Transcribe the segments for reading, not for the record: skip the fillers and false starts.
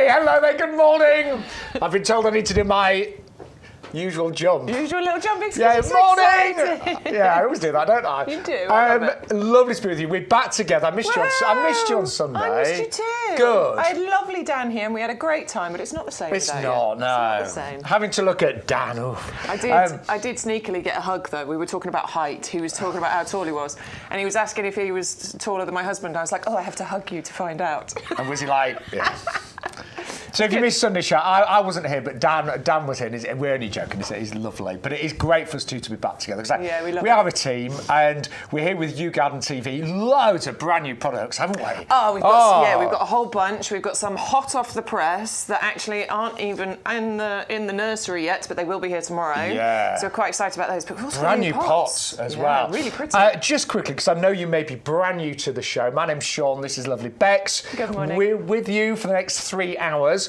hello there, good morning. I've been told I need to do my usual jump. Usual little jumping. Yeah, morning. Yeah, I always do that, don't I? You do. I love it. Lovely to be with you. We're back together. I missed you on Sunday. I missed you too. Good. I had lovely Dan here, and we had a great time, but it's not the same. It's today not. yet. No. It's not the same. Having to look at Dan. I did sneakily get a hug though. We were talking about height. He was talking about how tall he was, and he was asking if he was taller than my husband. I was like, oh, I have to hug you to find out. And was he like? Yeah. So if you missed Sunday show, I wasn't here, but Dan was here. And we're only joking. He's lovely, but it is great for us two to be back together. Yeah, we love we it. are a team, and we're here with YouGarden TV. Loads of brand new products, haven't we? Oh, we've got a whole bunch. We've got some hot off the press that actually aren't even in the nursery yet, but they will be here tomorrow. Yeah. So we're quite excited about those. But we've also Brand got new pots as well. Really pretty. Just quickly, because I know you may be brand new to the show. My name's Sean. This is lovely Bex. Good morning. We're with you for the next 3 hours.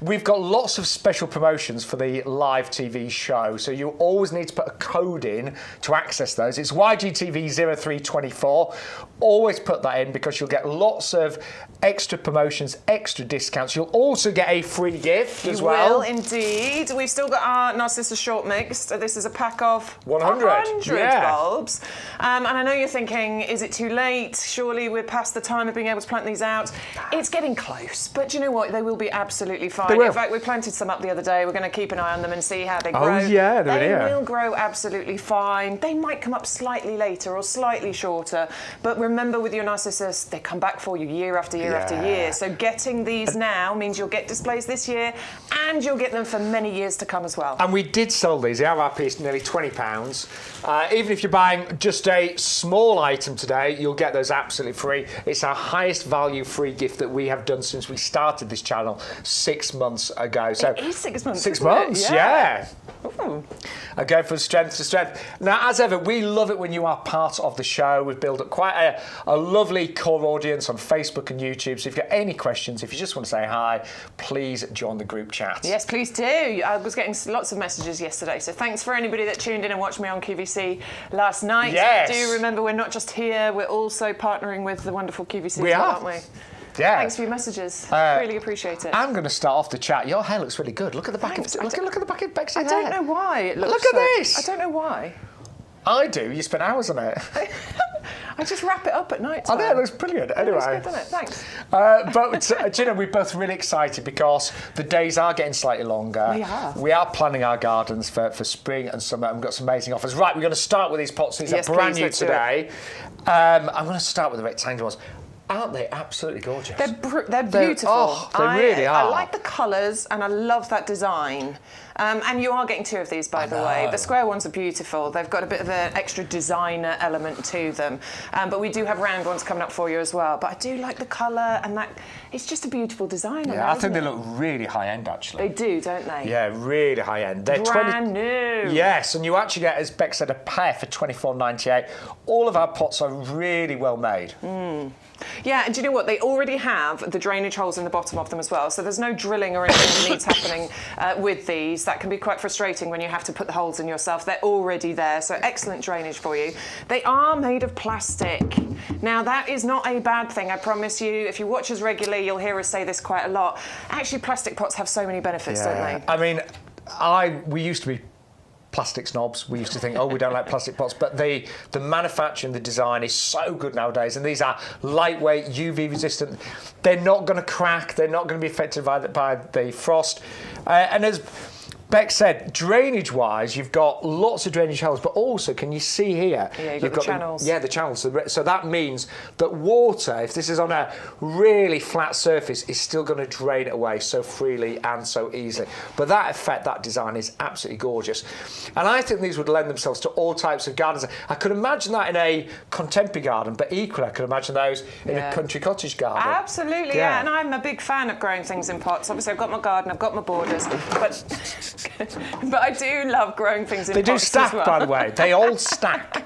We've got lots of special promotions for the live TV show, so you always need to put a code in to access those. It's YGTV0324. Always put that in because you'll get lots of extra promotions, extra discounts. You'll also get a free gift as well. You will indeed. We've still got our Narcissus Short Mix. This is a pack of 100 bulbs. And I know you're thinking, is it too late? Surely we're past the time of being able to plant these out. It's getting close, but do you know what? They will be absolutely fine. They will. In fact, we planted some up the other day. We're going to keep an eye on them and see how they grow. Oh, yeah, they will grow absolutely fine. They might come up slightly later or slightly shorter, but remember with your Narcissus, they come back for you year after year after year. So getting these now means you'll get displays this year and you'll get them for many years to come as well. And we did sell these. The RRP is nearly £20. Even if you're buying just a small item today, you'll get those absolutely free. It's our highest value free gift that we have done since we started this channel 6 months ago. So it is 6 months. 6 months, yeah. Ooh. I go from strength to strength. Now, as ever, we love it when you are part of the show. We've built up quite a lovely core audience on Facebook and YouTube. So if you've got any questions, if you just want to say hi, please join the group chat. Yes, please do. I was getting lots of messages yesterday, so thanks for anybody that tuned in and watched me on QVC last night. Yes. Do remember, we're not just here, we're also partnering with the wonderful QVC We as well, are. aren't we? Yeah. Thanks for your messages. Really appreciate it. I'm going to start off the chat. Your hair looks really good. Look at the back Thanks. of look at the back of Bex's hair. I don't know why it looks Look at so, this. I don't know why. I do. You spend hours on it. I just wrap it up at night. I know, it looks brilliant. Anyway. It looks good, doesn't it? Thanks. But, do you know, we're both really excited because the days are getting slightly longer. We are. We are planning our gardens for spring and summer, and we've got some amazing offers. Right, we're going to start with these pots. These are brand new today. I'm going to start with the rectangular ones. Aren't they absolutely gorgeous? They're beautiful. They really are. I like the colours and I love that design. And you are getting 2 of these, by the way. The square ones are beautiful. They've got a bit of an extra designer element to them. But we do have round ones coming up for you as well. But I do like the colour and that. It's just a beautiful design. Yeah, I think they look really high end, actually. They do, don't they? Yeah, really high end. They're brand new. Yes, and you actually get, as Beck said, a pair for £24.98. All of our pots are really well made. Yeah, and do you know what? They already have the drainage holes in the bottom of them as well, so there's no drilling or anything that needs happening with these. That can be quite frustrating when you have to put the holes in yourself. They're already there, so excellent drainage for you. They are made of plastic. Now, that is not a bad thing, I promise you. If you watch us regularly, you'll hear us say this quite a lot. Actually, plastic pots have so many benefits, don't they? I mean, we used to be plastic snobs. We used to think, oh, we don't like plastic pots, but the manufacturing, the design is so good nowadays, and these are lightweight, UV resistant. They're not going to crack. They're not going to be affected by the frost. And as Beck said, drainage-wise, you've got lots of drainage holes, but also, can you see here? Yeah, you've got the channels. The channels. So that means that water, if this is on a really flat surface, is still going to drain away so freely and so easily. But that effect, that design is absolutely gorgeous. And I think these would lend themselves to all types of gardens. I could imagine that in a contemporary garden, but equally I could imagine those in a country cottage garden. Absolutely, yeah. And I'm a big fan of growing things in pots. Obviously, I've got my garden, I've got my borders, but I do love growing things in pots. They do stack, as well. by the way. They all stack.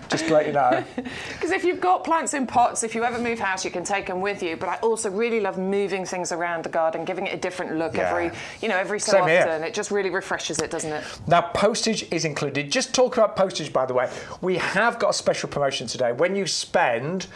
Just to let you know. Because if you've got plants in pots, if you ever move house, you can take them with you. But I also really love moving things around the garden, giving it a different look every so Same often. here. It just really refreshes it, doesn't it? Now, postage is included. Just talking about postage, by the way, we have got a special promotion today. When you spend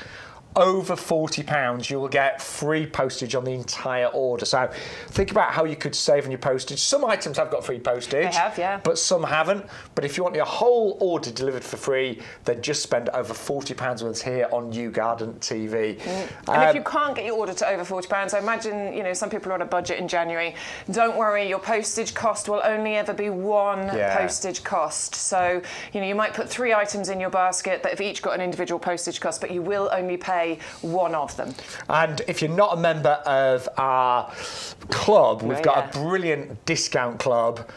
over £40, you will get free postage on the entire order. So think about how you could save on your postage. Some items have got free postage. They have, yeah. But some haven't. But if you want your whole order delivered for free, then just spend over £40 with us here on YouGarden TV. And if you can't get your order to over £40, I imagine, you know, some people are on a budget in January. Don't worry, your postage cost will only ever be one postage cost. So, you know, you might put 3 items in your basket that have each got an individual postage cost, but you will only pay one of them. And if you're not a member of our club, we've got a brilliant discount club.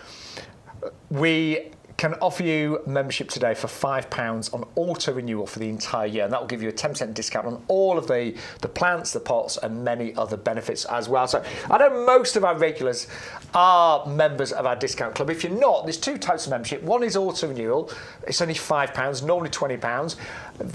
We can offer you membership today for £5 on auto renewal for the entire year, and that will give you a 10% discount on all of the plants, the pots, and many other benefits as well. So I know most of our regulars are members of our discount club. If you're not, there's 2 types of membership. One is auto renewal. It's only £5, normally £20.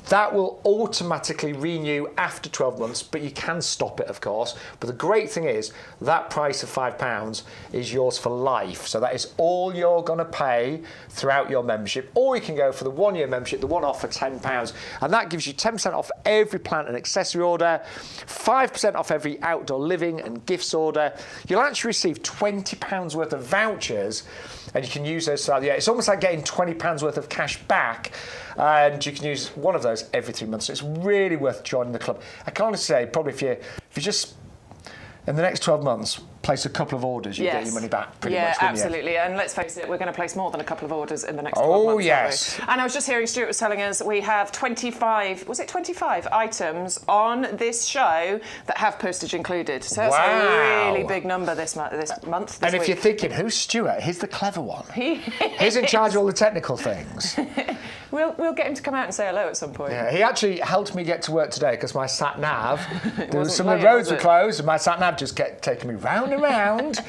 That will automatically renew after 12 months, but you can stop it, of course. But the great thing is that price of £5 is yours for life. So that is all you're going to pay throughout your membership, or you can go for the 1-year membership, the one off for £10, and that gives you 10% off every plant and accessory order, 5% off every outdoor living and gifts order. You'll actually receive £20 worth of vouchers, and you can use those throughout the year. It's almost like getting £20 worth of cash back, and you can use one of those every 3 months. So it's really worth joining the club. I can honestly say, probably if you just in the next 12 months, place a couple of orders, you get your money back pretty much. Yeah, absolutely. And let's face it, we're going to place more than a couple of orders in the next 12 months. Oh, yes. And I was just hearing Stuart was telling us we have 25 items on this show that have postage included. So that's a really big number this month. And if you're thinking, who's Stuart? He's the clever one. He's in charge of all the technical things. We'll get him to come out and say hello at some point. Yeah, he actually helped me get to work today because my sat nav, some of the roads were closed, and my sat nav just kept taking me round and round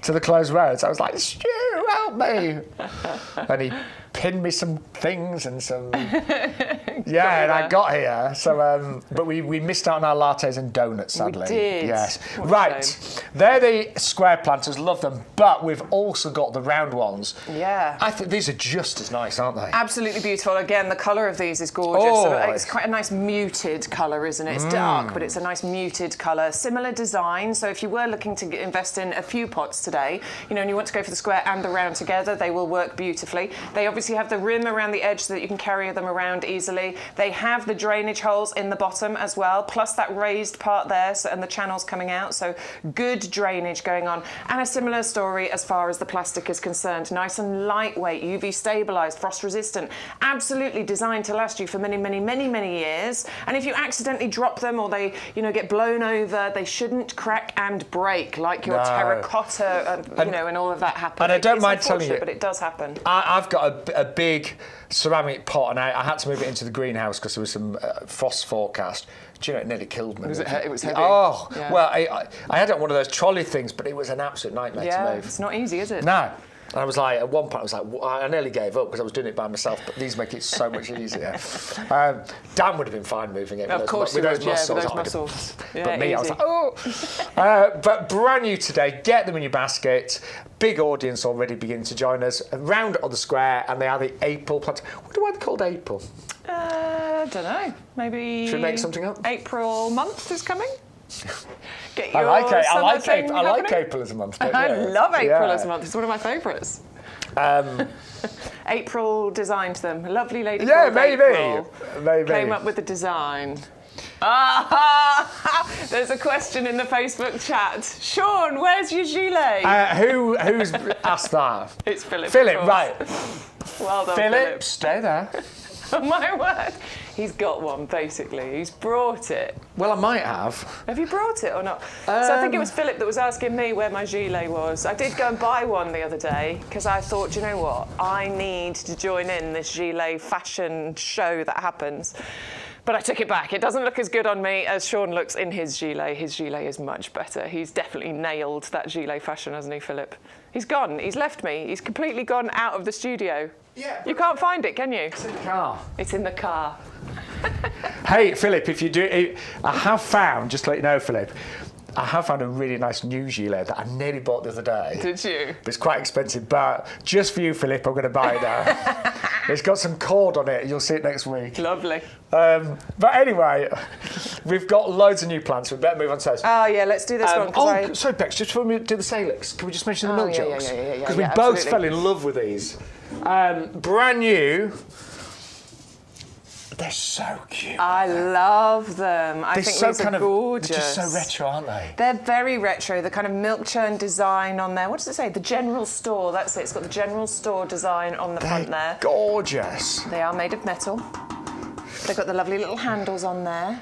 to the closed roads. I was like, Stu, help me! And he pinned me some things and some. And I got here. So, but we missed out on our lattes and donuts, sadly. We did. Yes. Right. They're the square planters. Love them. But we've also got the round ones. Yeah. I think these are just as nice, aren't they? Absolutely beautiful. Again, the colour of these is gorgeous. Oh. It's quite a nice muted colour, isn't it? It's dark, but it's a nice muted colour. Similar design. So if you were looking to invest in a few pots today, you know, and you want to go for the square and the round together, they will work beautifully. They obviously have the rim around the edge so that you can carry them around easily. They have the drainage holes in the bottom as well, plus that raised part there, and the channels coming out, so good drainage going on. And a similar story as far as the plastic is concerned. Nice and lightweight, UV stabilised, frost resistant, absolutely designed to last you for many, many, many, many years. And if you accidentally drop them or they, you know, get blown over, they shouldn't crack and break like your terracotta, and all of that happens. And I don't mind telling you, but it does happen. I've got a big ceramic pot, and I had to move it into the greenhouse because there was some frost forecast. Do you know, it nearly killed me. It was heavy. Oh, yeah. Well, I had it on one of those trolley things, but it was an absolute nightmare to move. It's not easy, is it? No. And I was like, at one point, I was like, I nearly gave up because I was doing it by myself, but these make it so much easier. Dan would have been fine moving it. Of course, with those muscles. Yeah, but me, easy. I was like, oh. But brand new today, get them in your basket. Big audience already beginning to join us. Round on the square, and they are the April plant. Wonder why they're called April? Don't know. Maybe. Should we make something up? April month is coming. I like April as a month. I love April as a month. It's one of my favourites. April designed them. A lovely lady called April came up with the design. There's a question in the Facebook chat. Sean, where's your gilet? Who's asked that? It's Philip. Philip, right. Well done, Philip. Stay there. Oh my word. He's got one, basically. He's brought it. Well, I might have. Have you brought it or not? So I think it was Philip that was asking me where my gilet was. I did go and buy one the other day because I thought, you know what? I need to join in this gilet fashion show that happens. But I took it back. It doesn't look as good on me as Sean looks in his gilet. His gilet is much better. He's definitely nailed that gilet fashion, hasn't he, Philip? He's gone. He's left me. He's completely gone out of the studio. Yeah. You can't find it, can you? It's in the car. It's in the car. Hey, Philip, if you do, I have found, just to let you know, Philip, I have found a really nice new gilet that I nearly bought the other day. Did you? It's quite expensive, but just for you, Philip, I'm going to buy it now. It's got some cord on it. You'll see it next week. Lovely. But anyway, we've got loads of new plants. We better move on to those. Oh, yeah, let's do this one. Sorry, Bex, just before we do the Salix, can we just mention the milk jugs? Yeah. Because we both fell in love with these. Brand new. They're so cute. I love them. I think these are gorgeous. They're just so retro, aren't they? They're very retro. The kind of milk churn design on there. What does it say? The General Store. That's it. It's got the General Store design on the front there. Gorgeous. They are made of metal. They've got the lovely little handles on there.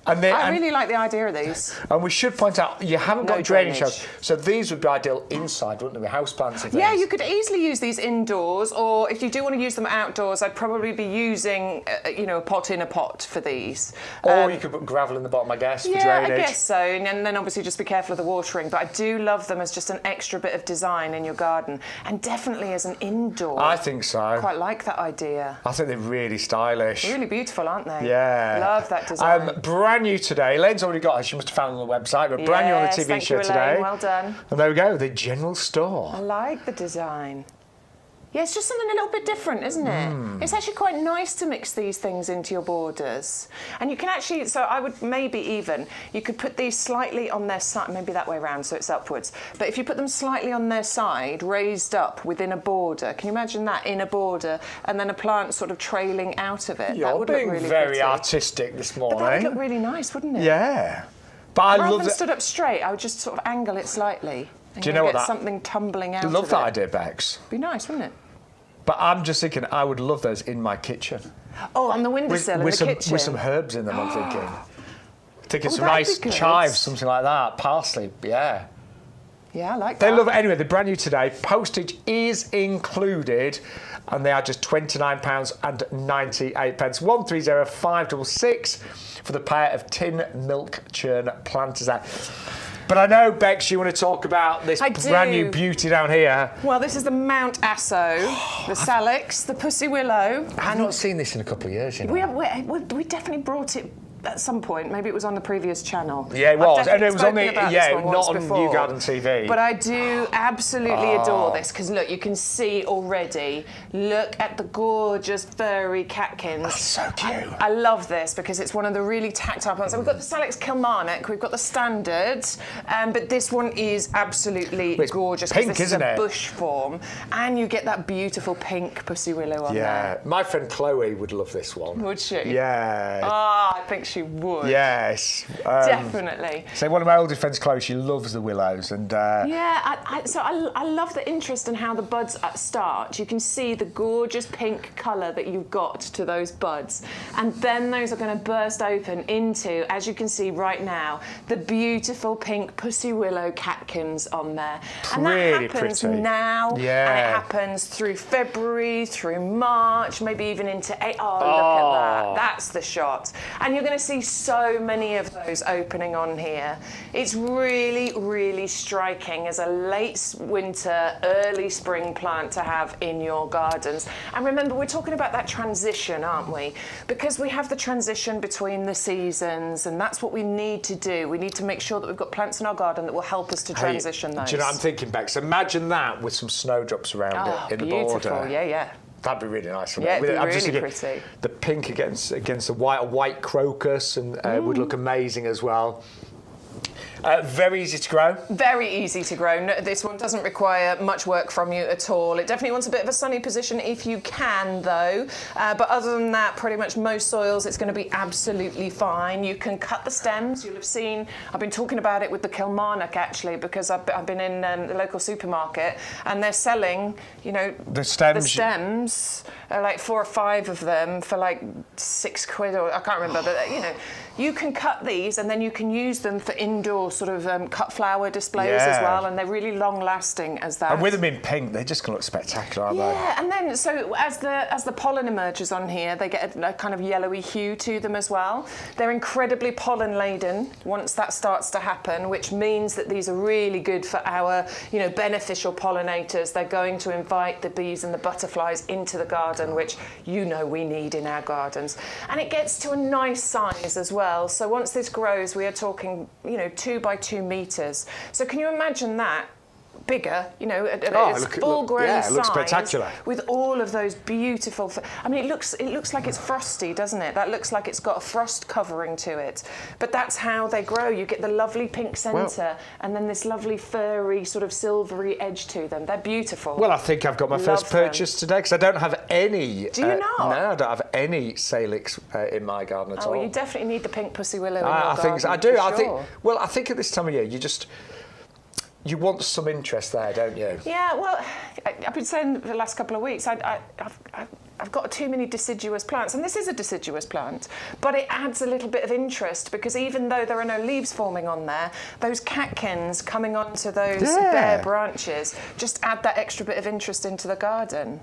I really like the idea of these. And we should point out, you haven't got drainage shelves, so these would be ideal inside, wouldn't they, with houseplants and things? Yeah, you could easily use these indoors, or if you do want to use them outdoors, I'd probably be using, a pot in a pot for these. Or you could put gravel in the bottom, I guess, for drainage. Yeah, I guess so, and then obviously just be careful of the watering. But I do love them as just an extra bit of design in your garden, and definitely as an indoor. I think so. I quite like that idea. I think they're really stylish. Really beautiful, aren't they? Yeah. Love that design. Brand new today. Elaine's already got her. She must have found it on the website. But brand new on the TV show today. Well done. And there we go, the General Store. I like the design. Yeah, it's just something a little bit different, isn't it? It's actually quite nice to mix these things into your borders. And you can actually, so I would maybe even, you could put these slightly on their side, maybe that way around so it's upwards. But if you put them slightly on their side, raised up within a border, can you imagine that, in a border, and then a plant sort of trailing out of it? You're being really very artistic this morning. But that would look really nice, wouldn't it? Yeah. But I Rather love than that. stood up straight, I would just sort of angle it slightly. And Do you know what get that? something tumbling out of it. Love that idea, Bex. Be nice, wouldn't it? But I'm just thinking, I would love those in my kitchen. Oh, on the windowsill in the kitchen. With some herbs in them, I'm thinking. Thinking some that'd nice be good. chives, something like that. Parsley, yeah. Yeah, I like that. They love it. Anyway, they're brand new today. Postage is included, and they are just £29.98. 130566 for the pair of tin milk churn planters there. But I know, Bex, you want to talk about this brand new beauty down here. Well, this is the Mount Asso, the Salix, the Pussy Willow. I've not seen this in a couple of years, you know. We definitely brought it at some point. Maybe it was on the previous channel. Yeah, it was. And it was on the, not on YouGarden TV. But I do absolutely adore this, because look, you can see already, look at the gorgeous furry catkins. That's so cute. I love this because it's one of the really tactile plants. So we've got the Salix Kilmarnock, we've got the standard, but this one is absolutely gorgeous. Pink, this isn't is a it? bush form, and you get that beautiful pink Pussy Willow on there. Yeah, my friend Chloe would love this one. Would she? Yeah. I think she would. Yes. Definitely. So one of my oldest friends, Chloe, she loves the willows, and yeah, I love the interest in how the buds start. You can see the gorgeous pink colour that you've got to those buds, and then those are going to burst open into, as you can see right now, the beautiful pink Pussy Willow catkins on there. And that happens now, and it happens through February, through March, maybe even into April. Oh, look at that. That's the shot. And you're going to see so many of those opening on here. It's really, really striking as a late winter, early spring plant to have in your gardens. And remember, we're talking about that transition, aren't we? Because we have the transition between the seasons, and that's what we need to do. We need to make sure that we've got plants in our garden that will help us to transition those. Do you know what I'm thinking, Bex? Imagine that with some snowdrops around it in the border. Beautiful, yeah. That'd be really nice. Yeah, it'd be really pretty. The pink against the white crocus, and would look amazing as well. Very easy to grow. Very easy to grow. No, this one doesn't require much work from you at all. It definitely wants a bit of a sunny position if you can, though. But other than that, pretty much most soils, it's going to be absolutely fine. You can cut the stems. You'll have seen, I've been talking about it with the Kilmarnock, actually, because I've been in the local supermarket, and they're selling, the stems, like 4 or 5 of them for like £6, or I can't remember, but you can cut these, and then you can use them for indoor sort of cut flower displays as well, and they're really long lasting as that. And with them in pink, they're just going to look spectacular, aren't they? Yeah, and then so as the pollen emerges on here, they get a kind of yellowy hue to them as well. They're incredibly pollen laden once that starts to happen, which means that these are really good for our beneficial pollinators. They're going to invite the bees and the butterflies into the garden, which we need in our gardens, and it gets to a nice size as well. So once this grows, we are talking 2 by 2 meters. So can you imagine that bigger, you know, at its full-grown size. It looks spectacular. With all of those beautiful... I mean, it looks like it's frosty, doesn't it? That looks like it's got a frost covering to it. But that's how they grow. You get the lovely pink centre and then this lovely furry, sort of silvery edge to them. They're beautiful. Well, I think I've got my first purchase today because I don't have any... Do you not? No, I don't have any salix in my garden at all. Well, you definitely need the pink pussy willow in your garden. I think so. I do. I think at this time of year, you want some interest there, don't you? Yeah, well, I've been saying the last couple of weeks, I've got too many deciduous plants, and this is a deciduous plant, but it adds a little bit of interest because even though there are no leaves forming on there, those catkins coming onto those bare branches just add that extra bit of interest into the garden.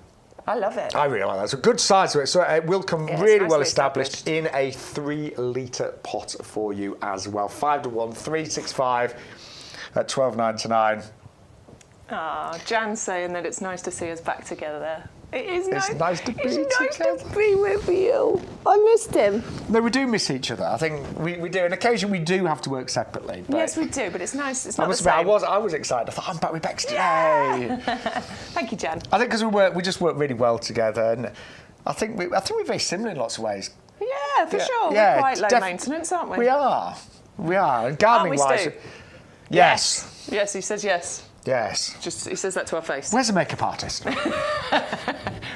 I love it. I really like that. It's a good size to it, so it will come really well established in a 3-litre pot for you as well. 5 to 1, 365 at $12.99. Ah, Jan's saying that it's nice to see us back together. It is nice. It's nice to be together. To be with you. I missed him. No, we do miss each other. I think we do. And occasionally we do have to work separately. But yes, we do, but it's nice. It's not the same. I was excited. I thought, I'm back with Bex today. Yeah. Thank you, Jan. I think because we just work really well together, and I think we're very similar in lots of ways. Yeah, for sure. We're quite low maintenance, aren't we? We are. And gardening-wise... Yes. Yes, he says yes. Yes. Just he says that to our face. Where's the makeup artist?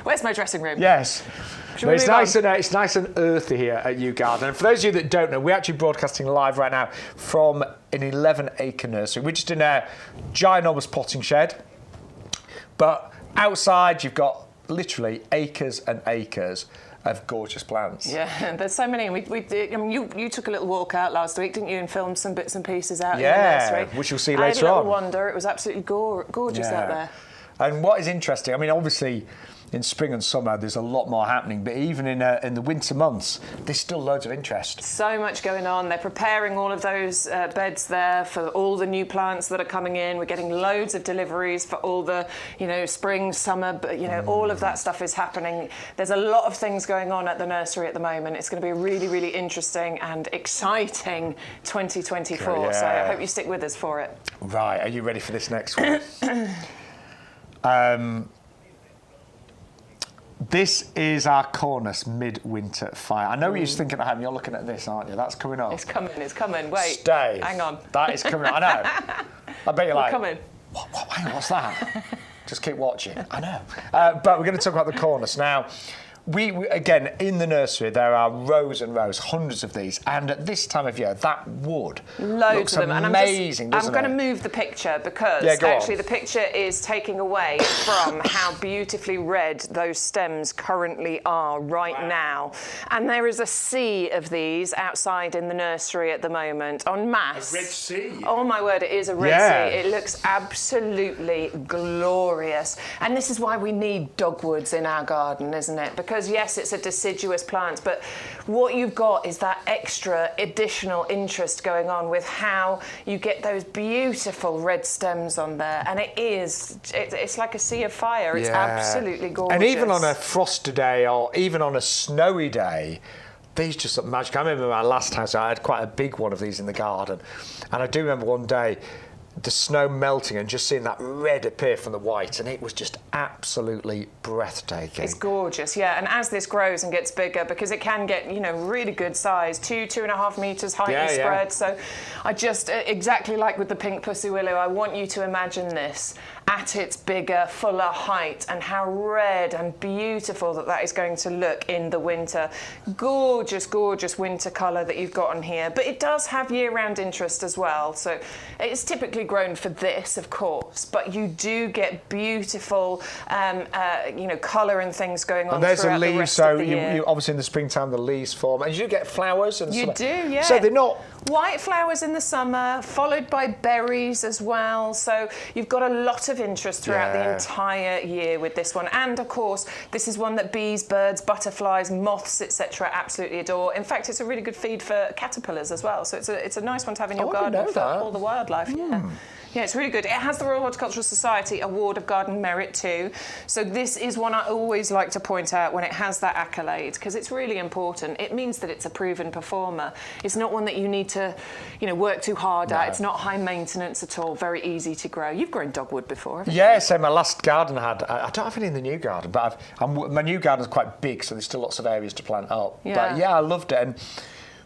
Where's my dressing room? Yes. No, it's nice and earthy here at YouGarden. And for those of you that don't know, we're actually broadcasting live right now from an 11-acre nursery. We're just in a ginormous potting shed. But outside, you've got literally acres and acres of gorgeous plants. Yeah, there's so many. I mean, you took a little walk out last week, didn't you, and filmed some bits and pieces out in the nursery. Yeah, which you'll see later on. I had a little wander. It was absolutely gorgeous out there. And what is interesting, I mean, obviously, in spring and summer, there's a lot more happening, but even in the winter months, there's still loads of interest. So much going on. They're preparing all of those beds there for all the new plants that are coming in. We're getting loads of deliveries for all the, spring, summer, but, all of that stuff is happening. There's a lot of things going on at the nursery at the moment. It's going to be a really, really interesting and exciting 2024. So I hope you stick with us for it. Right. Are you ready for this next one? This is our Cornus Midwinter Fire. I know what you're thinking at home. You're looking at this, aren't you? That's coming up. It's coming. Wait. Stay. Hang on. That is coming up. I know. I bet you're like... coming. Hang on, what's that? Just keep watching. I know. But we're going to talk about the Cornus. Now, we again, in the nursery, there are rows and rows, hundreds of these. And at this time of year, that wood looks of them. amazing, I'm going to move the picture because actually the picture is taking away from how beautifully red those stems currently are right now. And there is a sea of these outside in the nursery at the moment, en masse. A red sea? Oh, my word, it is a red sea. It looks absolutely glorious. And this is why we need dogwoods in our garden, isn't it? Because yes, it's a deciduous plant, but what you've got is that extra additional interest going on with how you get those beautiful red stems on there, and it's like a sea of fire. It's absolutely gorgeous. And even on a frosty day or even on a snowy day, these just look magic. I remember my last house, I had quite a big one of these in the garden, and I do remember one day the snow melting and just seeing that red appear from the white, and it was just absolutely breathtaking. It's gorgeous, yeah. And as this grows and gets bigger, because it can get, really good size, 2.5 meters height and spread. So I just, exactly like with the pink pussy willow, I want you to imagine this at its bigger, fuller height, and how red and beautiful that is going to look in the winter. Gorgeous, gorgeous winter colour that you've got on here, but it does have year-round interest as well. So it's typically grown for this, of course, but you do get beautiful, colour and things going on. And there's throughout a leaf, the rest so of the year. you obviously in the springtime the leaves form, and you get flowers and you stuff. do, yeah. So they're not white flowers in the summer, followed by berries as well. So you've got a lot of of interest throughout the entire year with this one. And of course, this is one that bees, birds, butterflies, moths, etc. absolutely adore. In fact, it's a really good feed for caterpillars as well. So it's a nice one to have in your garden for all the wildlife. Yeah, it's really good. It has the Royal Horticultural Society Award of Garden Merit too. So this is one I always like to point out when it has that accolade, because it's really important. It means that it's a proven performer. It's not one that you need to, work too hard at. It's not high maintenance at all. Very easy to grow. You've grown dogwood before, haven't you? Yeah, so my last garden I don't have any in the new garden, but my new garden's quite big, so there's still lots of areas to plant up. Yeah. But yeah, I loved it. And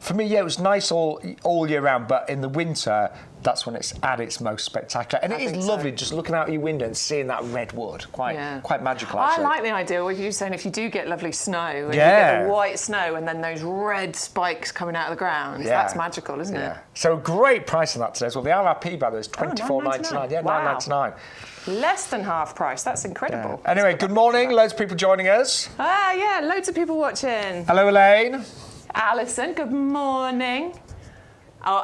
for me, it was nice all year round, but in the winter, that's when it's at its most spectacular. And it is lovely just looking out your window and seeing that red wood. Quite magical, actually. I like the idea of you saying if you do get lovely snow, and you get the white snow and then those red spikes coming out of the ground, that's magical, isn't it? So a great price on that today as well. The RRP, by the way, is $24.99. Yeah, wow. $9.99. Less than half price. That's incredible. Yeah. Anyway, good morning. Loads of people joining us. Loads of people watching. Hello, Elaine. Alison, good morning. Oh,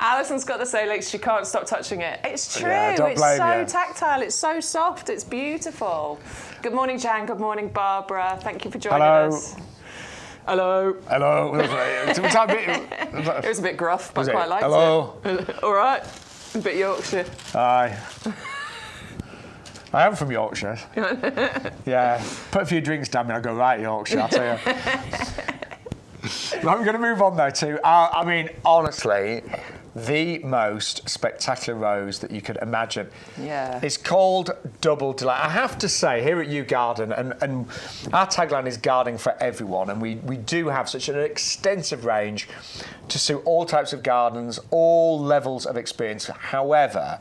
Alison's got the Solex, she can't stop touching it. It's true, it's so tactile, it's so soft, it's beautiful. Good morning, Jan, good morning, Barbara. Thank you for joining us. Hello. Hello. It was a bit gruff, but I quite liked it. All right, a bit Yorkshire. Aye. I am from Yorkshire. Yeah, put a few drinks down me, I'll go right Yorkshire, I'll tell you. Right, we're going to move on though to, I mean, honestly, the most spectacular rose that you could imagine. Yeah. It's called Double Delight. I have to say, here at YouGarden, and our tagline is gardening for everyone, and we do have such an extensive range to suit all types of gardens, all levels of experience. However,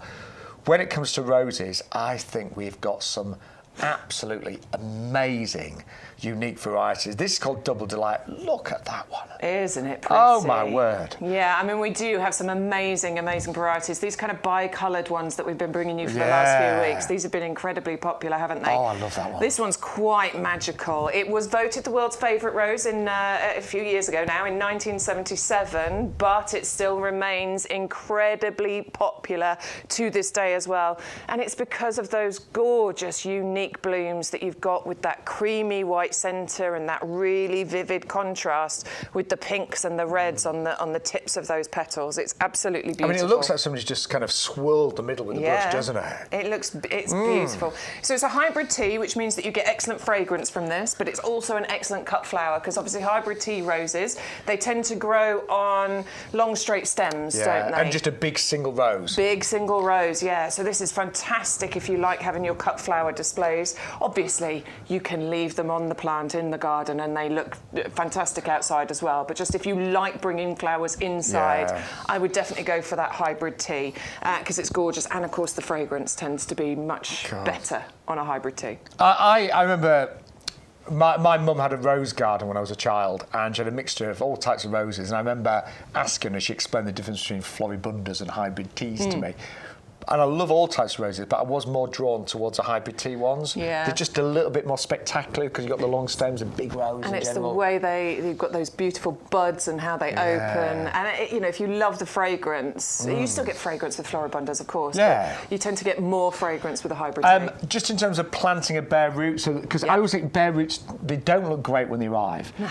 when it comes to roses, I think we've got some absolutely amazing unique varieties. This is called Double Delight. Look at that one. Isn't it pretty? Oh my word. Yeah, I mean, we do have some amazing varieties. These kind of bi-coloured ones that we've been bringing you for the last few weeks. These have been incredibly popular, haven't they? Oh, I love that one. This one's quite magical. It was voted the world's favourite rose a few years ago now, in 1977, but it still remains incredibly popular to this day as well. And it's because of those gorgeous, unique blooms that you've got with that creamy white centre and that really vivid contrast with the pinks and the reds on the tips of those petals. It's absolutely beautiful. I mean, it looks like somebody's just kind of swirled the middle with the brush, doesn't it? It's beautiful. So it's a hybrid tea, which means that you get excellent fragrance from this, but it's also an excellent cut flower, because obviously hybrid tea roses, they tend to grow on long straight stems, don't they? And just a big single rose. Big single rose, yeah. So this is fantastic if you like having your cut flower displays. Obviously, you can leave them on the plant in the garden and they look fantastic outside as well. But just if you like bringing flowers inside, I would definitely go for that hybrid tea, because it's gorgeous. And of course, the fragrance tends to be much better on a hybrid tea. I remember my mum had a rose garden when I was a child, and she had a mixture of all types of roses. And I remember asking her, she explained the difference between floribundas and hybrid teas to me. And I love all types of roses, but I was more drawn towards the hybrid tea ones. Yeah. They're just a little bit more spectacular because you've got the long stems and big rose. And it's the way they've got those beautiful buds and how they open. And if you love the fragrance, you still get fragrance with floribundas, of course. Yeah. But you tend to get more fragrance with a hybrid tea. Just in terms of planting a bare root, because I always think bare roots, they don't look great when they arrive. No.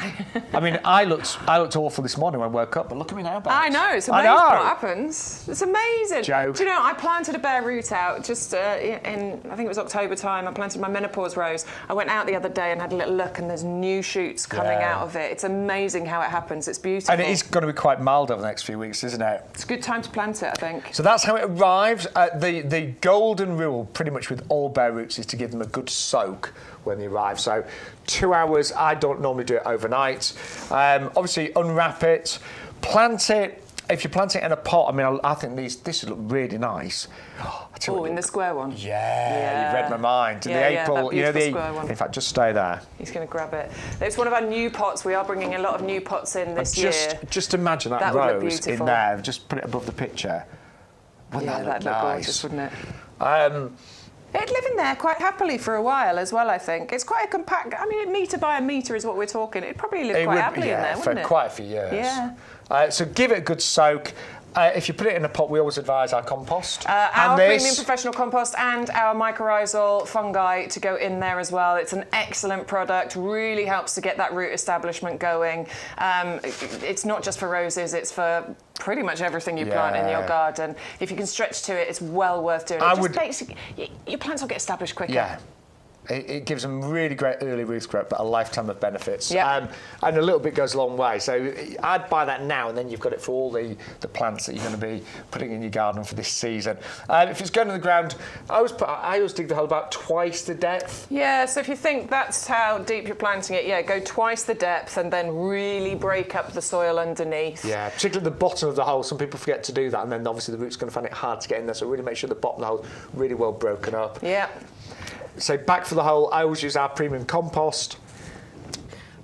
I mean, I looked awful this morning when I woke up, but look at me now, Babs. I know, it's amazing what happens. It's amazing. Joke. Do you know, I planted a bare root out just in, I think it was October time. I planted my menopause rose. I went out the other day and had a little look, and there's new shoots coming out of it. It's amazing how it happens. It's beautiful. And it is going to be quite mild over the next few weeks, isn't it? It's a good time to plant it, I think. So that's how it arrives. The golden rule, pretty much with all bare roots, is to give them a good soak when they arrive. So 2 hours. I don't normally do it overnight. Obviously, unwrap it, plant it. If you plant it in a pot, I mean, I think this would look really nice. Oh, in the square one? Yeah, you read my mind. The April, square one. In fact, just stay there. He's going to grab it. It's one of our new pots. We are bringing a lot of new pots in this year. Just imagine that rose in there. Just put it above the picture. Wouldn't that look nice? Gorgeous, wouldn't it? It'd live in there quite happily for a while as well, I think. It's quite a compact... I mean, metre by a metre is what we're talking. It'd probably live quite happily in there, wouldn't it? For quite a few years. Yeah. So give it a good soak. if you put it in a pot, we always advise our compost. Our premium professional compost and our mycorrhizal fungi to go in there as well. It's an excellent product, really helps to get that root establishment going. It's not just for roses, it's for pretty much everything you plant in your garden. If you can stretch to it, it's well worth doing. Your plants will get established quicker. Yeah. It gives them really great early root growth, but a lifetime of benefits. Yep. And a little bit goes a long way. So I'd buy that now, and then you've got it for all the plants that you're going to be putting in your garden for this season. If it's going to the ground, I always dig the hole about twice the depth. Yeah, so if you think that's how deep you're planting it, go twice the depth and then really break up the soil underneath. Yeah, particularly the bottom of the hole. Some people forget to do that, and then obviously the root's going to find it hard to get in there. So really make sure the bottom of the hole is really well broken up. Yeah. So back for the hole, I always use our premium compost.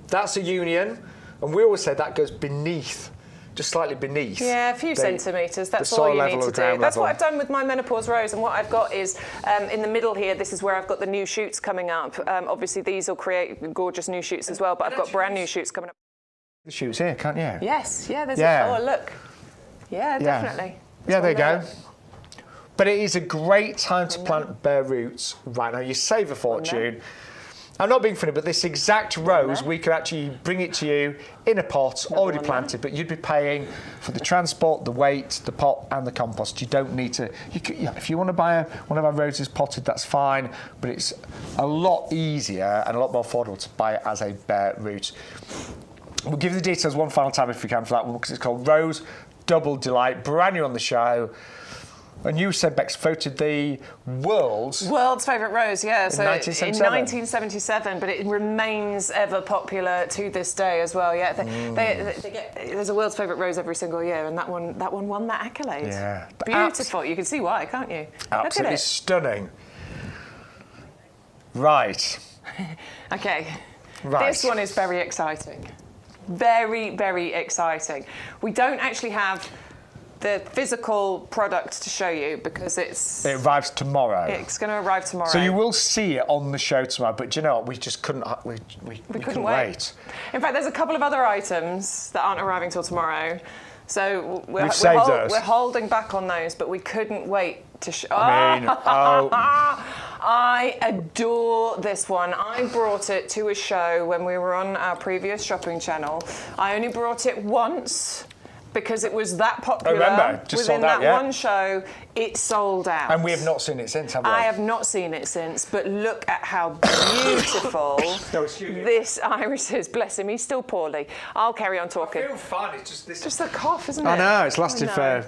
That's a union, and we always say that goes beneath, just slightly beneath. Yeah, a few centimetres, that's all you need to do. That's what I've done with my menopause rose, and what I've got is, in the middle here, this is where I've got the new shoots coming up. Obviously these will create gorgeous new shoots as well, but I've got brand new shoots coming up. The shoots here, can't you? Yes, there's oh, look. Yeah, definitely. Yeah, there you go. But it is a great time to plant bare roots right now. You save a fortune. I'm not being funny, but this exact rose, we could actually bring it to you in a pot, already planted, but you'd be paying for the transport, the weight, the pot, and the compost. You don't need to. If you want to buy one of our roses potted, that's fine, but it's a lot easier and a lot more affordable to buy it as a bare root. We'll give you the details one final time if we can for that one, because it's called Rose Double Delight, brand new on the show. And you said, Bex, voted the world's favourite rose, yeah. So in 1977. In 1977, but it remains ever popular to this day as well. Yeah, there's a world's favourite rose every single year, and that one won that accolade. Yeah, beautiful. You can see why, can't you? Absolutely Look at it. Stunning. Right. Okay. Right. This one is very exciting. Very, very exciting. We don't actually have the physical product to show you because it arrives tomorrow. It's going to arrive tomorrow. So you will see it on the show tomorrow. But do you know what? We just couldn't. We couldn't wait. In fact, there's a couple of other items that aren't arriving till tomorrow. So we're holding back on those, but we couldn't wait to I adore this one. I brought it to a show when we were on our previous shopping channel. I only brought it once, because it was that popular. Within that one show, it sold out. And we have not seen it since, have we? I have not seen it since, but look at how beautiful this iris is. Bless him, he's still poorly. I'll carry on talking. I feel fine, it's just a cough, isn't it? I know, it's lasted for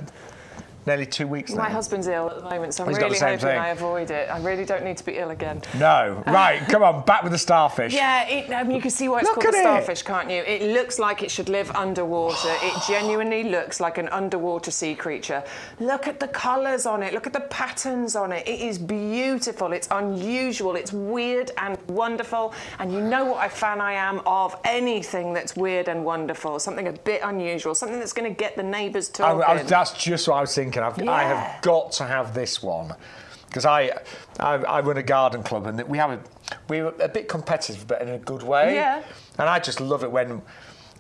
nearly 2 weeks now. My husband's ill at the moment, so I'm really hoping I avoid it. I really don't need to be ill again. No. Right, come on, back with the starfish. Yeah, you can see why it's called the starfish, can't you? It looks like it should live underwater. It genuinely looks like an underwater sea creature. Look at the colours on it. Look at the patterns on it. It is beautiful. It's unusual. It's weird and wonderful. And you know what a fan I am of anything that's weird and wonderful. Something a bit unusual. Something that's going to get the neighbours talking. That's just what I was thinking. I have got to have this one because I run a garden club and we're a bit competitive, but in a good way. Yeah. And I just love it when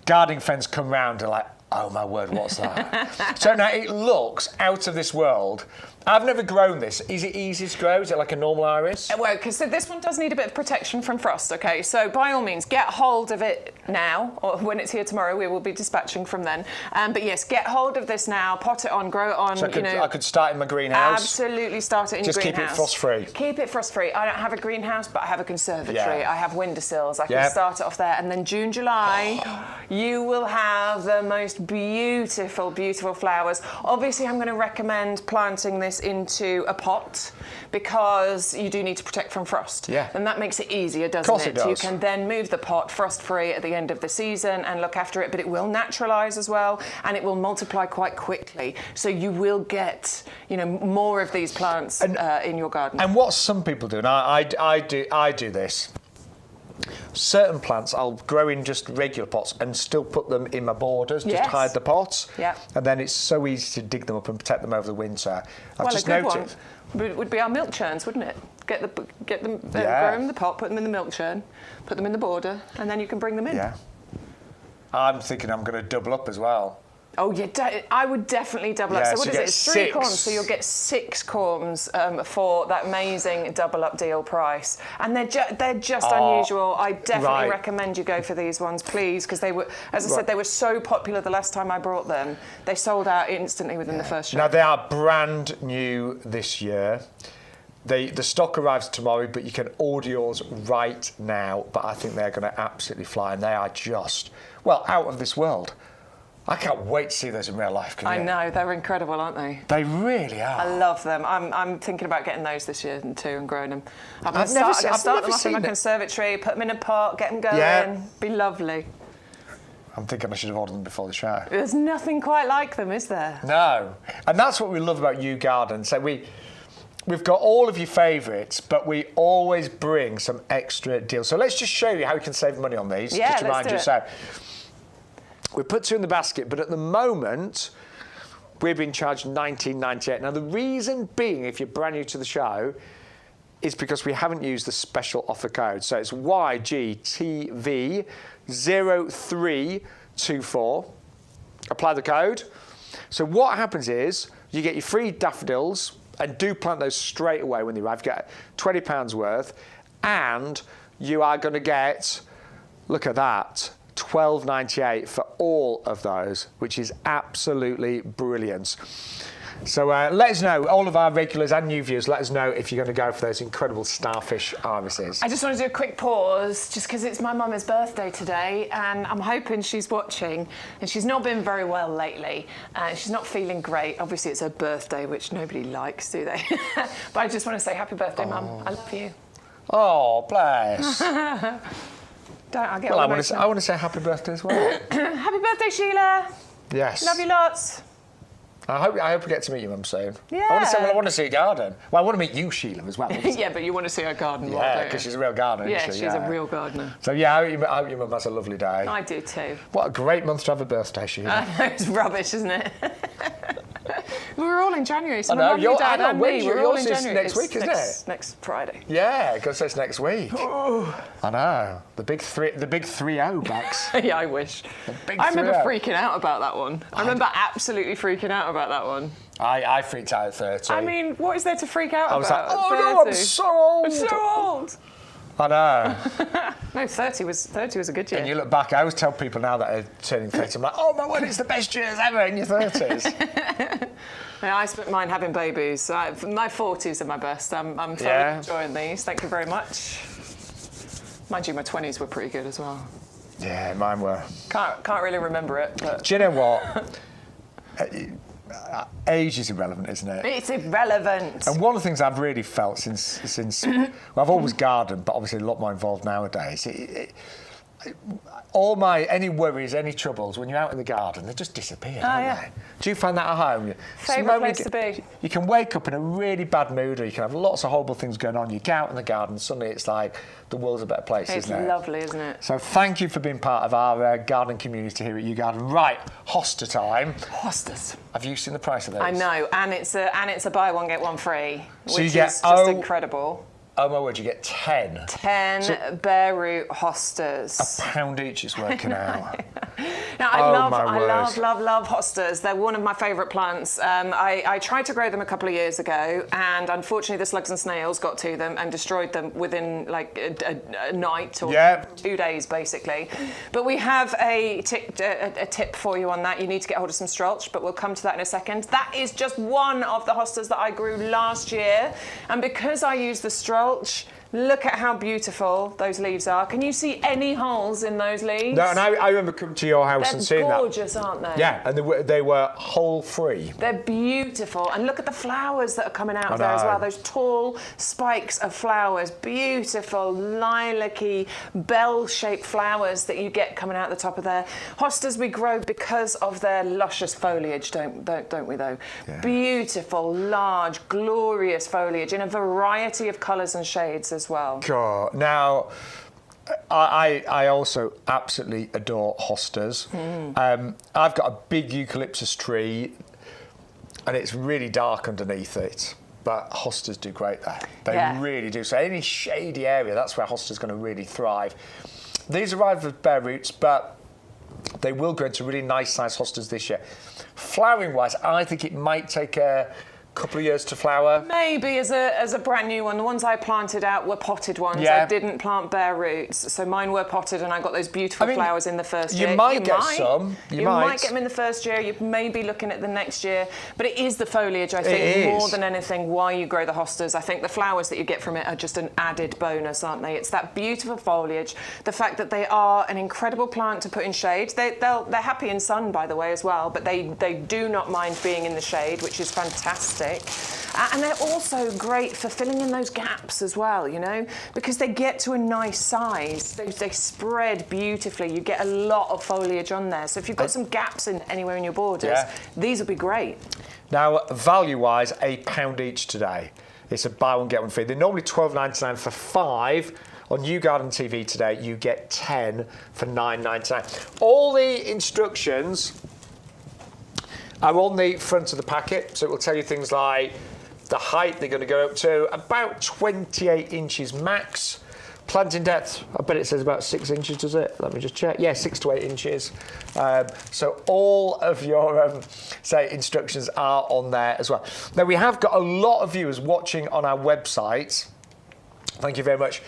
gardening friends come round and like, oh my word, what's that? So now it looks out of this world. I've never grown this. Is it easy to grow? Is it like a normal iris? Well, because this one does need a bit of protection from frost, okay? So by all means, get hold of it now, or when it's here tomorrow, we will be dispatching from then. But yes, get hold of this now, pot it on, grow it on. So I could start in my greenhouse? Absolutely start it in your greenhouse. Just keep it frost-free? Keep it frost-free. I don't have a greenhouse, but I have a conservatory. Yeah. I have windowsills. I can start it off there. And then June, July, you will have the most beautiful, beautiful flowers. Obviously, I'm going to recommend planting this into a pot because you do need to protect from frost. Yeah. And that makes it easier, doesn't it? Of course it does. You can then move the pot frost-free at the end of the season and look after it, but it will naturalise as well, and it will multiply quite quickly. So you will get, more of these plants in your garden. And what some people do, and I do this. Certain plants I'll grow in just regular pots and still put them in my borders, just hide the pots. Yeah. And then it's so easy to dig them up and protect them over the winter. I've just noticed. Would be our milk churns, wouldn't it? Get them, grow them in the pot, put them in the milk churn, put them in the border, and then you can bring them in. Yeah. I'm thinking I'm going to double up as well. Oh, I would definitely double up. Yeah, So what so is you it? get It's 3 corms, 6. so you'll get 6 corms for that amazing double up deal price. And they're just unusual. I definitely recommend you go for these ones, please, because they were, as I said, they were so popular the last time I brought them. They sold out instantly within the first show. Now, they are brand new this year. The stock arrives tomorrow, but you can order yours right now. But I think they're going to absolutely fly, and they are just, well, out of this world. I can't wait to see those in real life. I know, they're incredible, aren't they? They really are. I love them. I'm thinking about getting those this year too and growing them. I'm going I've to never start them off in seen my it. conservatory, put them in a pot, get them going. Yeah. Be lovely. I'm thinking I should have ordered them before the show. There's nothing quite like them, is there? No. And that's what we love about YouGarden. So we've got all of your favourites, but we always bring some extra deals. So let's just show you how you can save money on these. Yeah, just to let's remind you. So we put 2 in the basket, but at the moment, we're being charged $19.98. Now, the reason being, if you're brand new to the show, is because we haven't used the special offer code. So it's YGTV0324. Apply the code. So what happens is you get your free daffodils, and do plant those straight away when they arrive. You get £20 worth, and you are going to get, look at that, $12.98 for all of those, which is absolutely brilliant. So let us know, all of our regulars and new viewers, let us know if you're going to go for those incredible starfish irises. I just want to do a quick pause, just because it's my mum's birthday today, and I'm hoping she's watching, and she's not been very well lately. She's not feeling great. Obviously, it's her birthday, which nobody likes, do they? But I just want to say happy birthday, Mum. I love you. Oh, bless. I get Well, all I want to say happy birthday as well. Happy birthday, Sheila. Yes. Love you lots. I hope we get to meet your mum soon. Yeah. I want to see your garden. Well, I want to meet you, Sheila, as well. Yeah, but you want to see her garden. Yeah, because she's a real gardener, yeah, isn't she? she's a real gardener. So, yeah, I hope your mum has a lovely day. I do too. What a great month to have a birthday, Sheila. I know, it's rubbish, isn't it? We're all in January, so I know, my mum, your dad, and me, yours we're all in is January. next week, isn't it? Next Friday. Yeah, because it's next week. I know. The big 3-0 backs. Yeah, I wish. I remember freaking out about that one. I remember absolutely freaking out about that one. I freaked out at 30. I mean, what is there to freak out about? I was like, oh no, I'm so old. I'm so old. I know. No, 30 was a good year. And you look back, I always tell people now that are turning 30, I'm like, oh my word, it's the best years ever in your 30s. Yeah, I spent mine having babies. My 40s are my best. I'm thoroughly enjoying these. Thank you very much. Mind you, my 20s were pretty good as well. Yeah, mine were. Can't really remember it. But. Do you know what? Age is irrelevant, isn't it? It's irrelevant. And one of the things I've really felt since well, I've always gardened, but obviously a lot more involved nowadays. Any worries, any troubles, when you're out in the garden, they just disappear, don't they? Do you find that at home? Favourite place to be. You can wake up in a really bad mood, or you can have lots of horrible things going on. You get out in the garden, suddenly it's like the world's a better place, isn't it? It's lovely, isn't it? So thank you for being part of our garden community here at YouGarden. Right, Hoster time. Hosters. Have you seen the price of those? I know, and it's a buy one get one free, So which you get, is just incredible. Oh my word, you get 10. 10 bare root hostas. £1 each is working out. Now, I love hostas. They're one of my favourite plants. I tried to grow them a couple of years ago, and unfortunately the slugs and snails got to them and destroyed them within like a night or 2 days, basically. But we have a tip for you on that. You need to get hold of some strulch, but we'll come to that in a second. That is just one of the hostas that I grew last year, and because I use the strulch, look at how beautiful those leaves are. Can you see any holes in those leaves? No, and I remember coming to your house and seeing that. They're gorgeous, aren't they? Yeah, and they were hole-free. They're beautiful. And look at the flowers that are coming out of there as well. Those tall spikes of flowers. Beautiful, lilac-y, bell-shaped flowers that you get coming out the top of there. Hostas we grow because of their luscious foliage, don't we, though? Yeah. Beautiful, large, glorious foliage in a variety of colours and shades as well. Sure. Now, I also absolutely adore hostas. I've got a big eucalyptus tree, and it's really dark underneath it. But hostas do great there. They really do. So any shady area, that's where hostas going to really thrive. These arrive with bare roots, but they will grow into really nice sized hostas this year. Flowering wise, I think it might take a couple of years to flower. Maybe as a brand new one. The ones I planted out were potted ones. Yeah. I didn't plant bare roots, so mine were potted, and I got those beautiful flowers in the first year. You might get some. You might get them in the first year. You may be looking at the next year, but it is the foliage, I think, more than anything, why you grow the hostas. I think the flowers that you get from it are just an added bonus, aren't they? It's that beautiful foliage, the fact that they are an incredible plant to put in shade. They're happy in sun, by the way, as well, but they do not mind being in the shade, which is fantastic. And they're also great for filling in those gaps as well, you know, because they get to a nice size. They spread beautifully. You get a lot of foliage on there. So if you've got some gaps anywhere in your borders, these will be great. Now, value-wise, £1 each today. It's a buy one, get one free. They're normally $12.99 for 5. On YouGarden TV today, you get 10 for $9.99. All the instructions are on the front of the packet, so it will tell you things like the height they're going to go up to, about 28 inches max. Planting depth, I bet it says about 6 inches, does it? Let me just check. Yeah, 6 to 8 inches. So all of your, instructions are on there as well. Now, we have got a lot of viewers watching on our website. Thank you very much.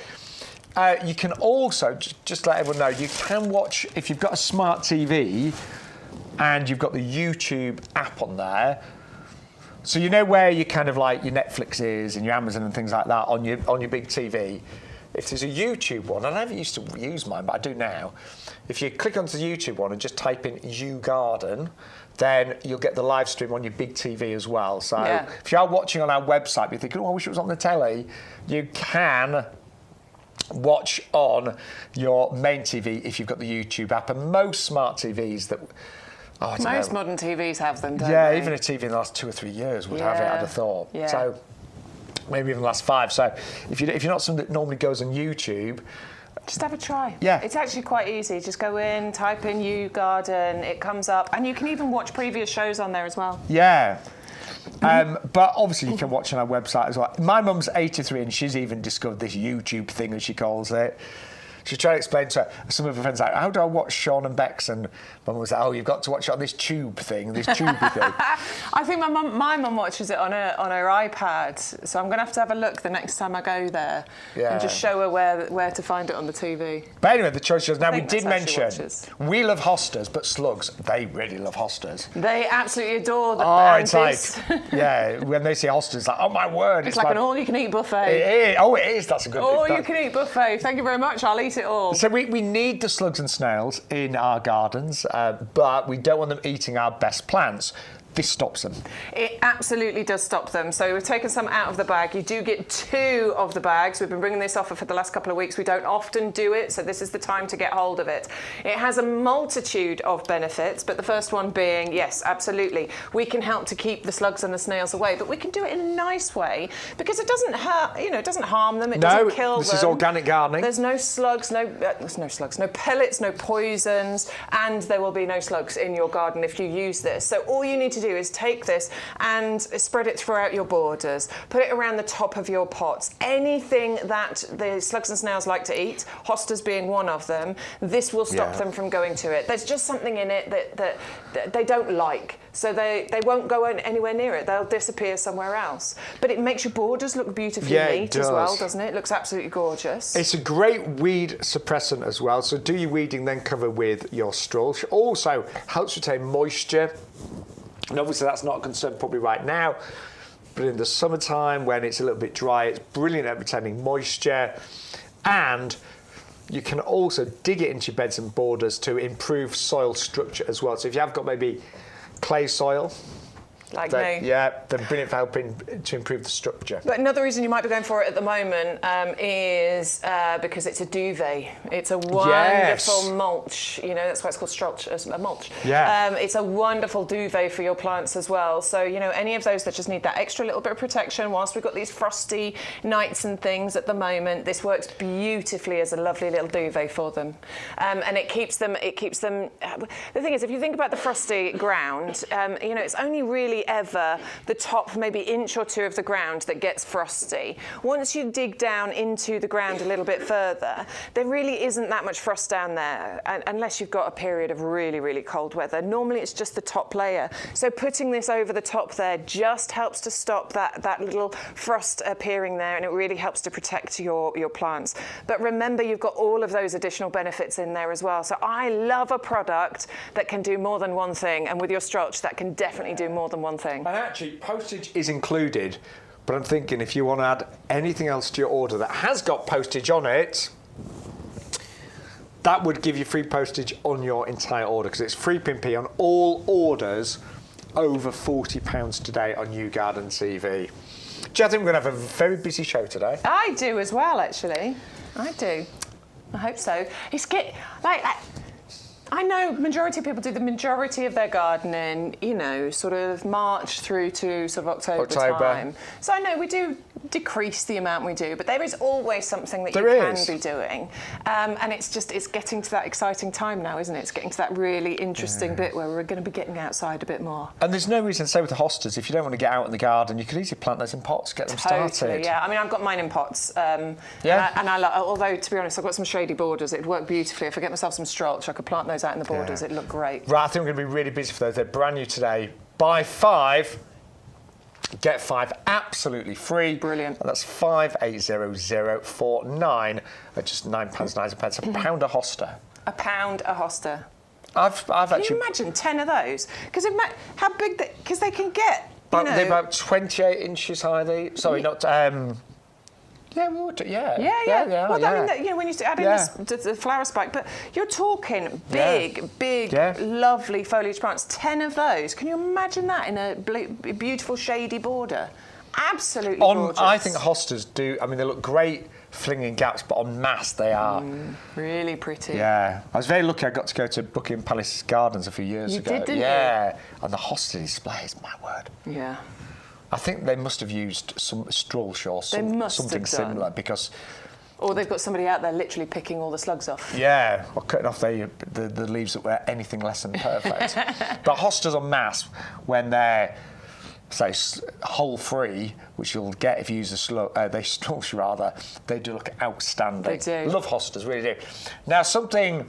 You can also, just let everyone know, you can watch, if you've got a smart TV, and you've got the YouTube app on there. So you know where you kind of like your Netflix is and your Amazon and things like that on your big TV. If there's a YouTube one, I never used to use mine, but I do now. If you click onto the YouTube one and just type in YouGarden, then you'll get the live stream on your big TV as well. So if you are watching on our website, you're thinking, oh, I wish it was on the telly, you can watch on your main TV if you've got the YouTube app. And most smart TVs that... Most modern TVs have them, don't they? Yeah, even a TV in the last 2 or 3 years would have it, I'd have thought. Yeah. So maybe even the last 5. So if you're not someone that normally goes on YouTube, just have a try. Yeah. It's actually quite easy. Just go in, type in YouGarden, it comes up, and you can even watch previous shows on there as well. Yeah. But obviously you can watch on our website as well. My mum's 83 and she's even discovered this YouTube thing, as she calls it. She's trying to explain to some of her friends, like, how do I watch Sean and Bex? And Mum was like, oh, you've got to watch it on this tube thing, this tubey thing. I think my mum watches it on her iPad, so I'm going to have a look the next time I go there and just show her where to find it on the TV. But anyway, the choice was, now we did mention, we love hostas, but slugs, they really love hostas. They absolutely adore the it's like, when they see hostas, it's like, oh my word. It's like an all-you-can-eat buffet. It is. Oh, it is. That's a good all-you-can-eat buffet. Thank you very much. I'll eat it all. So we need the slugs and snails in our gardens, but we don't want them eating our best plants. This stops them. It absolutely does stop them. So we've taken some out of the bag. You do get 2 of the bags. We've been bringing this offer for the last couple of weeks. We don't often do it, so this is the time to get hold of it. It has a multitude of benefits, but the first one being, yes, absolutely, we can help to keep the slugs and the snails away, but we can do it in a nice way because it doesn't hurt, it doesn't harm them, it doesn't kill them. This is organic gardening. There's no slugs, no pellets, no poisons, and there will be no slugs in your garden if you use this. So all you need to do is take this and spread it throughout your borders, put it around the top of your pots. Anything that the slugs and snails like to eat, hostas being one of them, this will stop them from going to it. There's just something in it that they don't like, so they won't go anywhere near it. They'll disappear somewhere else. But it makes your borders look beautifully neat as well, doesn't it? It looks absolutely gorgeous. It's a great weed suppressant as well, so do your weeding, then cover with your straw. It also helps retain moisture. And obviously that's not a concern probably right now, but in the summertime when it's a little bit dry, it's brilliant at retaining moisture. And you can also dig it into your beds and borders to improve soil structure as well. So if you have got maybe clay soil, like me. Yeah, they're brilliant for helping to improve the structure. But another reason you might be going for it at the moment is because it's a duvet. It's a wonderful mulch. That's why it's called a mulch. Yeah. It's a wonderful duvet for your plants as well. So, any of those that just need that extra little bit of protection whilst we've got these frosty nights and things at the moment, this works beautifully as a lovely little duvet for them. And it keeps them, the thing is, if you think about the frosty ground, it's only really only ever the top maybe inch or two of the ground that gets frosty. Once you dig down into the ground a little bit further, there really isn't that much frost down there, unless you've got a period of really, really cold weather. Normally it's just the top layer. So putting this over the top there just helps to stop that little frost appearing there, and it really helps to protect your plants. But remember, you've got all of those additional benefits in there as well. So I love a product that can do more than one thing, and with your Strolch that can definitely do more than one thing. And actually, postage is included, but I'm thinking if you want to add anything else to your order that has got postage on it, that would give you free postage on your entire order, because it's free P&P on all orders over £40 today on YouGarden TV. Do you think we're going to have a very busy show today? I do as well, actually. I do. I hope so. It's like I know majority of people do the majority of their gardening, you know, sort of March through to sort of October time. So I know we do decrease the amount we do, but there is always something that you can be doing. And it's getting to that exciting time now, isn't it? It's getting to that really interesting bit where we're going to be getting outside a bit more. And there's no reason to say with the hostas, if you don't want to get out in the garden, you could easily plant those in pots, get them started. Yeah. I mean, I've got mine in pots. And although, to be honest, I've got some shady borders. It'd work beautifully. If I get myself some Strolch, I could plant those out in the borders. It'd look great. Right, I think we're going to be really busy for those. They're brand new today. Buy 5, get 5 absolutely free. Brilliant. And that's 580049 at just £9.90. A pound a hosta. A pound a hosta. I've actually. Can you imagine 10 of those? Because how big? Because they can get. They're about 28 inches high. Sorry, not. Yeah, we would. Yeah. Well, I mean, you know, when you add in the flower spike, but you're talking big, lovely foliage plants. 10 of those. Can you imagine that in a beautiful shady border? Absolutely gorgeous. I think hostas do. I mean, they look great flinging gaps, but en masse they are really pretty. Yeah, I was very lucky. I got to go to Buckingham Palace Gardens a few years ago. You did, didn't you? Yeah, and the hosta displays, my word. Yeah. I think they must have used some Strolch or something similar, because. Or they've got somebody out there literally picking all the slugs off. Yeah, or cutting off the leaves that were anything less than perfect. But hostas en masse, when they're, say, hole free, which you'll get if you use the Strolch rather, they do look outstanding. They do. Love hostas, really do. Now, something.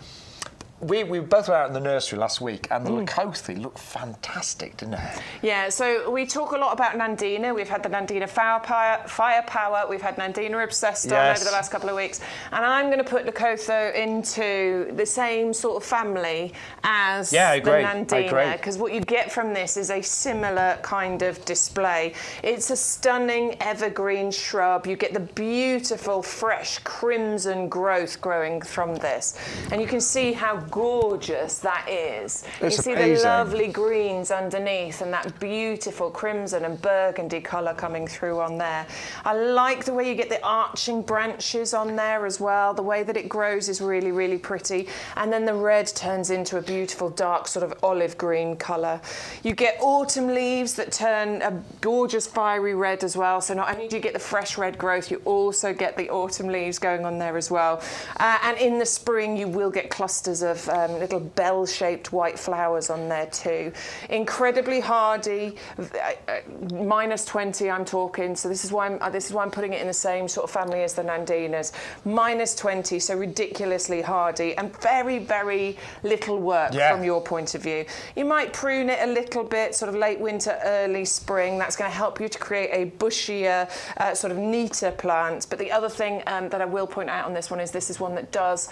We both were out in the nursery last week, and the Leucothi looked fantastic, didn't it? Yeah, so we talk a lot about Nandina. We've had the Nandina Firepower. We've had Nandina Obsessed on over the last couple of weeks. And I'm going to put Leucotho into the same sort of family as the Nandina, because what you get from this is a similar kind of display. It's a stunning evergreen shrub. You get the beautiful, fresh crimson growth growing from this. And you can see how gorgeous that is. You see the lovely greens underneath and that beautiful crimson and burgundy colour coming through on there. I like the way you get the arching branches on there as well. The way that it grows is really, really pretty. And then the red turns into a beautiful dark sort of olive green colour. You get autumn leaves that turn a gorgeous fiery red as well. So not only do you get the fresh red growth, you also get the autumn leaves going on there as well. And in the spring, you will get clusters of little bell-shaped white flowers on there too. Incredibly hardy, -20 I'm talking, so this is why I'm putting it in the same sort of family as the Nandinas. -20, so ridiculously hardy and very, very little work from your point of view. You might prune it a little bit, sort of late winter, early spring. That's going to help you to create a bushier, sort of neater plant. But the other thing that I will point out on this one is one that does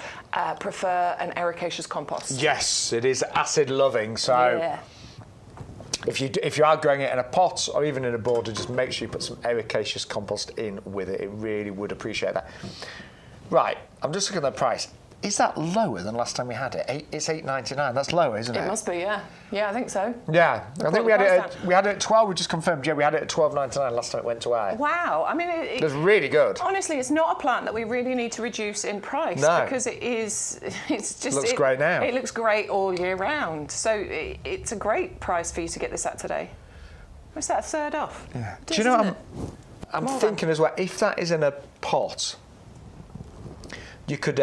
prefer an ericaceous compost. Yes, it is acid loving, so if you are growing it in a pot or even in a border, just make sure you put some ericaceous compost in with it. It really would appreciate that. Right, I'm just looking at the price. Is that lower than last time we had it? It's $8.99. That's lower, isn't it? It must be, yeah. Yeah, I think so. Yeah, I think we had it at 12. We just confirmed. Yeah, we had it at $12.99 last time it went away. Wow, I mean, it was really good. Honestly, it's not a plant that we really need to reduce in price because it's just looks great now. It looks great all year round. So it's a great price for you to get this at today. What's that, a third off? Yeah. Do you know what I'm thinking as well? If that is in a pot, you could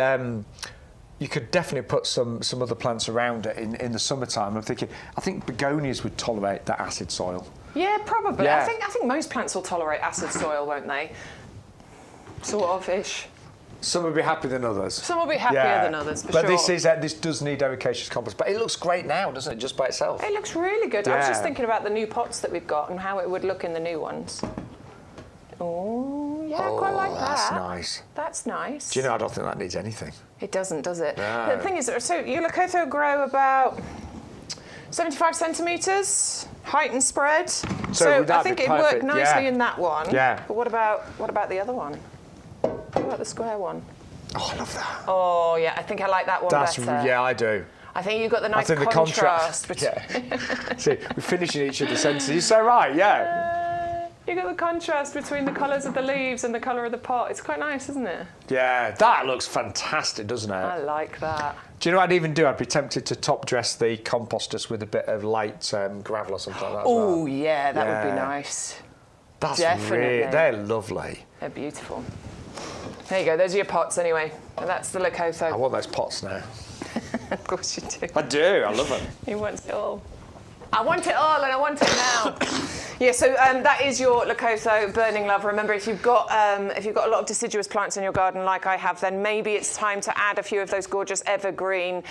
definitely put some other plants around it in the summertime. I think begonias would tolerate that acid soil. Yeah, probably. Yeah. I think most plants will tolerate acid soil, won't they? Sort of ish. Some will be happier than others. Some will be happier than others, for but sure. This does need ericaceous compost. But it looks great now, doesn't it, just by itself? It looks really good. I was just Yeah. thinking about the new pots that we've got and how it would look in the new ones. Oh, yeah, I quite like that. That's nice. That's nice. Do you know, I don't think that needs anything. It doesn't, does it? No. The thing is, so your Lacotho grow about 75 centimetres, height and spread. So would I that think be it worked perfect? nicely Yeah. in that one. Yeah. But what about the other one? What about the square one? Oh, I love that. Oh, yeah, I think I like that one better. Yeah, I do. I think you've got the nice I think contrast. Yeah. See, we're finishing each other's sentences. You're so right, yeah. You got the contrast between the colours of the leaves and the colour of the pot. It's quite nice, isn't it? Yeah, that looks fantastic, doesn't it? I like that. Do you know what I'd even do? I'd be tempted to top dress the composters with a bit of light gravel or something like that. Oh, yeah, that would be Yeah. nice. That's definitely. they're lovely. They're beautiful. There you go. Those are your pots anyway. And that's the I Lacotho. want those pots now. Of course you do. I do, I love them. He wants it all. I want it all and I want it now. Yeah, so that is your Lacotho Burning Love. Remember, if you've got a lot of deciduous plants in your garden like I have, then maybe it's time to add a few of those gorgeous evergreen,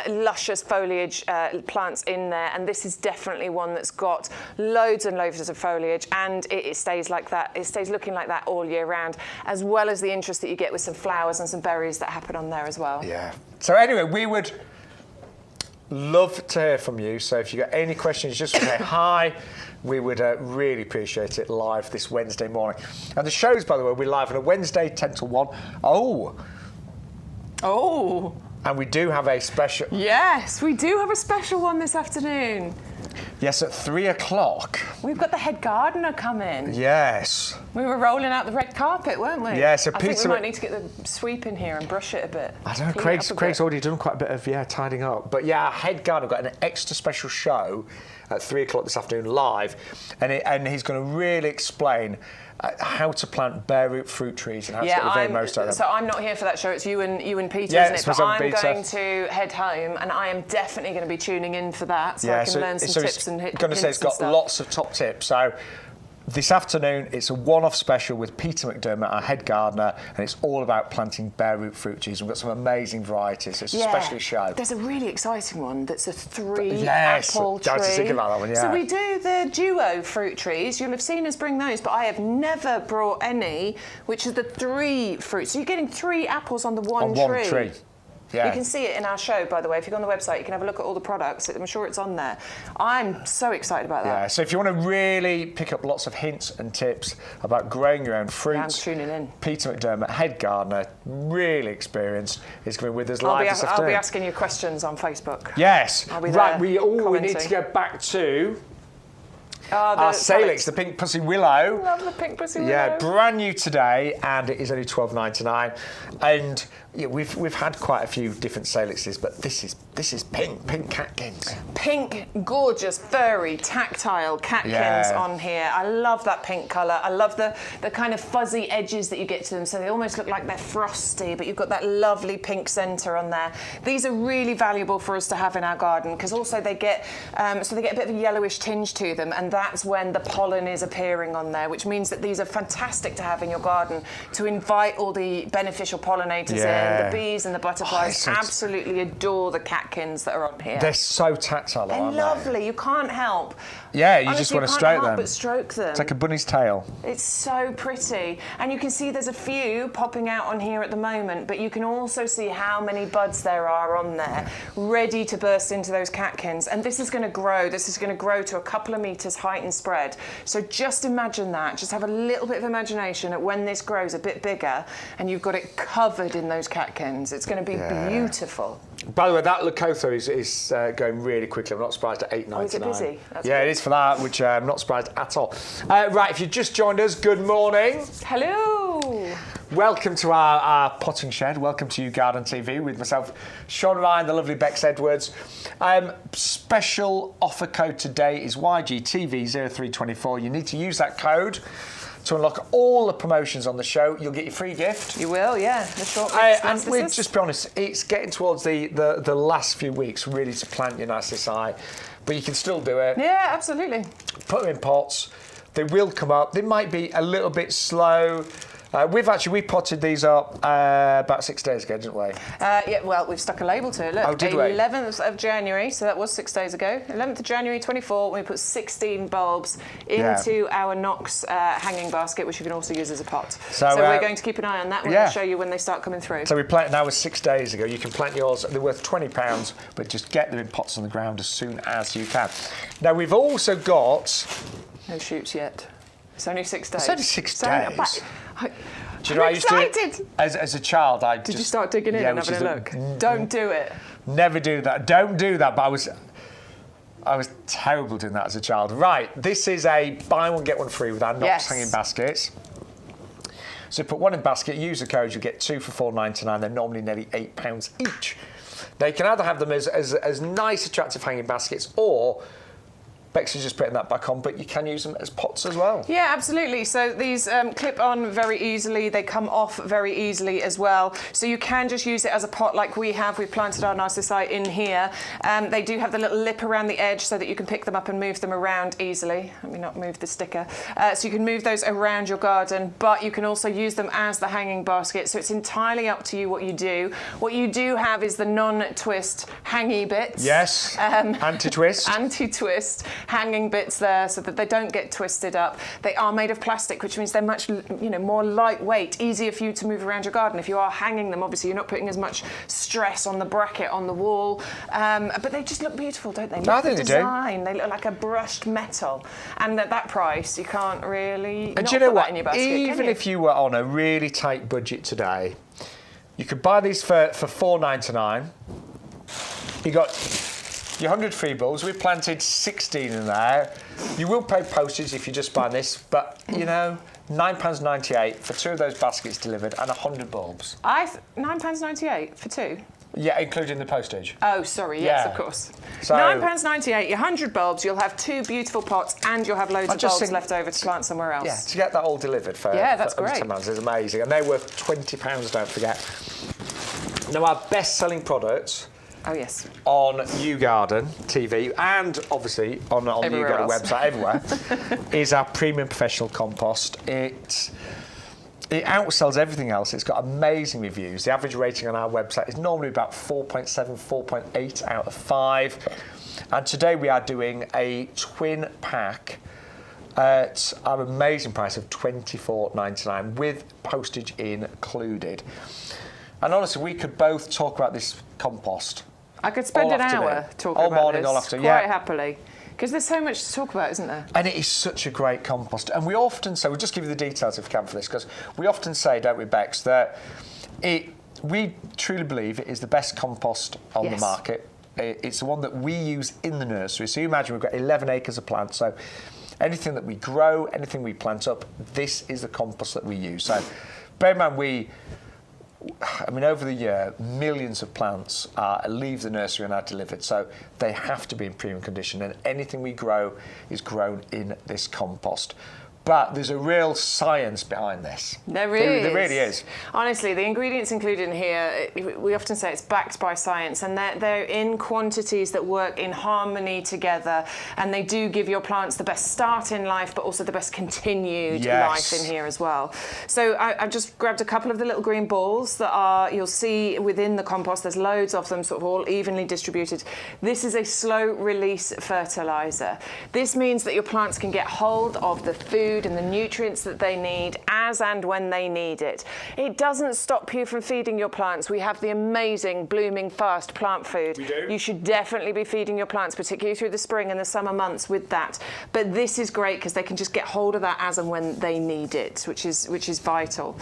luscious foliage plants in there. And this is definitely one that's got loads and loads of foliage, and it stays like that. It stays looking like that all year round, as well as the interest that you get with some flowers and some berries that happen on there as well. Yeah. So anyway, we would love to hear from you. So if you've got any questions, just say hi. We would really appreciate it live this Wednesday morning. And the shows, by the way, we're live on a Wednesday, 10 to 1. Oh. And we do have a special... Yes, we do have a special one this afternoon. Yes, at 3 o'clock. We've got the head gardener coming. Yes. We were rolling out the red carpet, weren't we? Yeah, so I think Peter- we might need to get the sweep in here and brush it a bit. I don't know, Clean it up a Craig's bit. already done quite a bit of, tidying up. But yeah, our head gardener got an extra special show at 3 o'clock this afternoon live. And he's going to really explain how to plant bare root fruit trees and how to get the very most out of them. So I'm not here for that show. It's you and Peter, Yeah, isn't it's it? But myself I'm and Peter. going to head home, and I am definitely going to be tuning in for that, so I can learn some tips and hints. I'm going to say it's got lots of top tips. So this afternoon, it's a one-off special with Peter McDermott, our head gardener, and it's all about planting bare root fruit trees. We've got some amazing varieties. It's a special show. There's a really exciting one that's a three Yes, apple tree. I was just thinking about that one, yeah. So we do the duo fruit trees. You'll have seen us bring those, but I have never brought any, which is the 3 fruits. So you're getting 3 apples on the one tree. Yeah. You can see it in our show, by the way. If you go on the website, you can have a look at all the products. I'm sure it's on there. I'm so excited about that. Yeah, so if you want to really pick up lots of hints and tips about growing your own fruits, I'm tuning in. Peter McDermott, head gardener, really experienced, is going to be with us live this I'll afternoon. be asking you questions on Facebook. Yes. I'll be right, there we need to commenting. go back to Oh, our Salix, the pink pussy willow. Love the pink pussy willow. Yeah, brand new today, and it is only $12.99. And yeah, we've had quite a few different Salixes, but this is pink catkins. Pink, gorgeous, furry, tactile catkins on here. I love that pink colour. I love the kind of fuzzy edges that you get to them, so they almost look like they're frosty, but you've got that lovely pink centre on there. These are really valuable for us to have in our garden, because also they get a bit of a yellowish tinge to them, and that's when the pollen is appearing on there, which means that these are fantastic to have in your garden to invite all the beneficial pollinators in. The bees and the butterflies absolutely adore the catkins that are on here. They're so tactile, They're aren't lovely. they? You can't help. Yeah, you Honestly, just want to can't stroke help them. but stroke them. It's like a bunny's tail. It's so pretty. And you can see there's a few popping out on here at the moment, but you can also see how many buds there are on there, ready to burst into those catkins. And this is going to grow. This is going to grow to a couple of metres height and spread. So just imagine that. Just have a little bit of imagination at when this grows a bit bigger and you've got it covered in those catkins. It's going to be beautiful. By the way, that Lacotho is going really quickly. I'm not surprised at $8.99. Oh, is it busy? That's yeah, good. it is for that, which I'm not surprised at all. Right, if you just joined us, good morning. Hello. Welcome to our potting shed. Welcome to YouGarden TV with myself, Sean Ryan, the lovely Bex Edwards. Special offer code today is YGTV0324. You need to use that code to unlock all the promotions on the show. You'll get your free gift. You will, yeah. The short mix. And we'll just be honest, it's getting towards the last few weeks really to plant your narcissi, but you can still do it. Yeah, absolutely. Put them in pots. They will come up. They might be a little bit slow. We potted these up about 6 days ago, didn't we? Yeah, well, we've stuck a label to it. Look, oh, did 11th of January, so that was 6 days ago. 11th of January 24, we put 16 bulbs into our Knox hanging basket, which you can also use as a pot. So we're going to keep an eye on that. We're going to show you when they start coming through. So we planted, that was 6 days ago. You can plant yours. They're worth £20, but just get them in pots on the ground as soon as you can. Now, we've also got... No shoots yet. It's only 6 days. It's only 6 days. Do you know, I'm excited. As a child, Did you start digging in and having a look? Don't do it. Never do that. Don't do that. But I was terrible doing that as a child. Right, this is a buy one get one free with our Knox hanging baskets. So put one in the basket, use the code, you get two for £4.99. They're normally nearly £8 each. Now you can either have them as nice, attractive hanging baskets, or Bex is just putting that back on, but you can use them as pots as well. Yeah, absolutely. So these clip on very easily. They come off very easily as well. So you can just use it as a pot like we have. We've planted our narcissi in here. They do have the little lip around the edge so that you can pick them up and move them around easily. Let me not move the sticker. So you can move those around your garden, but you can also use them as the hanging basket. So it's entirely up to you what you do. What you do have is the non-twist hangy bits. Yes, anti-twist. Anti-twist. Hanging bits there so that they don't get twisted up. They are made of plastic, which means they're much more lightweight, easier for you to move around your garden. If you are hanging them, obviously you're not putting as much stress on the bracket on the wall. But they just look beautiful, don't they? I think they do. They look like a brushed metal. And at that price, you can't really and not do you know put what? that in your basket, Even if you were on a really tight budget today, you could buy these for £4.99. You got your 100 free bulbs. We've planted 16 in there. You will pay postage if you just buy this, but you know, £9.98 for two of those baskets delivered and 100 bulbs. £9.98 for two? Yeah, including the postage. Oh, sorry, yes, of course. So, £9.98, your 100 bulbs, you'll have two beautiful pots and you'll have loads of bulbs left over to plant somewhere else. Yeah, to get that all delivered for that's great. £10 is amazing. And they're worth £20, don't forget. Now, our best-selling products on YouGarden TV and obviously on the YouGarden website everywhere is our premium professional compost. It outsells everything else. It's got amazing reviews. The average rating on our website is normally about 4.7, 4.8 out of 5. And today we are doing a twin pack at our amazing price of £24.99 with postage included. And honestly, we could both talk about this compost. I could spend an hour talking all about morning, this all afternoon, quite happily. Because there's so much to talk about, isn't there? And it is such a great compost. And we often say, we'll just give you the details if we can for this, because we often say, don't we, Bex, that we truly believe it is the best compost on the market. It's the one that we use in the nursery. So you imagine we've got 11 acres of plants. So anything that we grow, anything we plant up, this is the compost that we use. So bear in mind, over the year, millions of plants leave the nursery and are delivered, so they have to be in premium condition, and anything we grow is grown in this compost. But there's a real science behind this. There is. There really is. Honestly, the ingredients included in here, we often say it's backed by science, and they're in quantities that work in harmony together, and they do give your plants the best start in life, but also the best continued life in here as well. So I've just grabbed a couple of the little green balls that you'll see within the compost. There's loads of them, sort of all evenly distributed. This is a slow release fertilizer. This means that your plants can get hold of the food and the nutrients that they need as and when they need it. It doesn't stop you from feeding your plants. We have the amazing blooming fast plant food. We do. You should definitely be feeding your plants, particularly through the spring and the summer months, with that. But this is great because they can just get hold of that as and when they need it, which is vital.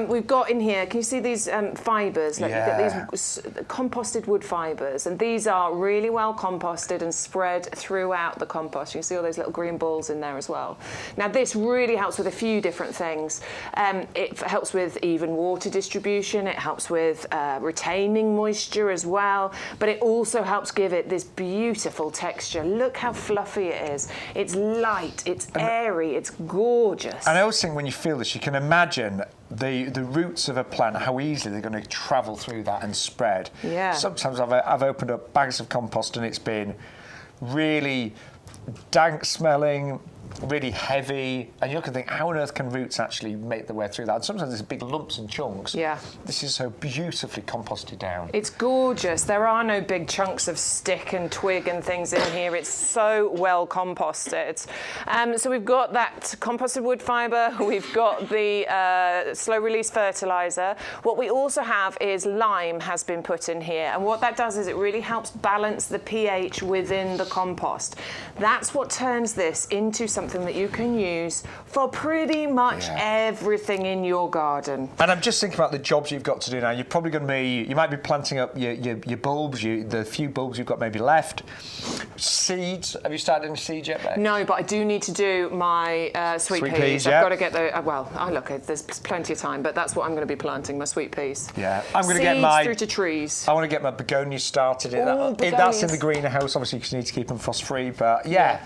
We've got in here, can you see these fibres? Like you've got these composted wood fibres, and these are really well composted and spread throughout the compost. You can see all those little green balls in there as well. Now Now this really helps with a few different things. It helps with even water distribution, it helps with retaining moisture as well, but it also helps give it this beautiful texture. Look how fluffy it is. It's light, it's airy, it's gorgeous. And I always think when you feel this, you can imagine the roots of a plant, how easily they're going to travel through that and spread. Yeah. Sometimes I've opened up bags of compost and it's been really dank smelling, really heavy, and you can think, how on earth can roots actually make their way through that? And sometimes there's big lumps and chunks. Yeah. This is so beautifully composted down. It's gorgeous. There are no big chunks of stick and twig and things in here. It's so well composted. So we've got that composted wood fibre, we've got the slow release fertiliser. What we also have is lime has been put in here, and what that does is it really helps balance the pH within the compost. That's what turns this into something that you can use for pretty much everything in your garden. And I'm just thinking about the jobs you've got to do now. You're probably going to be, you might be planting up your bulbs, the few bulbs you've got maybe left. Seeds, have you started any seeds yet, Beck? No, but I do need to do my sweet peas. I've got to get the, well, look, there's plenty of time, but that's what I'm going to be planting, my sweet peas. Yeah, I'm going to Seeds get my... through to trees. I want to get my begonias started. That's in the greenhouse, obviously, because you need to keep them frost-free, but yeah.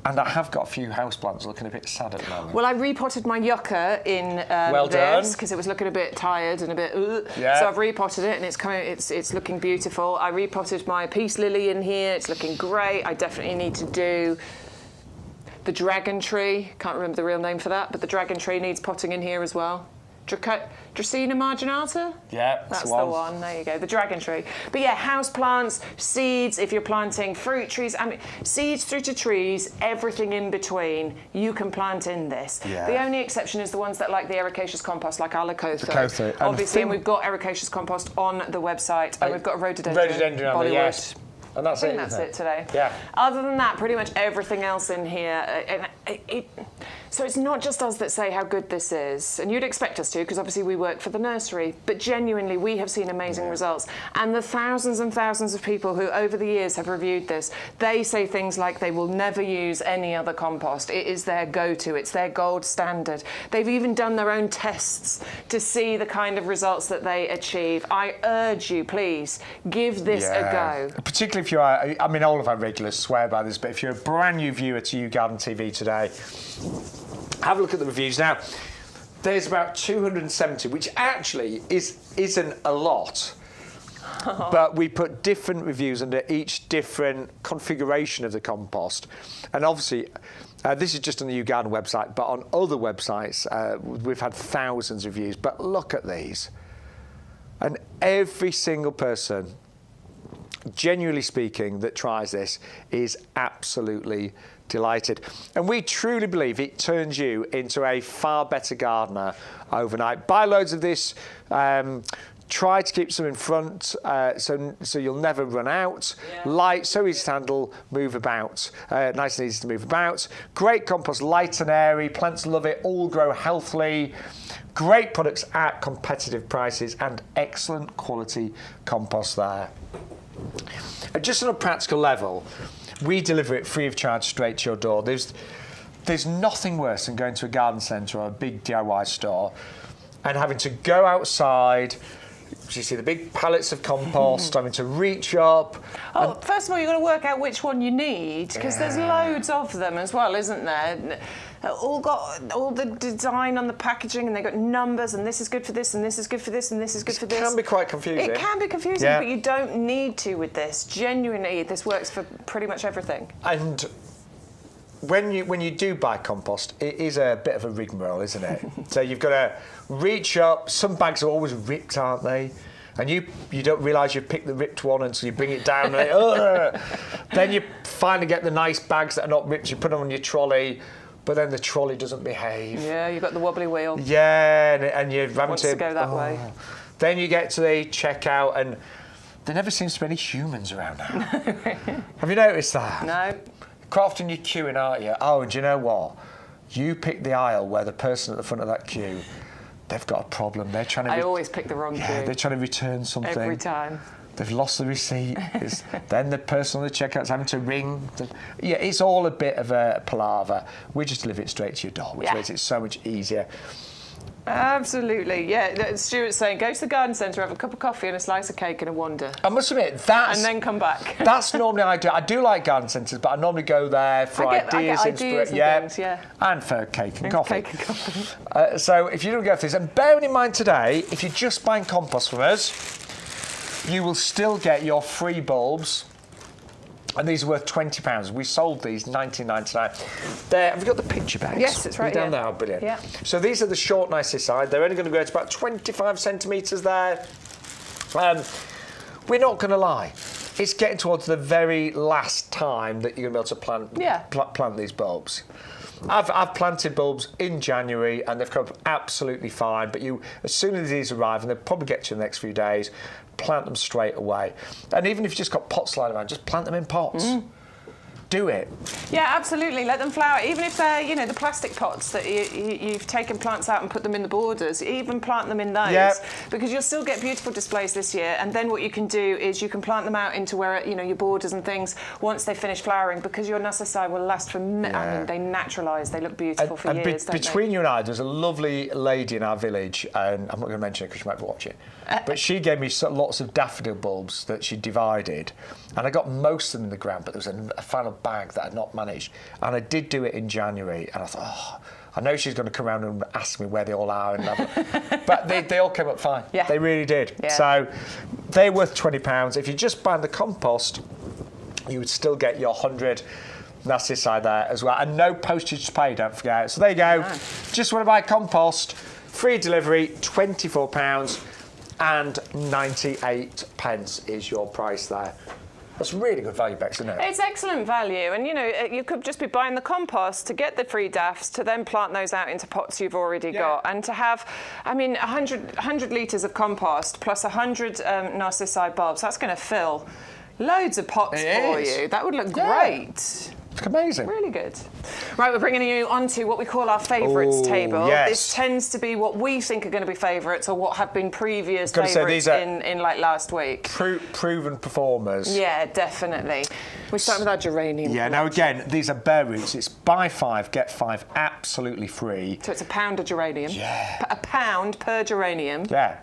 And I have got a few houseplants looking a bit sad at the moment. Well, I repotted my yucca in this because it was looking a bit tired and a bit. So I've repotted it and it's coming. It's looking beautiful. I repotted my peace lily in here. It's looking great. I definitely need to do the dragon tree. Can't remember the real name for that, but the dragon tree needs potting in here as well. Dracaena marginata? Yeah, that's the one. There you go, the dragon tree. But yeah, house plants, seeds, if you're planting fruit trees, I mean, seeds through to trees, everything in between, you can plant in this. Yeah. The only exception is the ones that like the ericaceous compost, like our Lacotho. Obviously, and we've got ericaceous compost on the website, and we've got a rhododendron on there, yes. And that's I think that's it today. Yeah. Other than that, pretty much everything else in here. So it's not just us that say how good this is, and you'd expect us to, because obviously we work for the nursery, but genuinely we have seen amazing results. And the thousands and thousands of people who over the years have reviewed this, they say things like they will never use any other compost. It is their go-to, it's their gold standard. They've even done their own tests to see the kind of results that they achieve. I urge you, please, give this a go. Particularly if you are, I mean, all of our regulars swear by this, but if you're a brand new viewer to YouGarden TV today, have a look at the reviews. Now, there's about 270, which actually isn't a lot. But we put different reviews under each different configuration of the compost. And obviously, this is just on the YouGarden website, but on other websites, we've had thousands of reviews. But look at these. And every single person, genuinely speaking, that tries this is absolutely delighted. And we truly believe it turns you into a far better gardener overnight. Buy loads of this. Try to keep some in front so you'll never run out. Light, so easy to handle, move about. Nice and easy to move about. Great compost, light and airy. Plants love it, all grow healthily. Great products at competitive prices and excellent quality compost there. And just on a practical level, we deliver it free of charge straight to your door. There's nothing worse than going to a garden centre or a big DIY store and having to go outside. You see the big pallets of compost, having to reach up. Oh, first of all, you've got to work out which one you need, because there's loads of them as well, isn't there? All got all the design on the packaging, and they've got numbers, and this is good for this, and this is good for this, and this is good for this. It can be quite confusing. It can be confusing, but you don't need to with this. Genuinely, this works for pretty much everything. And when you do buy compost, it is a bit of a rigmarole, isn't it? So you've got to reach up. Some bags are always ripped, aren't they? And you don't realise you've picked the ripped one until you bring it down. And then you finally get the nice bags that are not ripped. You put them on your trolley, but then the trolley doesn't behave. Yeah, you've got the wobbly wheel. Yeah, and you're having to go that way. Then you get to the checkout, and there never seems to be any humans around now. Have you noticed that? No. Quite often you're queuing, aren't you? Oh, and do you know what? You pick the aisle where the person at the front of that queue, they've got a problem. They're trying to... I always pick the wrong queue. Yeah, they're trying to return something. Every time. they've lost the receipt. Then the person on the checkout's having to ring. Yeah, it's all a bit of a palaver. We just deliver it straight to your door, which makes it so much easier. Absolutely, yeah. Stuart's saying, go to the garden centre, have a cup of coffee and a slice of cake and a wander. I must admit, that's... And then come back. That's normally I do. I do like garden centres, but I normally go there for ideas, ideas and things, and for cake and coffee. Cake and coffee. So if you don't go for this, and bearing in mind today, if you're just buying compost from us, you will still get your free bulbs. And these are worth £20. We sold these £19.99. There, have you got the picture bags? Yes, it's right down here. there. Oh, brilliant. Yeah. So these are the short Narcissi. They're only going to go to about 25 centimetres there. We're not going to lie. It's getting towards the very last time that you're going to be able to plant these bulbs. I've planted bulbs in January and they've come up absolutely fine. But as soon as these arrive, and they'll probably get to you in the next few days, plant them straight away. And even if you've just got pots lying around, just plant them in pots. Do it. Yeah, absolutely. Let them flower. Even if they're, the plastic pots that you've taken plants out and put them in the borders, even plant them in those, because you'll still get beautiful displays this year. And then what you can do is you can plant them out into where, your borders and things once they finish flowering, because your Narcissi will last for, I mean, they naturalise, they look beautiful for years, don't between they? you and I, there's a lovely lady in our village, and I'm not going to mention it because she might be watching, but she gave me lots of daffodil bulbs that she divided, and I got most of them in the ground, but there was a final bag that I'd not managed, and I did do it in January, and I thought, I know she's going to come around and ask me where they all are, but they all came up fine. Yeah. They really did. Yeah. So they're worth £20. If you just buy the compost, you would still get your 100 Narcissi there as well, and no postage to pay, don't forget. So there you go. No. Just want to buy compost, free delivery, £24 and 98 pence is your price there. That's really good value, Bex, isn't it? It's excellent value, and you could just be buying the compost to get the free daffs, to then plant those out into pots you've already got, and to have, 100 litres of compost plus 100 Narcissi bulbs. That's going to fill loads of pots for you. That would look great. It's amazing. Really good. Right, we're bringing you onto what we call our favourites table. Yes. This tends to be what we think are going to be favourites, or what have been previous favourites in like last week. Proven performers. Yeah, definitely. We're starting with our geranium. Yeah, now again, these are bare roots. It's buy 5, get 5 absolutely free. So it's £1 of geranium. Yeah. £1 per geranium. Yeah.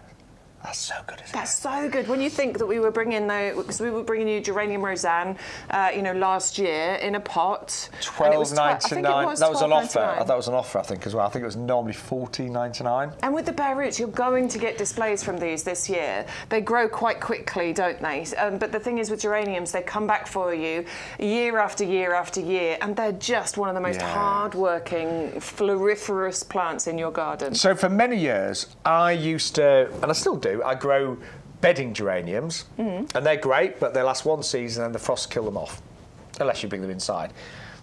That's so good, isn't it? That's so good. When you think that we were bringing because we were bringing you geranium roseanne, last year in a pot. £12.99. That was an offer. That was an offer, I think, as well. I think it was normally £14.99. And with the bare roots, you're going to get displays from these this year. They grow quite quickly, don't they? But the thing is, with geraniums, they come back for you year after year after year, and they're just one of the most hard-working, floriferous plants in your garden. So for many years, I used to, and I still do, I grow bedding geraniums, and they're great, but they last one season and the frosts kill them off, unless you bring them inside.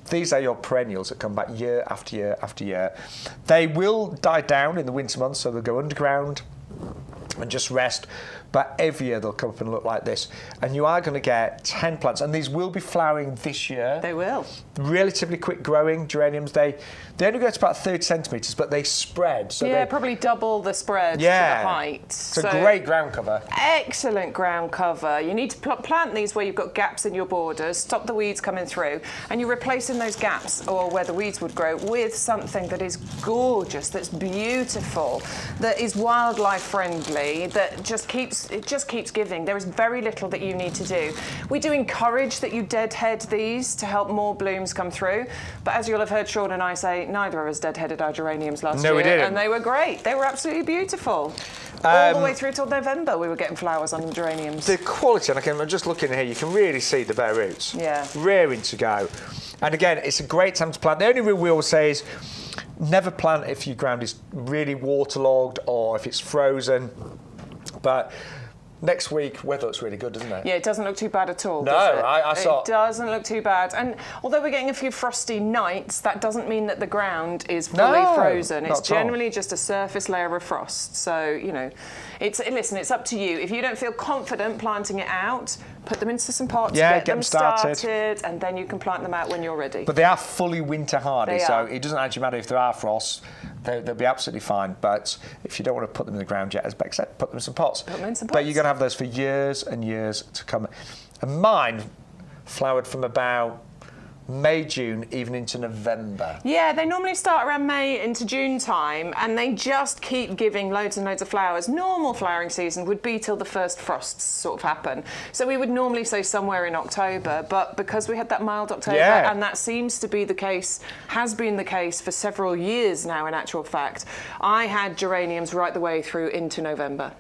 These are your perennials that come back year after year after year. They will die down in the winter months, so they'll go underground and just rest, but every year they'll come up and look like this, and you are going to get 10 plants, and these will be flowering this year. They will. Relatively quick growing geraniums. They only go to about 30 centimetres, but they spread. So probably double the spread to the height. It's a great ground cover. Excellent ground cover. You need to plant these where you've got gaps in your borders, stop the weeds coming through, and you're replacing those gaps, or where the weeds would grow, with something that is gorgeous, that's beautiful, that is wildlife friendly, that just keeps giving. There is very little that you need to do. We do encourage that you deadhead these to help more blooms come through, but as you'll have heard Sean and I say, neither of us deadheaded our geraniums last year. No, we didn't. And they were great. They were absolutely beautiful. All the way through till November, we were getting flowers on the geraniums. The quality, and I'm just looking here, you can really see the bare roots. Yeah. Rearing to go. And again, it's a great time to plant. The only rule we always say is never plant if your ground is really waterlogged or if it's frozen. But next week, weather looks really good, doesn't it? Yeah, it doesn't look too bad at all, no, does it? I saw... It doesn't look too bad. And although we're getting a few frosty nights, that doesn't mean that the ground is fully frozen. It's generally just a surface layer of frost. So, listen, it's up to you. If you don't feel confident planting it out, put them into some pots, get them started, and then you can plant them out when you're ready. But they are fully winter hardy, so it doesn't actually matter if there are frosts. They'll be absolutely fine. But if you don't want to put them in the ground yet, as Beck said, put them in some pots. Put them in some pots. But you're going to have those for years and years to come. And mine flowered from about May, June, even into November. Yeah, they normally start around May into June time, and they just keep giving loads and loads of flowers. Normal flowering season would be till the first frosts sort of happen. So we would normally say somewhere in October, but because we had that mild October, and that seems to be the case, has been the case for several years now in actual fact, I had geraniums right the way through into November.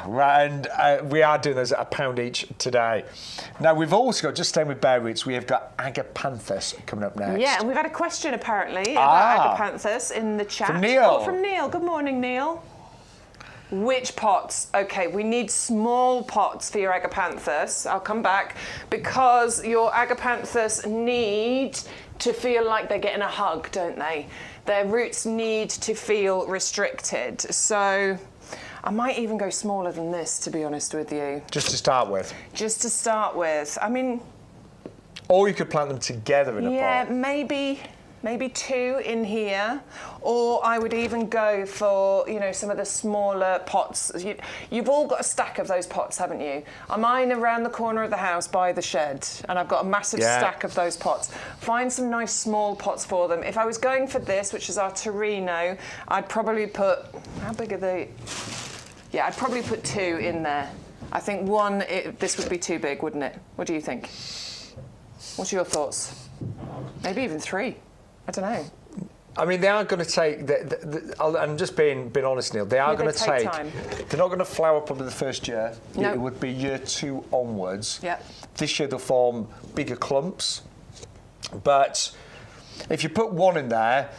Right, and we are doing those at £1 each today. Now, we've also got, just staying with bare roots, we have got agapanthus coming up next. Yeah, and we've had a question, apparently, about agapanthus in the chat. From Neil. Oh, from Neil. Good morning, Neil. Which pots? OK, we need small pots for your agapanthus. I'll come back. Because your agapanthus need to feel like they're getting a hug, don't they? Their roots need to feel restricted. So I might even go smaller than this, to be honest with you. Just to start with? Just to start with. I mean... Or you could plant them together in a pot. Yeah, maybe two in here. Or I would even go for, you know, some of the smaller pots. You've all got a stack of those pots, haven't you? Mine around the corner of the house by the shed, and I've got a massive stack of those pots. Find some nice small pots for them. If I was going for this, which is our Torino, I'd probably put... How big are they? Yeah, I'd probably put two in there. I think one, this would be too big, wouldn't it? What do you think? What's your thoughts? Maybe even three. I don't know. I mean, they are going to take... I'm just being honest, Neil. They are going to take time. They're not going to flower probably the first year. No. It would be year 2 onwards. Yeah. This year they'll form bigger clumps. But if you put one in there,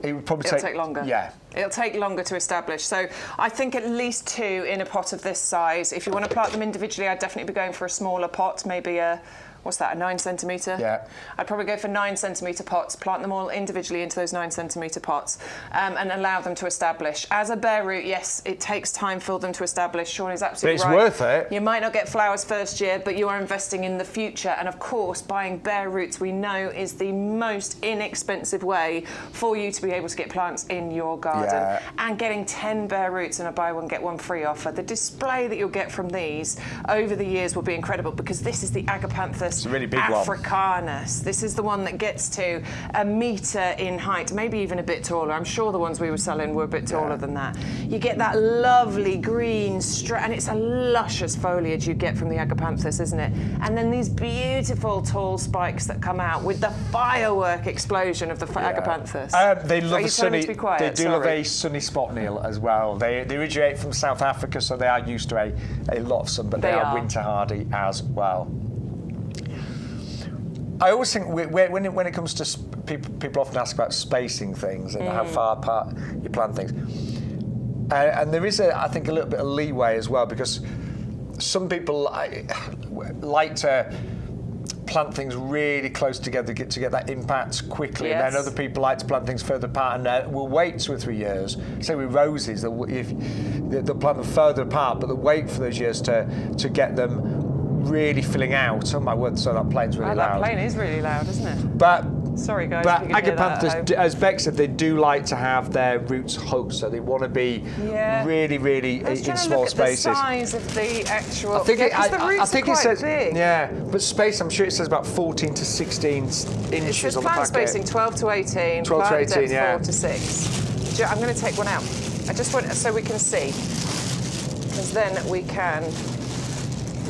it would probably take longer. Yeah. It'll take longer to establish. So I think at least 2 in a pot of this size. If you want to plant them individually, I'd definitely be going for a smaller pot, maybe a... What's that, a 9 centimetre? Yeah. I'd probably go for 9 centimetre pots, plant them all individually into those 9 centimetre pots, and allow them to establish. As a bare root, yes, it takes time for them to establish. Sean is absolutely right. But it's worth it. You might not get flowers first year, but you are investing in the future. And of course, buying bare roots, we know, is the most inexpensive way for you to be able to get plants in your garden. Yeah. And getting 10 bare roots in a buy one, get one free offer. The display that you'll get from these over the years will be incredible, because this is the agapanthus It's a really big Africanus. This is the one that gets to 1 metre in height, maybe even a bit taller. I'm sure the ones we were selling were a bit taller than that. You get that lovely green and it's a luscious foliage you get from the agapanthus, isn't it? And then these beautiful tall spikes that come out with the firework explosion of the agapanthus. They love a sunny. They do love Sorry. a sunny spot, Neil, as well. They originate from South Africa, so they are used to a lot of sun, but they are winter hardy as well. I always think when it comes to people often ask about spacing things and how far apart you plant things, and there is I think a little bit of leeway as well, because some people like to plant things really close together to get that impact quickly, and then other people like to plant things further apart and will wait 2 or 3 years. Say with roses, they'll plant them further apart, but they'll wait for those years to get them really filling out. Oh my word, so that plane's really loud. That plane is really loud, isn't it? But sorry guys, but if you can hear that agapanthus, as Beck said, they do like to have their roots hugged, so they want to be really in small spaces. The size of the actual... I think the roots are quite big. Yeah, but space, I'm sure it says about 14 to 16 inches on the packet. Plant spacing 12 to 18, 12 to 18, depth 4 to 6. I'm going to take one out. I just want so we can see, because then we can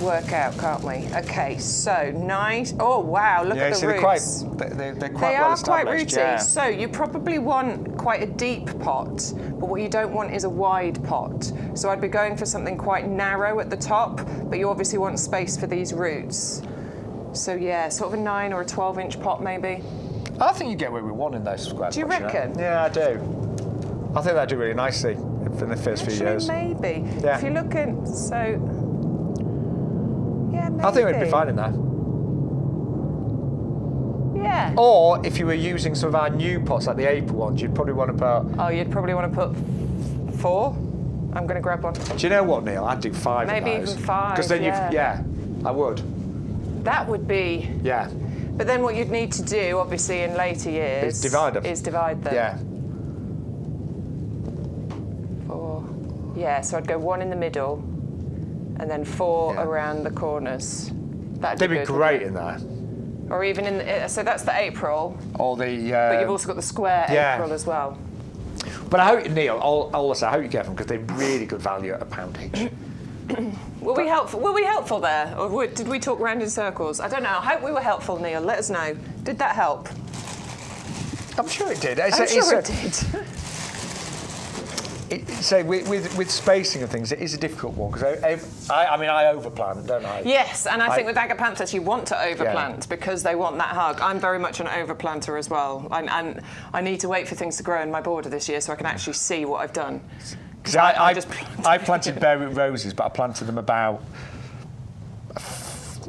work out, can't we? Okay, so nice. Oh wow, look at the roots. They're quite well established. Quite rooty. Yeah. So you probably want quite a deep pot, but what you don't want is a wide pot. So I'd be going for something quite narrow at the top, but you obviously want space for these roots. So yeah, sort of a 9 or a 12-inch pot maybe. I think you get away with one in those square pots. Do you reckon? You know? Yeah, I do. I think they do really nicely in the first few years. Maybe. Yeah. If you're looking, so. Yeah, maybe. I think we'd be fine in there. Yeah. Or if you were using some of our new pots, like the April ones, you'd probably want to put... Oh, you'd probably want to put 4? I'm going to grab one. Do you know what, Neil? I'd do 5 Maybe of those. even 5, Because then I would. That would be... Yeah. But then what you'd need to do, obviously, in later years... Is divide them. Is divide them. Yeah. Yeah, so I'd go 1 in the middle, and then 4 around the corners. They'd be great in there. Or even in the, so that's the April. Or the. But you've also got the square April as well. But I hope, Neil, I'll say I hope you get them because they're really good value at £1 each. Were we helpful there, or did we talk round in circles? I don't know. I hope we were helpful, Neil. Let us know. Did that help? I'm sure it did. I'm sure it did. So with spacing and things, it is a difficult one because I overplant, don't I? Yes, and I think with agapanthus you want to overplant because they want that hug. I'm very much an overplanter as well, and I need to wait for things to grow in my border this year so I can actually see what I've done. Because I planted bare root roses, but I planted them about,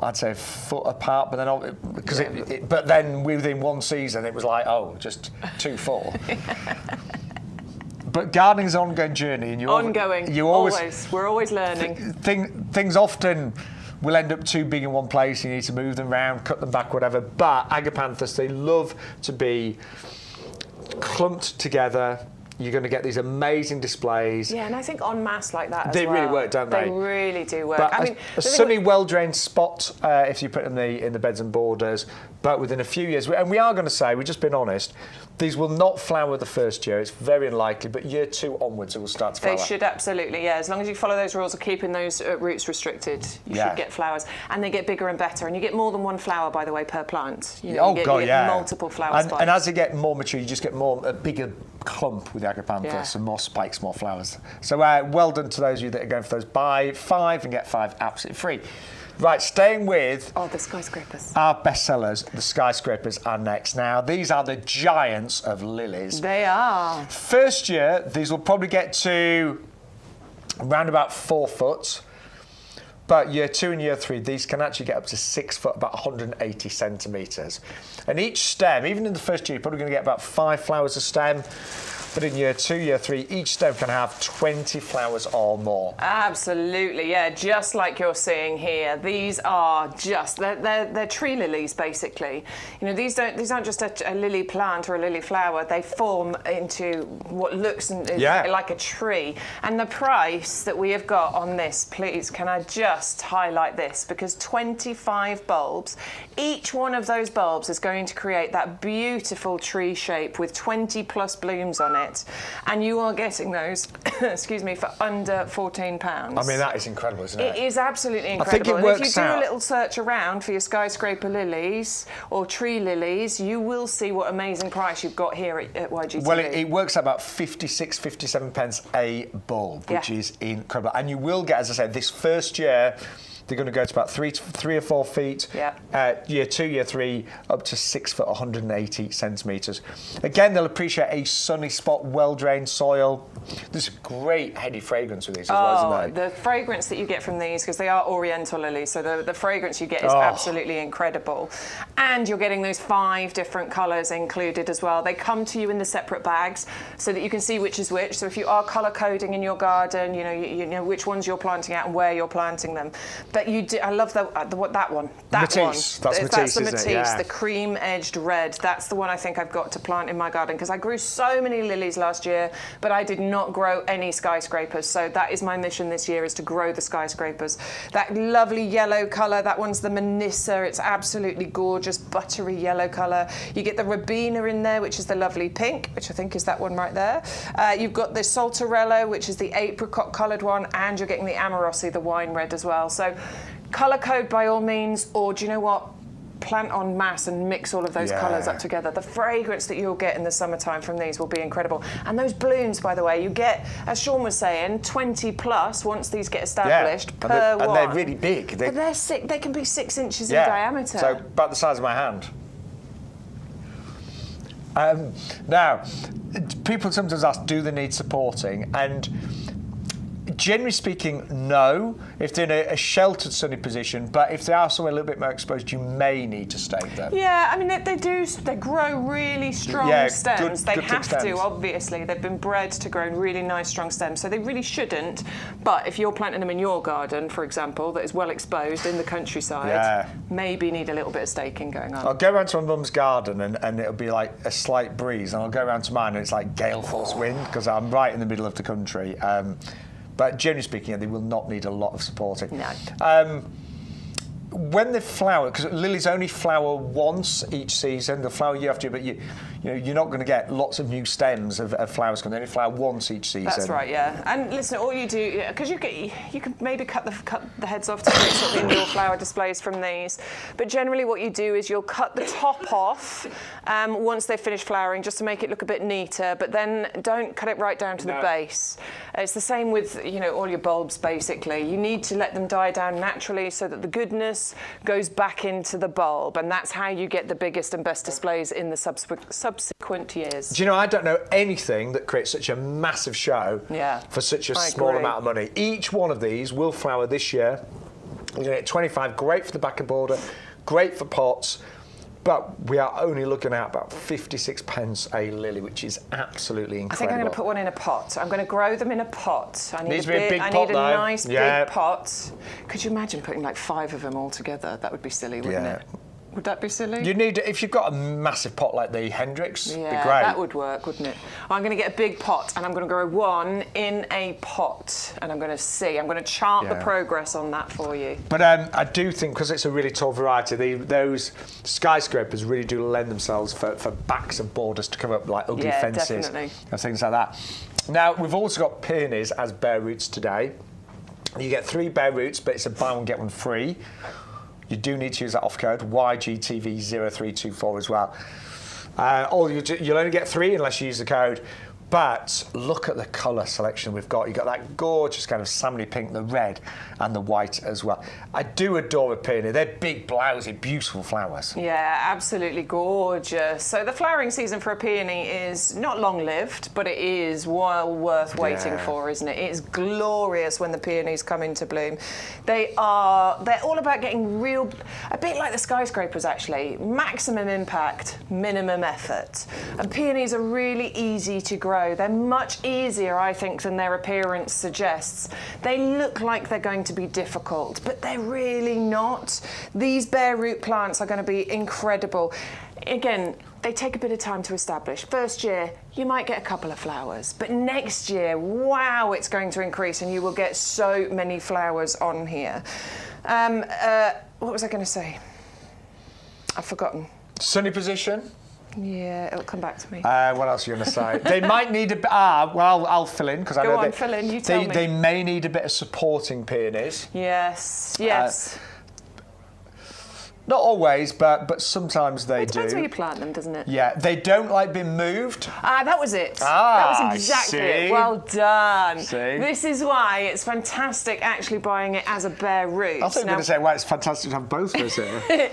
I'd say, a foot apart. But then within one season, it was like, just 2 4. But gardening's an ongoing journey, and we're always learning. Things often will end up too big in one place. You need to move them around, cut them back, whatever. But agapanthus, they love to be clumped together. You're going to get these amazing displays. Yeah, and I think en masse like that they really work, don't they? They really do work. But a sunny, well-drained spot if you put them in the beds and borders. But within a few years, and we are going to say, we've just been honest, these will not flower the first year. It's very unlikely, but year 2 onwards, it will start to flower. They should absolutely, as long as you follow those rules of keeping those roots restricted, you should get flowers. And they get bigger and better. And you get more than 1 flower, by the way, per plant. You get multiple flowers. And as they get more mature, you just get a bigger clump with the agapanthus and more spikes, more flowers. So well done to those of you that are going for those. Buy 5 and get 5 absolutely free. Right, staying with the skyscrapers. Our bestsellers, the skyscrapers are next. Now, these are the giants of lilies. They are. First year, these will probably get to around about 4 foot. But year 2 and year 3, these can actually get up to 6 foot, about 180 centimetres. And each stem, even in the first year, you're probably going to get about 5 flowers a stem. But in year 2, year 3, each stem can have 20 flowers or more. Absolutely, just like you're seeing here. These are they're tree lilies, basically. You know, these aren't just a lily plant or a lily flower. They form into what looks like a tree. And the price that we have got on this, please, can I just highlight this? Because 25 bulbs, each one of those bulbs is going to create that beautiful tree shape with 20 plus blooms on it. And you are getting those, excuse me, for under £14. I mean, that is incredible, isn't it? It is absolutely incredible. I think it works and if you do a little search around for your skyscraper lilies or tree lilies, you will see what amazing price you've got here at YGTV. Well, it works out about 56, 57 pence a bulb, which is incredible. And you will get, as I said, this first year, they're going to go to about 3 or 4 feet. Year 2, year 3, up to 6 foot, 180 centimetres. Again, they'll appreciate a sunny spot, well-drained soil. There's a great heady fragrance with these as well, isn't there? The fragrance that you get from these, because they are oriental lilies, so the fragrance you get is absolutely incredible. And you're getting those 5 different colours included as well. They come to you in the separate bags so that you can see which is which. So if you are colour coding in your garden, you know which ones you're planting out and where you're planting them. But I love that one. Matisse. That's the Matisse, the cream-edged red. That's the one I think I've got to plant in my garden because I grew so many lilies last year, but I did not grow any skyscrapers. So that is my mission this year, is to grow the skyscrapers. That lovely yellow colour, that one's the Manissa. It's absolutely gorgeous, buttery yellow colour. You get the Robina in there, which is the lovely pink, which I think is that one right there. You've got the Saltarello, which is the apricot coloured one, and you're getting the Amarossi, the wine red as well. So colour code by all means, or do you know what? Plant en masse and mix all of those colours up together. The fragrance that you'll get in the summertime from these will be incredible. And those blooms, by the way, you get, as Sean was saying, 20 plus once these get established per one. And they're really big. They can be 6 inches in diameter. So about the size of my hand. Now, people sometimes ask, do they need supporting? And generally speaking, no, if they're in a sheltered sunny position, but if they are somewhere a little bit more exposed, you may need to stake them. Yeah, I mean, they grow really strong stems. They have to, obviously. They've been bred to grow really nice, strong stems, so they really shouldn't. But if you're planting them in your garden, for example, that is well exposed in the countryside, maybe need a little bit of staking going on. I'll go around to my mum's garden and it'll be like a slight breeze, and I'll go around to mine and it's like gale force wind because I'm right in the middle of the country. But generally speaking, they will not need a lot of supporting. No. When they flower, because lilies only flower once each season, they'll flower year after year, but you're not going to get lots of new stems of flowers because they only flower once each season. That's right, yeah. And listen, all you do, because you can maybe cut the heads off to create sort of indoor flower displays from these, but generally what you do is you'll cut the top off once they've finished flowering, just to make it look a bit neater, but then don't cut it right down to the base. It's the same with all your bulbs basically. You need to let them die down naturally so that the goodness goes back into the bulb, and that's how you get the biggest and best displays in the subsequent years. Do you know, I don't know anything that creates such a massive show for such a small amount of money. Each one of these will flower this year. You're going to get 25, great for the back of border, great for pots, but we are only looking at about 56 pence a lily, which is absolutely incredible. I think I'm going to put one in a pot. I'm going to grow them in a pot. I need Needs to be a big pot, though. I need a nice big pot. Could you imagine putting like 5 of them all together? That would be silly, wouldn't it? Would that be silly? You need, if you've got a massive pot like the Hendrix, it'd be great. That would work, wouldn't it? I'm going to get a big pot and I'm going to grow one in a pot, and I'm going to see. I'm going to chart the progress on that for you. But I do think, because it's a really tall variety, those skyscrapers really do lend themselves for backs of borders to come up like ugly fences and things like that. Now, we've also got peonies as bare roots today. You get 3 bare roots, but it's a buy one, get one free. You do need to use that off code, YGTV0324 as well. You'll only get 3 unless you use the code. But look at the colour selection we've got. You've got that gorgeous kind of salmony pink, the red and the white as well. I do adore a peony. They're big, blousy, beautiful flowers. Yeah, absolutely gorgeous. So the flowering season for a peony is not long-lived, but it is well worth waiting for, isn't it? It's glorious when the peonies come into bloom. They're all about getting real, a bit like the skyscrapers actually, maximum impact, minimum effort. And peonies are really easy to grow. They're much easier, I think, than their appearance suggests. They look like they're going to be difficult, but they're really not. These bare root plants are going to be incredible. Again, they take a bit of time to establish. First year, you might get a couple of flowers, but next year, wow, it's going to increase and you will get so many flowers on here. What was I going to say? I've forgotten. Sunny position? Yeah, it'll come back to me. What else are you going to say? They might need a bit. Well, I'll fill in because I know fill in. You tell me. They may need a bit of supporting peonies. Yes. Not always, but sometimes they do. It depends where you plant them, doesn't it? Yeah, they don't like being moved. That was it. That was exactly it. Well done. See? This is why it's fantastic actually buying it as a bare root. I thought you were going to say, well, it's fantastic to have both of us here.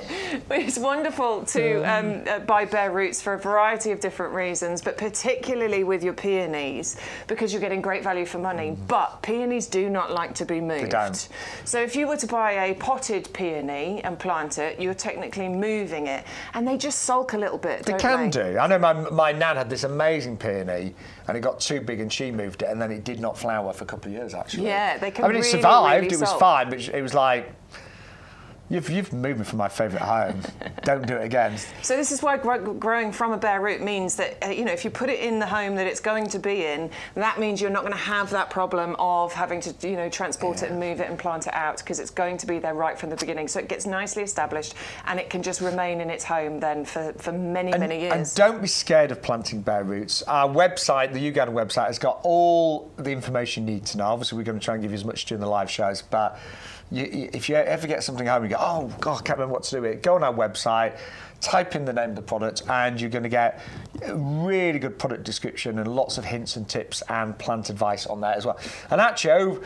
It's wonderful to buy bare roots for a variety of different reasons, but particularly with your peonies, because you're getting great value for money. But peonies do not like to be moved. They don't. So if you were to buy a potted peony and plant it, you're technically moving it, and they just sulk a little bit, don't they? They can do. I know my nan had this amazing peony, and it got too big and she moved it, and then it did not flower for a couple of years, actually. Yeah, they can. I mean, it survived, it was fine, but it was like, You've moved me from my favourite home. Don't do it again. So this is why growing from a bare root means that, if you put it in the home that it's going to be in, that means you're not going to have that problem of having to, transport it and move it and plant it out, because it's going to be there right from the beginning. So it gets nicely established and it can just remain in its home then for many, many years. And don't be scared of planting bare roots. Our website, the YouGarden website, has got all the information you need to know. Obviously, we're going to try and give you as much during the live shows, but if you ever get something home and you go, oh, God, I can't remember what to do with it, go on our website, type in the name of the product, and you're going to get a really good product description and lots of hints and tips and plant advice on there as well. And actually,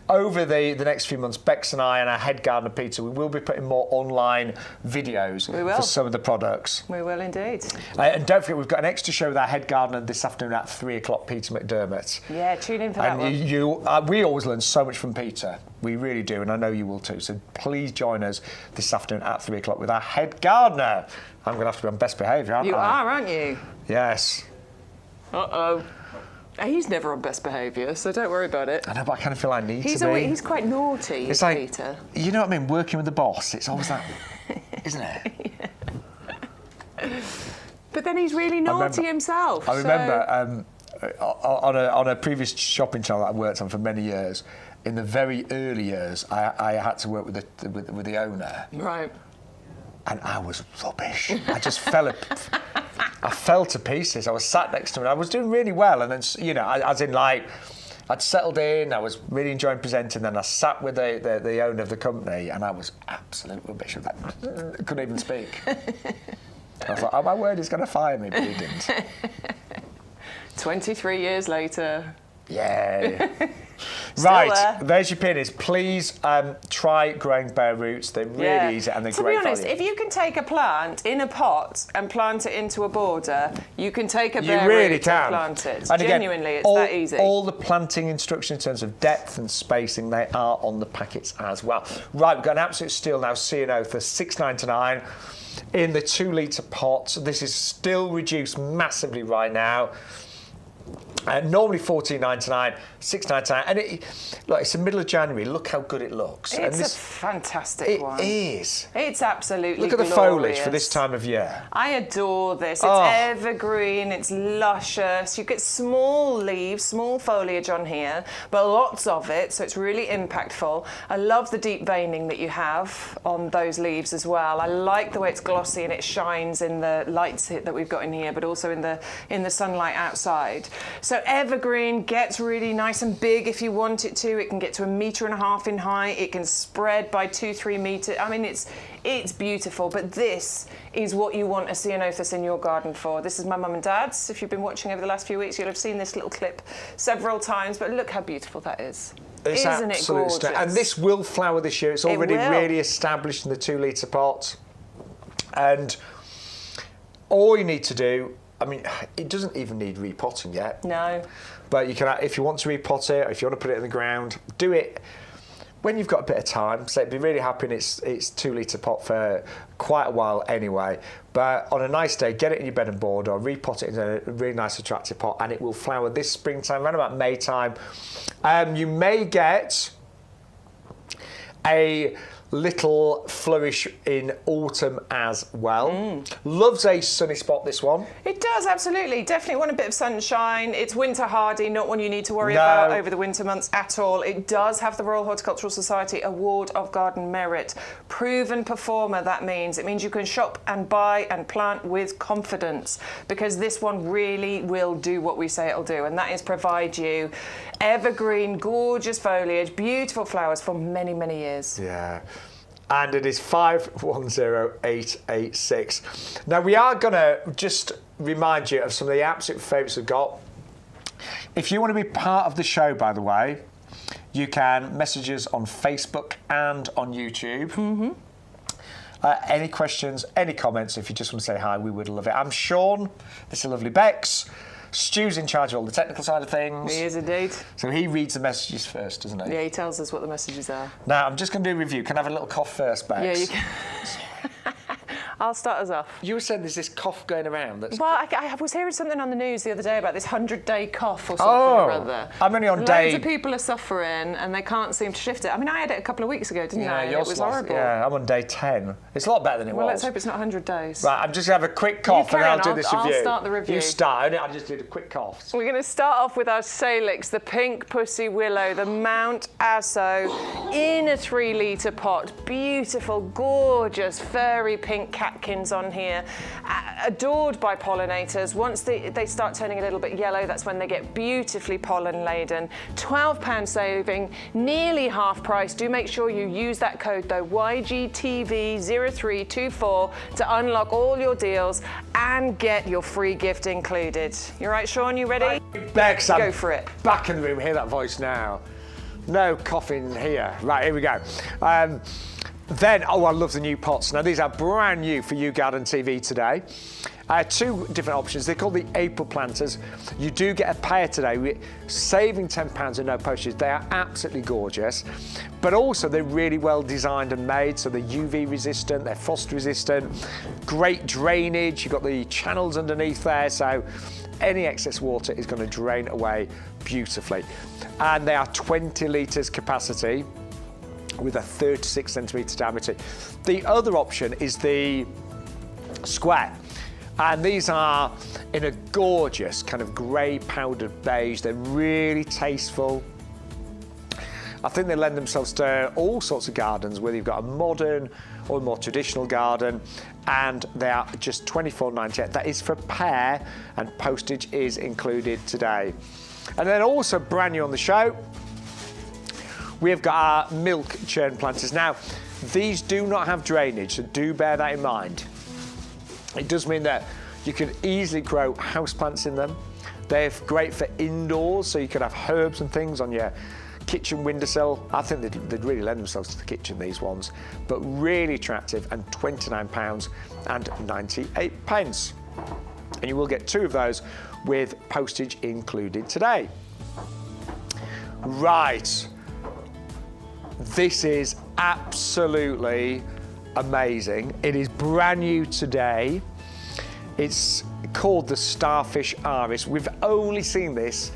over the next few months, Bex and I and our head gardener, Peter, we will be putting more online videos for some of the products. We will indeed. And don't forget, we've got an extra show with our head gardener this afternoon at 3 o'clock, Peter McDermott. Yeah, tune in for that one. We always learn so much from Peter. We really do, and I know you will too. So please join us this afternoon at 3 o'clock with our head gardener. I'm going to have to be on best behaviour, aren't I? You are, aren't you? Yes. Uh-oh. He's never on best behaviour, so don't worry about it. I know, but I kind of feel I need to be. He's quite naughty, it's like, Peter. You know what I mean? Working with the boss, it's always that, isn't it? Yeah. But then he's really naughty himself. I remember on a previous shopping channel that I worked on for many years, in the very early years, I had to work with the owner. Right. And I was rubbish. I just fell to pieces. I was sat next to him and I was doing really well. And then, you know, as in like, I'd settled in, I was really enjoying presenting, then I sat with the owner of the company and I was absolute rubbish. I couldn't even speak. I was like, oh my word, he's going to fire me, but he didn't. 23 years later. Yeah. Right, there's your peonies. Please try growing bare roots. They're really easy and they're great value. To be honest, if you can take a plant in a pot and plant it into a border, you can take a bare root and plant it. And genuinely, again, it's that easy. All the planting instructions in terms of depth and spacing, they are on the packets as well. Right, we've got an absolute steal now, Ceanotha, $6.99 in the 2-litre pot. This is still reduced massively right now. Normally $14.99, $6.99, and look, it's the middle of January. Look how good it looks. It's a fantastic one. It is. It's absolutely Look at the foliage for this time of year. I adore this. It's evergreen. It's luscious. You get small leaves, small foliage on here, but lots of it, so it's really impactful. I love the deep veining that you have on those leaves as well. I like the way it's glossy and it shines in the lights that we've got in here, but also in the sunlight outside. So evergreen, gets really nice and big if you want it to. It can get to 1.5 meters in height. It can spread by 2-3 meters. I mean, it's beautiful, but this is what you want a Ceanothus in your garden for. This is my mum and dad's. If you've been watching over the last few weeks, you'll have seen this little clip several times, but look how beautiful that is. It's Isn't it gorgeous? And this will flower this year. It's already really established in the 2-litre pot. And all you need to do, I mean, it doesn't even need repotting yet. No. But you can, if you want to repot it, or if you want to put it in the ground, do it when you've got a bit of time. So it'd be really happy in its 2-litre pot for quite a while anyway. But on a nice day, get it in your bed and border, or repot it in a really nice, attractive pot, and it will flower this springtime, around about May time. You may get a little flourish in autumn as well. Loves a sunny spot, this one. It does, absolutely. Definitely want a bit of sunshine. It's winter hardy, not one you need to worry about over the winter months at all. It does have the Royal Horticultural Society Award of Garden Merit. Proven performer, that means. It means you can shop and buy and plant with confidence, because this one really will do what we say it'll do, and that is provide you evergreen, gorgeous foliage, beautiful flowers for many, many years. Yeah. And it is 510886. Now, we are going to just remind you of some of the absolute favourites we've got. If you want to be part of the show, by the way, you can message us on Facebook and on YouTube. Any questions, any comments, if you just want to say hi, we would love it. I'm Sean. This is lovely Bex. Stu's in charge of all the technical side of things. He is indeed. So he reads the messages first, doesn't he? Yeah, he tells us what the messages are. Now, I'm just going to do a review. Can I have a little cough first, Bex? Yeah, you can. I'll start us off. You were saying there's this cough going around. That's... Well, I was hearing something on the news the other day about this 100-day cough or something or other. I'm only on day... Loads of people are suffering and they can't seem to shift it. I mean, I had it a couple of weeks ago, didn't I? And it was horrible. Yeah, I'm on day 10. It's a lot better than it was. Well, let's hope it's not 100 days. Right, I'm just going to have a quick cough and I'll do this review. I'll start the review. You start. I just did a quick cough. We're going to start off with our Salix, the Pink Pussy Willow, the Mount Aso, in a 3-litre pot. Beautiful, gorgeous, furry pink catkins on here. Adored by pollinators. Once they start turning a little bit yellow, that's when they get beautifully pollen laden. £12 saving, nearly half price. Do make sure you use that code though, YGTV0324, to unlock all your deals and get your free gift included. You right, Sean? You ready? Bex, go for it. Back in the room. Hear that voice now. No coughing here. Right, here we go. Then, I love the new pots. Now, these are brand new for YouGarden TV today. 2 different options. They're called the April planters. You do get a pair today. We're saving £10 and no postage. They are absolutely gorgeous. But also, they're really well designed and made. So they're UV resistant, they're frost resistant, great drainage. You've got the channels underneath there. So any excess water is going to drain away beautifully. And they are 20 litres capacity, with a 36 centimetre diameter. The other option is the square. And these are in a gorgeous kind of grey powdered beige. They're really tasteful. I think they lend themselves to all sorts of gardens, whether you've got a modern or a more traditional garden, and they are just £24.98. That is for a pair, and postage is included today. And then also brand new on the show, we have got our milk churn planters. Now, these do not have drainage, so do bear that in mind. It does mean that you can easily grow houseplants in them. They're great for indoors, so you could have herbs and things on your kitchen windowsill. I think they'd really lend themselves to the kitchen, these ones, but really attractive, and £29.98. And you will get 2 of those with postage included today. Right, this is absolutely amazing. It is brand new today. It's called the Starfish Iris. We've only seen this,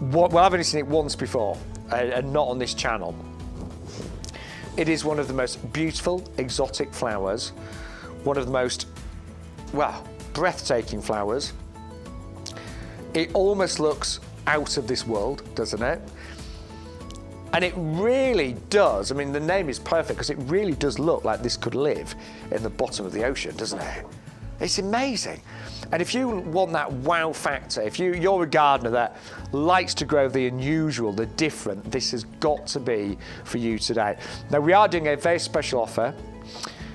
well, I've only seen it once before, and not on this channel. It is one of the most beautiful exotic flowers, one of the most, well, breathtaking flowers. It almost looks out of this world, doesn't it? And it really does. I mean, the name is perfect because it really does look like this could live in the bottom of the ocean, doesn't it? It's amazing. And if you want that wow factor, if you're a gardener that likes to grow the unusual, the different, this has got to be for you today. Now, we are doing a very special offer.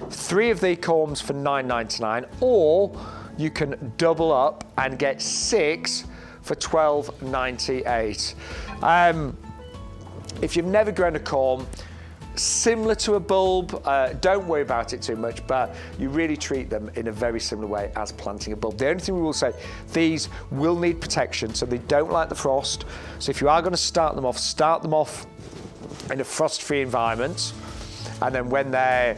3 of the corms for £9.99, or you can double up and get 6 for £12.98. If you've never grown a corm, similar to a bulb, don't worry about it too much, but you really treat them in a very similar way as planting a bulb. The only thing we will say, these will need protection, so they don't like the frost. So if you are going to start them off in a frost-free environment, and then when they're a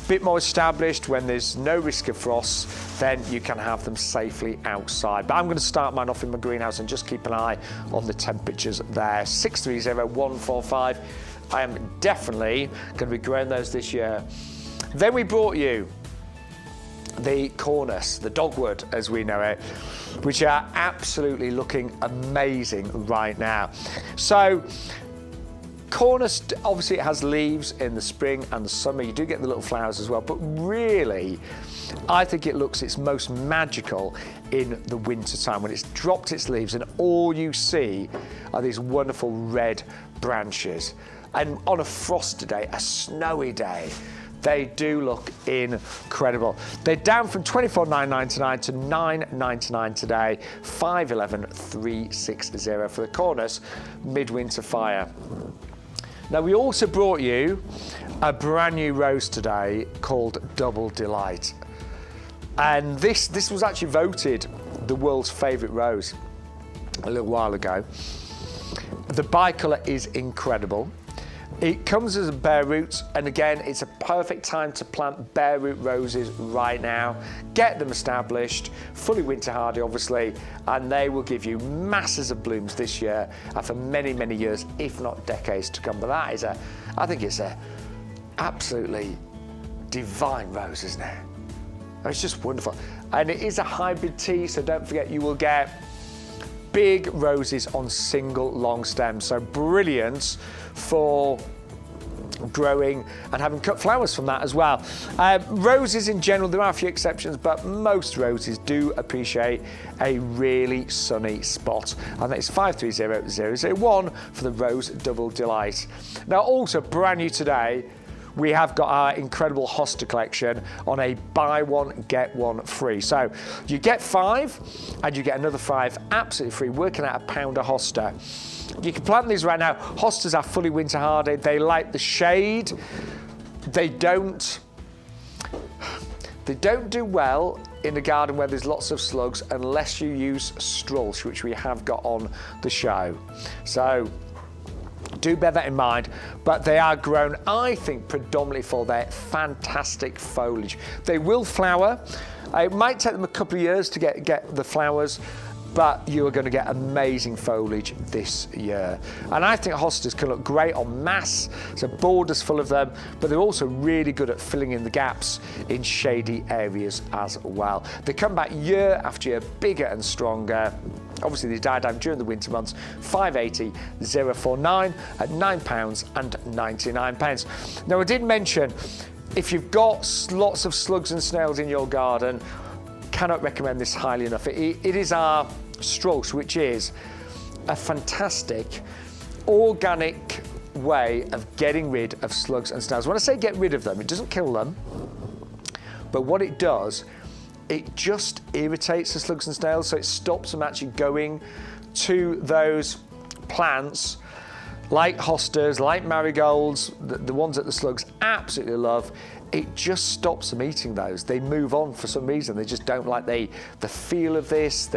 bit more established, when there's no risk of frost, then you can have them safely outside. But I'm going to start mine off in my greenhouse and just keep an eye on the temperatures there. 630145. I am definitely going to be growing those this year. Then we brought you the cornus, the dogwood as we know it, which are absolutely looking amazing right now. So cornus, obviously it has leaves in the spring and the summer. You do get the little flowers as well, but really, I think it looks its most magical in the winter time when it's dropped its leaves and all you see are these wonderful red branches. And on a frosty day, a snowy day, they do look incredible. They're down from £24.99 to £9.99 today, £511,360 for the cornus midwinter fire. Now, we also brought you a brand new rose today called Double Delight. And this was actually voted the world's favourite rose a little while ago. The bicolour is incredible. It comes as a bare root, and again, it's a perfect time to plant bare root roses right now. Get them established, fully winter hardy, obviously, and they will give you masses of blooms this year and for many, many years, if not decades to come. But that is I think it's a absolutely divine rose, isn't it? It's just wonderful. And it is a hybrid tea, so don't forget you will get big roses on single long stems. So brilliant for growing and having cut flowers from that as well. Roses in general, there are a few exceptions, but most roses do appreciate a really sunny spot. And that is 530001 for the Rose Double Delight. Now, also brand new today, we have got our incredible hosta collection on a buy one, get one free. So you get 5 and you get another 5 absolutely free, working out £1 a hosta. You can plant these right now. Hostas are fully winter hardy. They like the shade. They don't do well in a garden where there's lots of slugs unless you use strulch, which we have got on the show. So do bear that in mind, but they are grown, I think, predominantly for their fantastic foliage. They will flower. It might take them a couple of years to get the flowers, but you are going to get amazing foliage this year. And I think hostas can look great on mass, so borders full of them, but they're also really good at filling in the gaps in shady areas as well. They come back year after year, bigger and stronger. Obviously, they die down during the winter months. 580 049 at £9.99. Now, I did mention, if you've got lots of slugs and snails in your garden, cannot recommend this highly enough. It is our Strauss, which is a fantastic organic way of getting rid of slugs and snails. When I say get rid of them, it doesn't kill them, but what it does, it just irritates the slugs and snails, so it stops them actually going to those plants like hostas, like marigolds, the ones that the slugs absolutely love. It just stops them eating those. They move on for some reason. They just don't like the feel of this.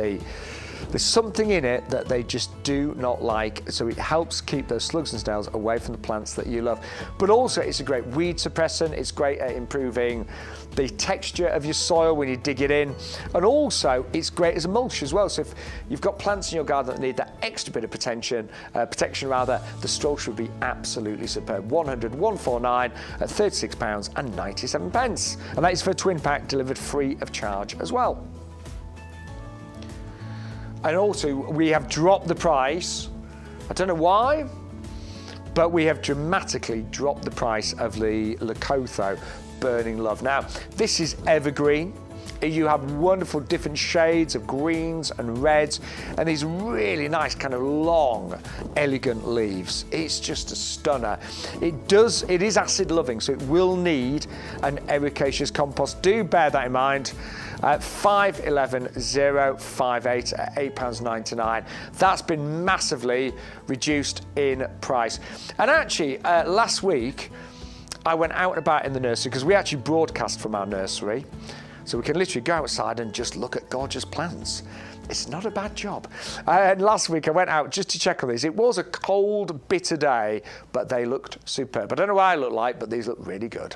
There's something in it that they just do not like, so it helps keep those slugs and snails away from the plants that you love. But also, it's a great weed suppressant. It's great at improving the texture of your soil when you dig it in, and also it's great as a mulch as well. So if you've got plants in your garden that need that extra bit of protection, the Strauss would be absolutely superb. 149 at £36.97, and that is for a twin pack delivered free of charge as well. And also, we have dropped the price. I don't know why, but we have dramatically dropped the price of the Lakotho Burning Love. Now, this is evergreen. You have wonderful different shades of greens and reds, and these really nice kind of long, elegant leaves. It's just a stunner. It is acid loving, so it will need an ericaceous compost. Do bear that in mind. 511,058 at £8.99. That's been massively reduced in price. And actually, last week, I went out and about in the nursery, because we actually broadcast from our nursery. So we can literally go outside and just look at gorgeous plants. It's not a bad job. And last week I went out just to check on these. It was a cold, bitter day, but they looked superb. I don't know what I look like, but these look really good.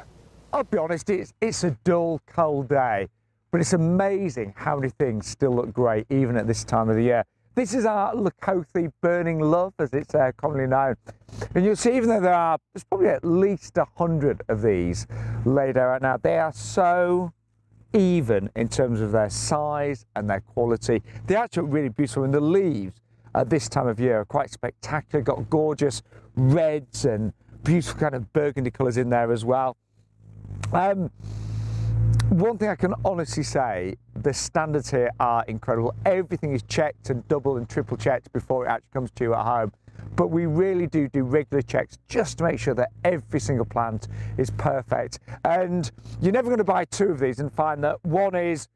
I'll be honest, it's a dull, cold day, but it's amazing how many things still look great, even at this time of the year. This is our Lakotho Burning Love, as it's commonly known. And you'll see, even though there's probably at least 100 of these laid out now, they are so even in terms of their size and their quality. They actually look really beautiful, and the leaves at this time of year are quite spectacular. Got gorgeous reds and beautiful kind of burgundy colours in there as well. One thing I can honestly say, the standards here are incredible. Everything is checked and double and triple checked before it actually comes to you at home. But we really do regular checks just to make sure that every single plant is perfect. And you're never going to buy two of these and find that one is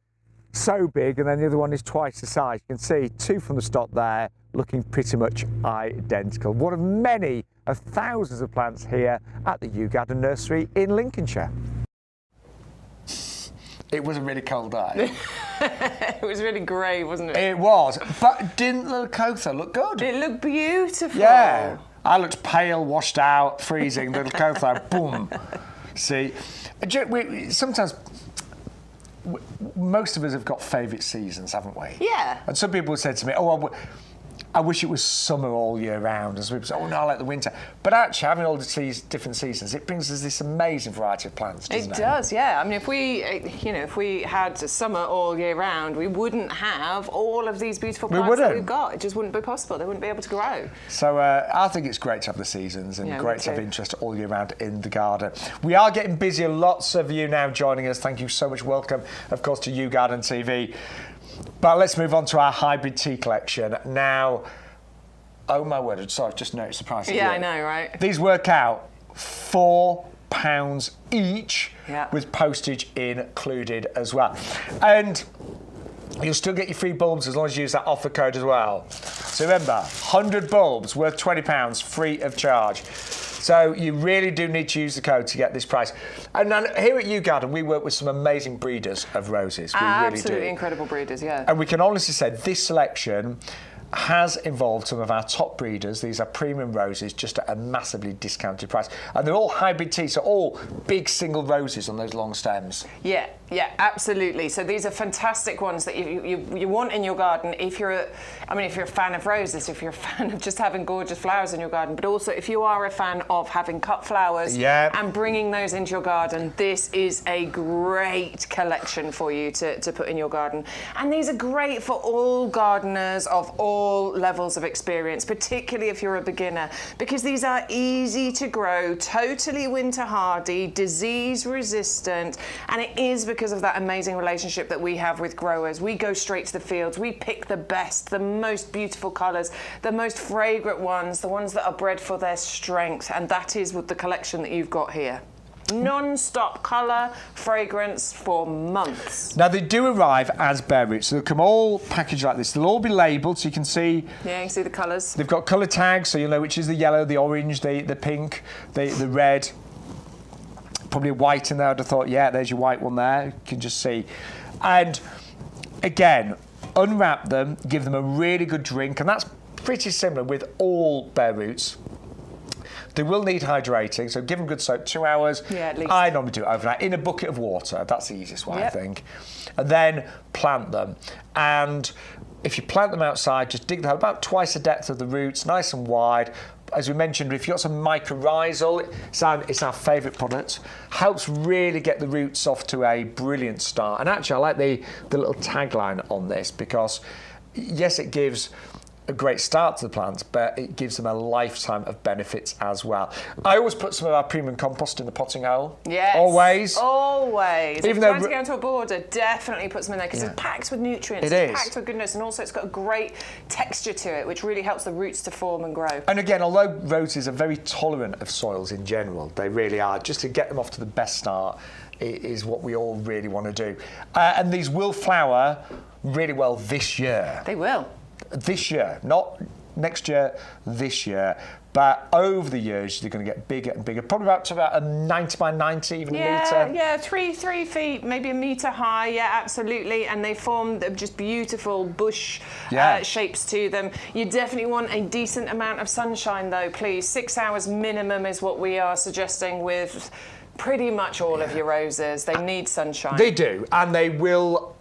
so big and then the other one is twice the size. You can see two from the stock there looking pretty much identical. One of many of thousands of plants here at the YouGarden nursery in Lincolnshire. It was a really cold day. It was really grey, wasn't it? It was, but didn't the Lakotho look good? It looked beautiful. Yeah, I looked pale, washed out, freezing. The Lakotho, boom. See, sometimes most of us have got favourite seasons, haven't we? Yeah. And some people said to me, "Oh, I wish it was summer all year round." And some people say, "Oh no, I like the winter." But actually, having all the different seasons, it brings us this amazing variety of plants, doesn't it? It does, yeah. I mean, if we had summer all year round, we wouldn't have all of these beautiful plants that we've got. It just wouldn't be possible. They wouldn't be able to grow. So I think it's great to have the seasons and great to have interest all year round in the garden. We are getting busier. Lots of you now joining us. Thank you so much. Welcome, of course, to YouGarden TV. But let's move on to our hybrid tea collection. Now, oh my word, sorry, I've just noticed the price. Yeah, I know, right? These work out £4 each, with postage included as well. And you'll still get your free bulbs as long as you use that offer code as well. So remember, 100 bulbs worth £20 free of charge. So you really do need to use the code to get this price. And then here at YouGarden, we work with some amazing breeders of roses. We really do. Absolutely incredible breeders, yeah. And we can honestly say this selection, has involved some of our top breeders. These are premium roses, just at a massively discounted price. And they're all hybrid tea, so all big single roses on those long stems. Yeah, absolutely. So these are fantastic ones that you want in your garden if you're if you're a fan of roses, if you're a fan of just having gorgeous flowers in your garden, but also if you are a fan of having cut flowers and bringing those into your garden, this is a great collection for you to put in your garden. And these are great for all gardeners of all levels of experience, particularly if you're a beginner, because these are easy to grow, totally winter hardy, disease resistant, and it is because of that amazing relationship that we have with growers. We go straight to the fields, we pick the best, the most beautiful colours, the most fragrant ones, the ones that are bred for their strength, and that is with the collection that you've got here. Non-stop colour, fragrance for months. Now they do arrive as bare roots, so they'll come all packaged like this. They'll all be labelled, so you can see. Yeah, you can see the colours. They've got colour tags, so you'll know which is the yellow, the orange, the pink, the red. Probably white in there. I'd have thought, yeah, there's your white one there. You can just see. And again, unwrap them, give them a really good drink, and that's pretty similar with all bare roots. They will need hydrating, so give them good soak, 2 hours. Yeah, at least. I normally do it overnight in a bucket of water. That's the easiest way, I think. And then plant them. And if you plant them outside, just dig the hole about twice the depth of the roots, nice and wide. As we mentioned, if you've got some mycorrhizal, it's our favourite product. Helps really get the roots off to a brilliant start. And actually, I like the little tagline on this because, yes, it gives a great start to the plants, but it gives them a lifetime of benefits as well. I always put some of our premium compost in the potting hole. Yes. Always. Always. Even if though you're trying to go into a border, definitely put some in there because it's packed with nutrients. It's packed with goodness, and also it's got a great texture to it, which really helps the roots to form and grow. And again, although roses are very tolerant of soils in general, they really are, just to get them off to the best start is what we all really want to do. And these will flower really well this year. They will. This year, not next year, this year. But over the years, they're going to get bigger and bigger, probably up to about a 90 by 90, even a metre. Yeah, 3 feet, maybe a metre high, yeah, absolutely. And they form just beautiful bush shapes to them. You definitely want a decent amount of sunshine, though, please. 6 hours minimum is what we are suggesting with pretty much all of your roses. They need sunshine. They do, and they will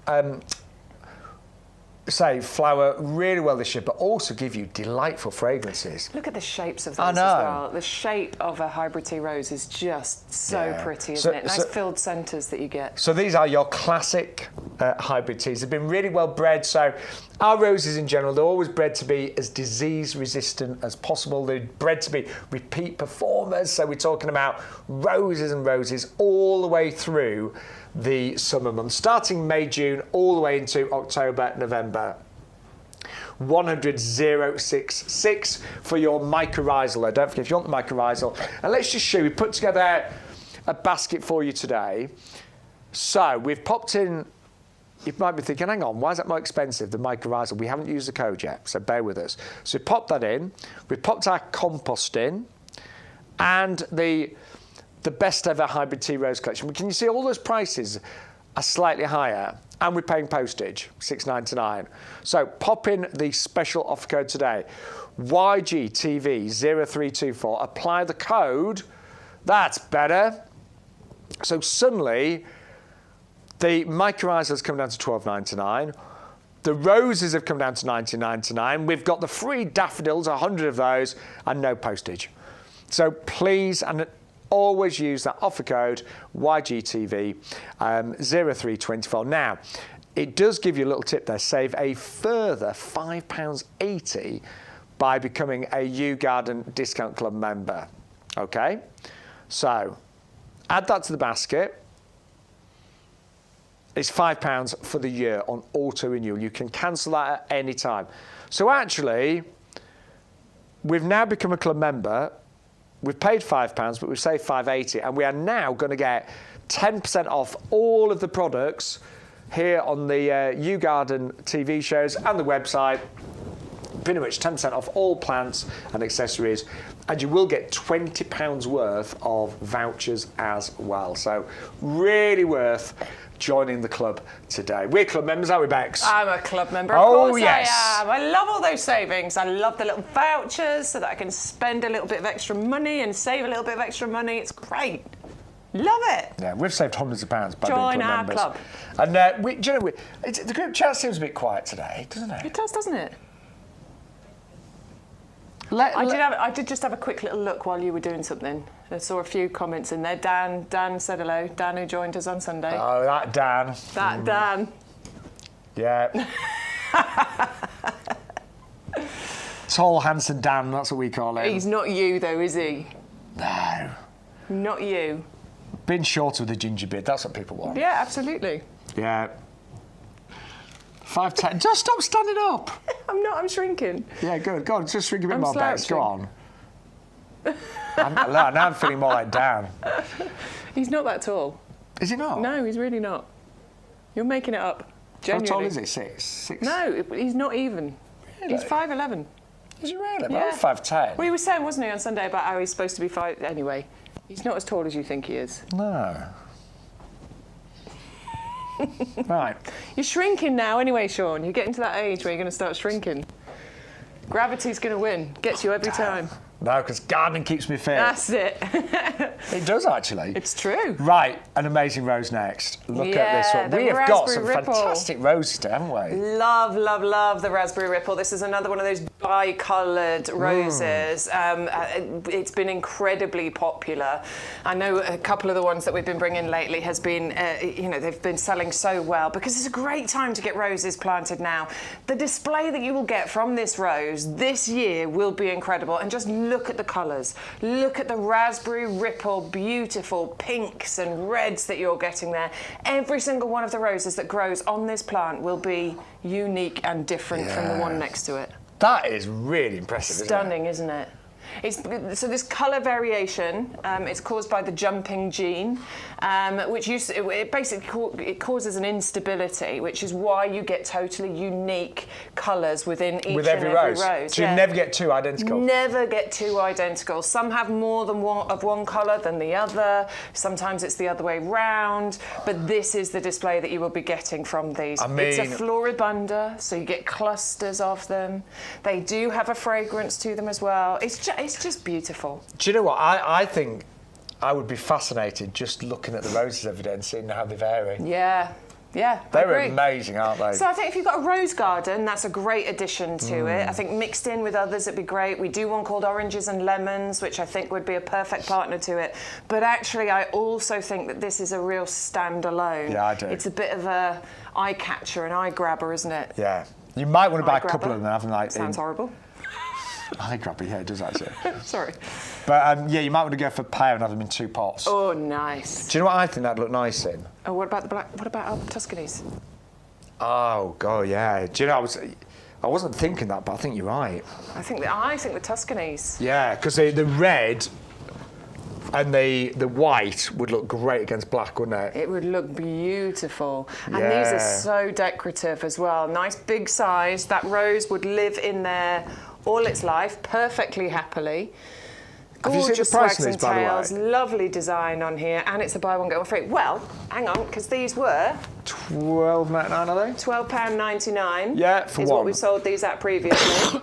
flower really well this year, but also give you delightful fragrances. Look at the shapes of those as well. The shape of a hybrid tea rose is just so pretty, isn't it? Nice filled centres that you get. So these are your classic hybrid teas. They've been really well bred. So our roses in general, they're always bred to be as disease resistant as possible. They're bred to be repeat performers. So we're talking about roses and roses all the way through the summer months, starting May, June, all the way into October, November. 100,066 for your mycorrhizal. Don't forget, if you want the mycorrhizal. And let's just show you, we put together a basket for you today. So we've popped in, you might be thinking, hang on, why is that more expensive, the mycorrhizal? We haven't used the code yet, so bear with us. So we popped that in, we popped our compost in, and the best ever hybrid tea rose collection. Can you see all those prices are slightly higher, and we're paying postage, $6.99. So pop in the special offer code today, YGTV0324. Apply the code. That's better. So suddenly, the mycorrhizals come down to $12.99. The roses have come down to $19.99. We've got the free daffodils, 100 of those, and no postage. So please, and always use that offer code YGTV 0324. Now, it does give you a little tip there. Save a further £5.80 by becoming a YouGarden Discount Club member. Okay? So, add that to the basket. It's £5 for the year on auto renewal. You can cancel that at any time. So actually, we've now become a club member. We've paid £5, but we've saved £5.80, and we are now going to get 10% off all of the products here on the YouGarden TV shows and the website. pretty much 10% off all plants and accessories, and you will get £20 worth of vouchers as well. So really worth joining the club today. We're club members, aren't we, Bex? I'm a club member, of Oh, course yes. I am. I love all those savings. I love the little vouchers so that I can spend a little bit of extra money and save a little bit of extra money. It's great. Love it. Yeah, we've saved hundreds of pounds by Join being club our members. club. And do you know, the group chat seems a bit quiet today, doesn't it? It does, doesn't it? I did just have a quick little look while you were doing something. I saw a few comments in there. Dan said hello. Dan, who joined us on Sunday. Oh, that Dan. That Dan. Yeah. Tall, handsome Dan, that's what we call him. He's not you, though, is he? No. Not you. Being shorter with a ginger beard, that's what people want. Yeah, absolutely. Yeah. 5'10". Just stop standing up. I'm not, I'm shrinking. Yeah, good. Go on, just shrink a bit I'm more, Bex. Go on. slouching. Now I'm feeling more like Dan. He's not that tall. Is he not? No, he's really not. You're making it up. How Genuinely. tall is he? Six? No, he's not even. Really? He's 5'11". Is he really? Yeah. I'm 5'10". Well, he was saying, wasn't he, on Sunday about how he's supposed to be 5... Anyway, he's not as tall as you think he is. No. Right. You're shrinking now anyway, Sean. You're getting to that age where you're going to start shrinking. Gravity's going to win. Gets you every time. No, because gardening keeps me fit. That's it. It does, actually. It's true. Right, an amazing rose next. Look at this Yeah, one. the We have got raspberry some ripple. fantastic roses, haven't we? Love, love, love the raspberry ripple. This is another one of those bi-coloured roses. It's been incredibly popular. I know a couple of the ones that we've been bringing lately has been, they've been selling so well because it's a great time to get roses planted now. The display that you will get from this rose this year will be incredible. And just look at the colours. Look at the raspberry ripple, beautiful pinks and reds that you're getting there. Every single one of the roses that grows on this plant will be unique and different from the one next to it. That is really impressive, Stunning, isn't it? So this colour variation, it's caused by the jumping gene, which it causes an instability, which is why you get totally unique colours within each and every rose. So you never get two identical? Never get two identical. Some have more than one colour than the other. Sometimes it's the other way round. But this is the display that you will be getting from these. It's a floribunda, so you get clusters of them. They do have a fragrance to them as well. It's just beautiful. Do you know what? I think I would be fascinated just looking at the roses every day and seeing how they vary. Yeah. Yeah, They're amazing, aren't they? So I think if you've got a rose garden, that's a great addition to it. I think mixed in with others, it'd be great. We do one called oranges and lemons, which I think would be a perfect partner to it. But actually, I also think that this is a real standalone. Yeah, I do. It's a bit of a eye catcher, an eye grabber, isn't it? Yeah. You might want to buy a couple of them and have them like... Sounds horrible. Eye grabber, yeah, it does actually. Sorry. But yeah, you might want to go for a pair and have them in 2 pots. Oh, nice. Do you know what I think that'd look nice in? Oh, what about the black? What about our Tuscanies? Oh God, yeah. Do you know I wasn't thinking that, but I think you're right. I think the Tuscanies. Yeah, because the red and the white would look great against black, wouldn't it? It would look beautiful. And Yeah. these are so decorative as well. Nice big size. That rose would live in there all its life, perfectly happly. Have you seen the Gorgeous price swags on these, and by the way? tails, lovely design on here, and it's a buy one get one free. Well, hang on, because these were £12.99, are they? £12.99. Yeah, for is one. what we sold these at previously.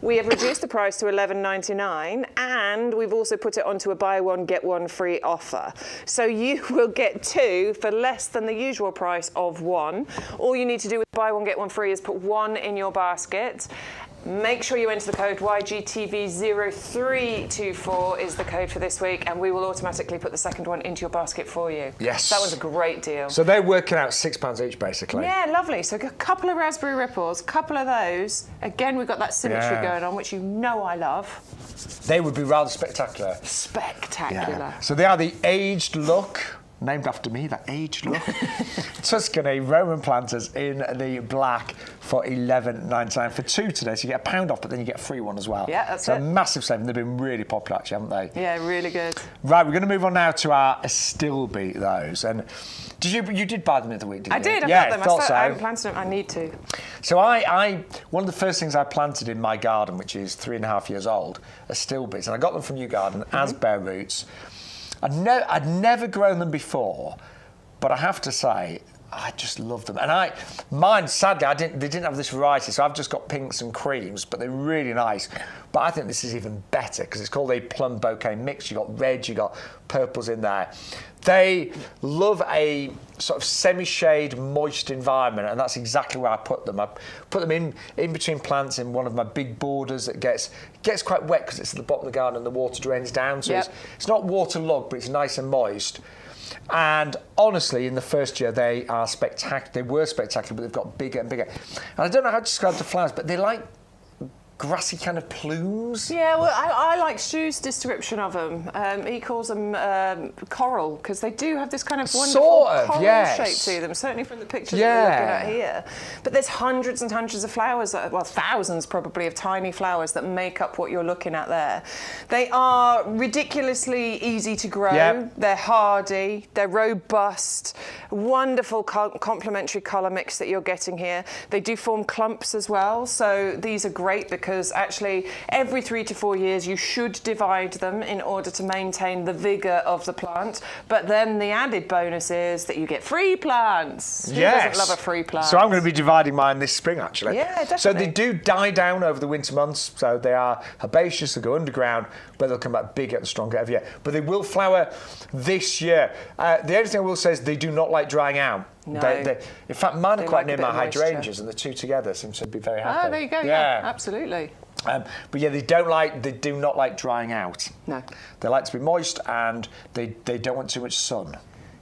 We have reduced the price to £11.99, and we've also put it onto a buy one get one free offer. So you will get 2 for less than the usual price of 1. All you need to do with buy one get one free is put 1 in your basket. Make sure you enter the code YGTV0324 is the code for this week, and we will automatically put the second one into your basket for you. Yes. That was a great deal. So they're working out £6 each, basically. Yeah, lovely. So a couple of raspberry ripples, a couple of those. Again, we've got that symmetry going on, which you know I love. They would be rather spectacular. Spectacular. Yeah. So they are the aged look named after me, that aged look. Tuscany Roman planters in the black for $11.99 for 2 today. So you get £1 off, but then you get a free one as well. Yeah, that's so it. a massive saving. They've been really popular, actually, haven't they? Yeah, really good. Right, we're going to move on now to our Astilbe, those. And you did buy them the other week, didn't you? I did. I yeah, got them. thought so. I haven't planted them. I need to. So one of the first things I planted in my garden, which is 3.5 years old, Astilbes, and I got them from YouGarden as bare roots. I'd never grown them before, but I have to say, I just love them. And mine, sadly, they didn't have this variety, so I've just got pinks and creams, but they're really nice. But I think this is even better because it's called a plum bouquet mix. You've got reds, you've got purples in there. They love a sort of semi-shade, moist environment, and that's exactly where I put them. I put them in between plants in one of my big borders that gets quite wet because it's at the bottom of the garden and the water drains down. So it's not waterlogged, but it's nice and moist. And honestly, in the first year, they are spectacular. They were spectacular, but they've got bigger and bigger. And I don't know how to describe the flowers, but they're like grassy kind of plumes. Yeah, well, I like Stu's description of them. He calls them coral because they do have this kind of wonderful coral shape to them, certainly from the picture that we're looking at here. But there's hundreds and hundreds of flowers, well, thousands probably, of tiny flowers that make up what you're looking at there. They are ridiculously easy to grow. Yep. They're hardy, they're robust, wonderful complementary colour mix that you're getting here. They do form clumps as well, so these are great because actually every 3 to 4 years you should divide them in order to maintain the vigour of the plant. But then the added bonus is that you get free plants. Who doesn't love a free plant? So I'm going to be dividing mine this spring, actually. Yeah, definitely. So they do die down over the winter months. So they are herbaceous, they go underground, but they'll come back bigger and stronger every year. But they will flower this year. The only thing I will say is they do not like drying out. No. In fact, mine are quite near my hydrangeas, moisture. and the two together seem to be very happy. Ah, there you go. Yeah, absolutely. But yeah, they do not like drying out. No. They like to be moist, and they don't want too much sun.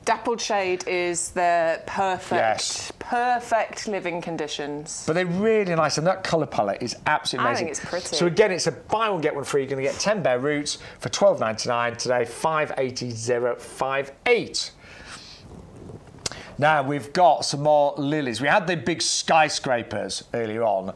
Dappled shade is their perfect living conditions. But they're really nice, and that colour palette is absolutely amazing. I think it's pretty. So again, it's a buy one get one free. You're going to get 10 bare roots for $12.99 today, $5.80.58. Now we've got some more lilies. We had the big skyscrapers earlier on,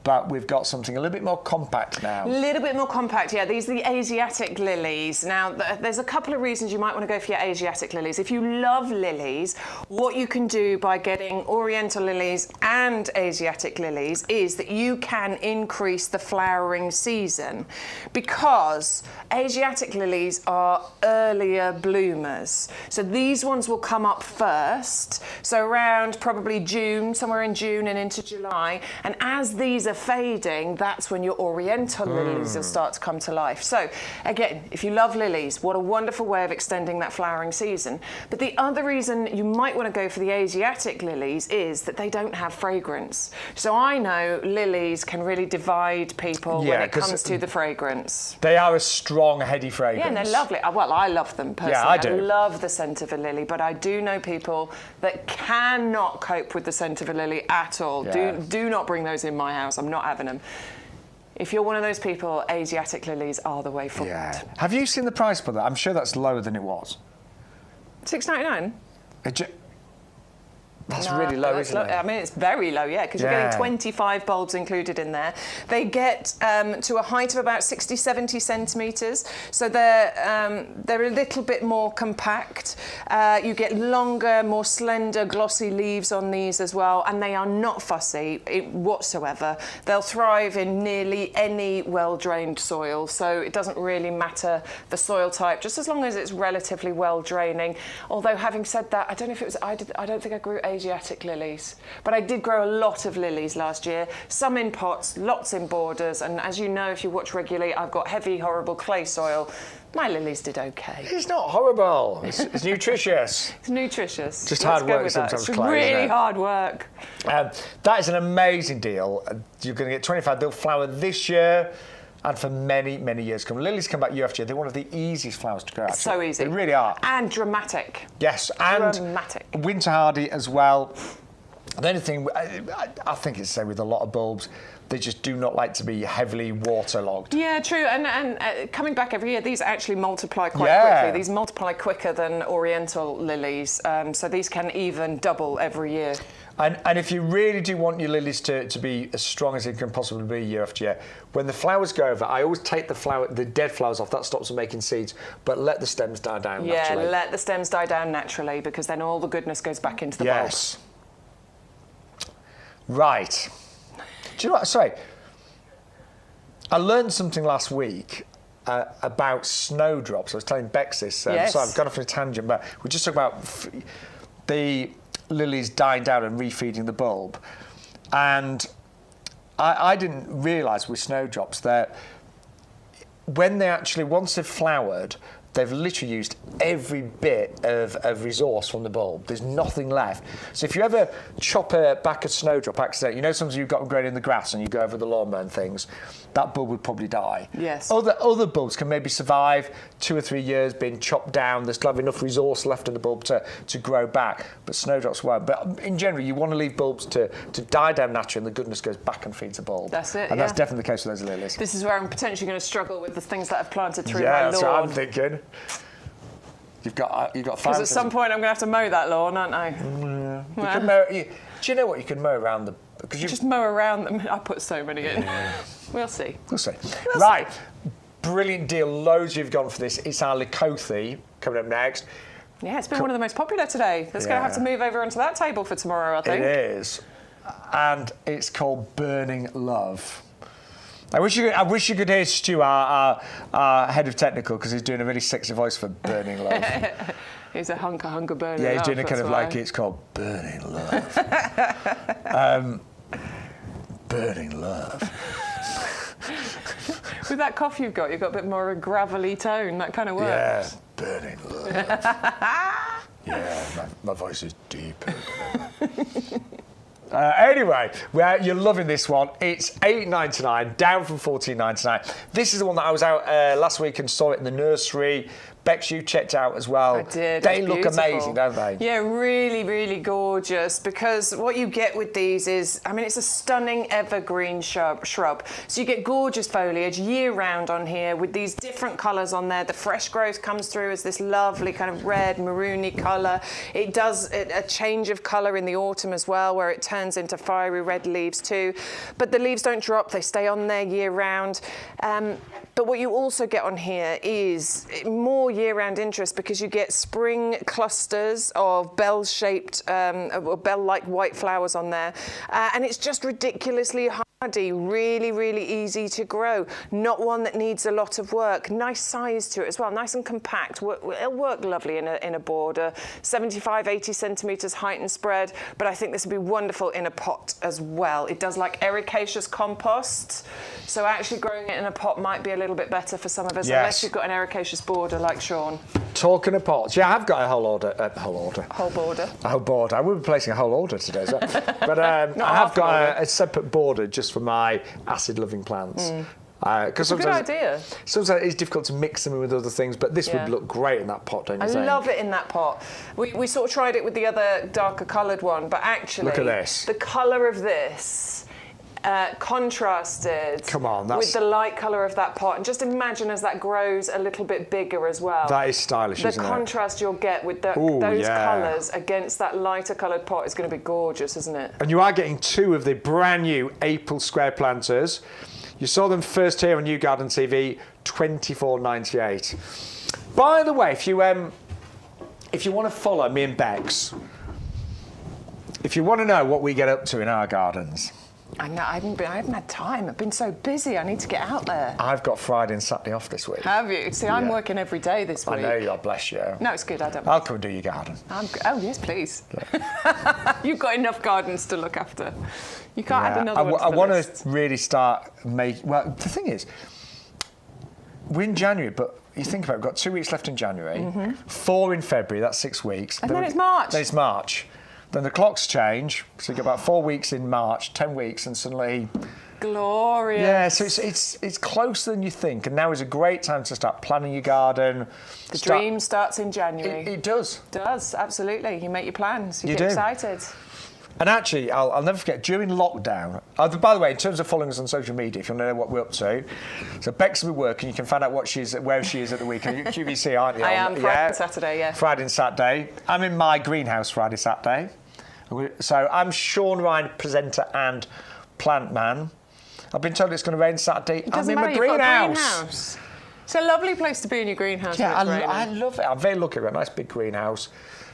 but we've got something a little bit more compact now. A little bit more compact, yeah. These are the Asiatic lilies. Now, there's a couple of reasons you might want to go for your Asiatic lilies. If you love lilies, what you can do by getting Oriental lilies and Asiatic lilies is that you can increase the flowering season because Asiatic lilies are earlier bloomers. So these ones will come up first, so around probably June, somewhere in June and into July. And as these are fading, that's when your Oriental lilies will start to come to life. So again, if you love lilies, what a wonderful way of extending that flowering season. But the other reason you might want to go for the Asiatic lilies is that they don't have fragrance. So I know lilies can really divide people when it comes to the fragrance. They are a strong, heady fragrance. Yeah, and they're lovely. Well, I love them personally. Yeah, I do. I love the scent of a lily, but I do know people that cannot cope with the scent of a lily at all. Yeah. Do not bring those in my house. I'm not having them. If you're one of those people, Asiatic lilies are the way forward. Yeah. Have you seen the price for that? I'm sure that's lower than it was. $6.99. That's really low, isn't it? I mean, it's very low, yeah, because you're getting 25 bulbs included in there. They get to a height of about 60, 70 centimetres, so they're a little bit more compact. You get longer, more slender, glossy leaves on these as well, and they are not fussy whatsoever. They'll thrive in nearly any well-drained soil, so it doesn't really matter the soil type, just as long as it's relatively well-draining. Although, having said that, I don't know if it was, I don't think I grew Asiatic lilies, but I did grow a lot of lilies last year, some in pots, lots in borders, and as you know, if you watch regularly, I've got heavy, horrible clay soil. My lilies did okay. It's not horrible. It's nutritious. It's nutritious. Just hard work sometimes, It's Clay, really isn't it? hard work. That is an amazing deal. You're going to get 25. They'll flower this year and for many, many years to come. Lilies come back year after year. They're one of the easiest flowers to grow. Actually. So easy. They really are. And dramatic. Yes, and dramatic. Winter hardy as well. The only thing, I think it's the same with a lot of bulbs, they just do not like to be heavily waterlogged. Yeah, true. And coming back every year, these actually multiply quite quickly. These multiply quicker than Oriental lilies, so these can even double every year. And if you really do want your lilies to be as strong as they can possibly be year after year, when the flowers go over, I always take the dead flowers off. That stops them making seeds, but let the stems die down naturally. Yeah, let the stems die down naturally, because then all the goodness goes back into the bulb. Yes. Right. Do you know what? Sorry. I learned something last week about snowdrops. I was telling Bex this. Yes. So I've gone off on a tangent, but we just talked about the lilies dying down and refeeding the bulb. And I didn't realise with snowdrops that when they actually, once they've flowered, they've literally used every bit of resource from the bulb. There's nothing left. So if you ever chop back a snowdrop accidentally, you know sometimes you've got them growing in the grass and you go over the lawnmower and things, that bulb would probably die. Yes. Other bulbs can maybe survive 2 or 3 years being chopped down. They still have enough resource left in the bulb to grow back, but snowdrops won't. But in general, you want to leave bulbs to die down naturally, and the goodness goes back and feeds the bulb. That's it, And that's definitely the case with those lilies. This is where I'm potentially going to struggle with the things that I've planted through my Yeah, lawn. that's what I'm thinking. You've got Because at some point I'm going to have to mow that lawn, aren't I? Yeah. You can mow, do you know what? You can mow around the... Because you just mow around them. I put so many in. We'll see. We'll see. Right. Brilliant deal. Loads you've gone for this. It's our Lycothi coming up next. Yeah, it's been one of the most popular today. That's going to have to move over onto that table for tomorrow, I think. It is. And it's called Burning Love. I wish you could hear Stu, our head of technical, because he's doing a really sexy voice for Burning Love. He's a hunker burning. Yeah, he's love, doing a kind of why. like it's called Burning Love. Burning Love. With that cough you've got a bit more of a gravelly tone. That kind of works. Yeah, Burning Love. Yeah, my voice is deep. Anyway, you're loving this one. It's $8.99, down from $14.99. This is the one that I was out last week and saw it in the nursery. Bex, you checked out as well. I did. They look amazing, don't they? Yeah, really, really gorgeous. Because what you get with these is, I mean, it's a stunning evergreen shrub. So you get gorgeous foliage year round on here with these different colours on there. The fresh growth comes through as this lovely kind of red, maroony colour. It does a change of colour in the autumn as well, where it turns into fiery red leaves too. But the leaves don't drop, they stay on there year round. But what you also get on here is more year-round interest, because you get spring clusters of bell-shaped, bell-like white flowers on there. And it's just ridiculously hardy, really, really easy to grow. Not one that needs a lot of work. Nice size to it as well, nice and compact. It'll work lovely in a border. 75, 80 centimetres height and spread, but I think this would be wonderful in a pot as well. It does like ericaceous compost, so actually growing it in a pot might be a little bit better for some of us, unless you've got an ericaceous border like Sean. Talking of pots, yeah, I've got a whole border. A whole border. I will be placing a whole order today, so. But I have got a separate border just for my acid-loving plants. It's a good idea. Sometimes it's difficult to mix them with other things, but this would look great in that pot, don't you think? I love it in that pot. We sort of tried it with the other darker coloured one, but actually, look at this. The colour of this contrasted with the light colour of that pot. And just imagine as that grows a little bit bigger as well. That is stylish, isn't it? The contrast you'll get with those colours against that lighter coloured pot is going to be gorgeous, isn't it? And you are getting 2 of the brand new April square planters. You saw them first here on YouGarden TV, $24.98. By the way, if you want to follow me and Bex, if you want to know what we get up to in our gardens. I know, I haven't had time. I've been so busy. I need to get out there. I've got Friday and Saturday off this week. Have you? See, I'm working every day this week. I know, God bless you. No, it's good. I don't. I'll come and do your garden. Oh, yes, please. You've got enough gardens to look after. You can't add another one to the I want list. to really start well, the thing is, we're in January, but you think about it, we've got 2 weeks left in January, 4 in February, that's 6 weeks. And then it's March. Then it's March. Then the clocks change, so you get about 4 weeks in March, 10 weeks, and suddenly... Glorious. Yeah, so it's closer than you think, and now is a great time to start planning your garden. The dream starts in January. It does. It does, absolutely. You make your plans, you get do. excited. And actually, I'll never forget, during lockdown, by the way, in terms of following us on social media, if you want to know what we're up to, so Bex will be working, you can find out where she is at the weekend. You're QVC, aren't you? I am, Friday and Saturday, yeah. Friday and Saturday. I'm in my greenhouse Friday, Saturday. So I'm Sean Ryan, presenter and plant man. I've been told it's going to rain Saturday. I'm in my greenhouse. It's a lovely place to be in your greenhouse. Yeah, I love it. I'm very lucky. I've got a nice big greenhouse.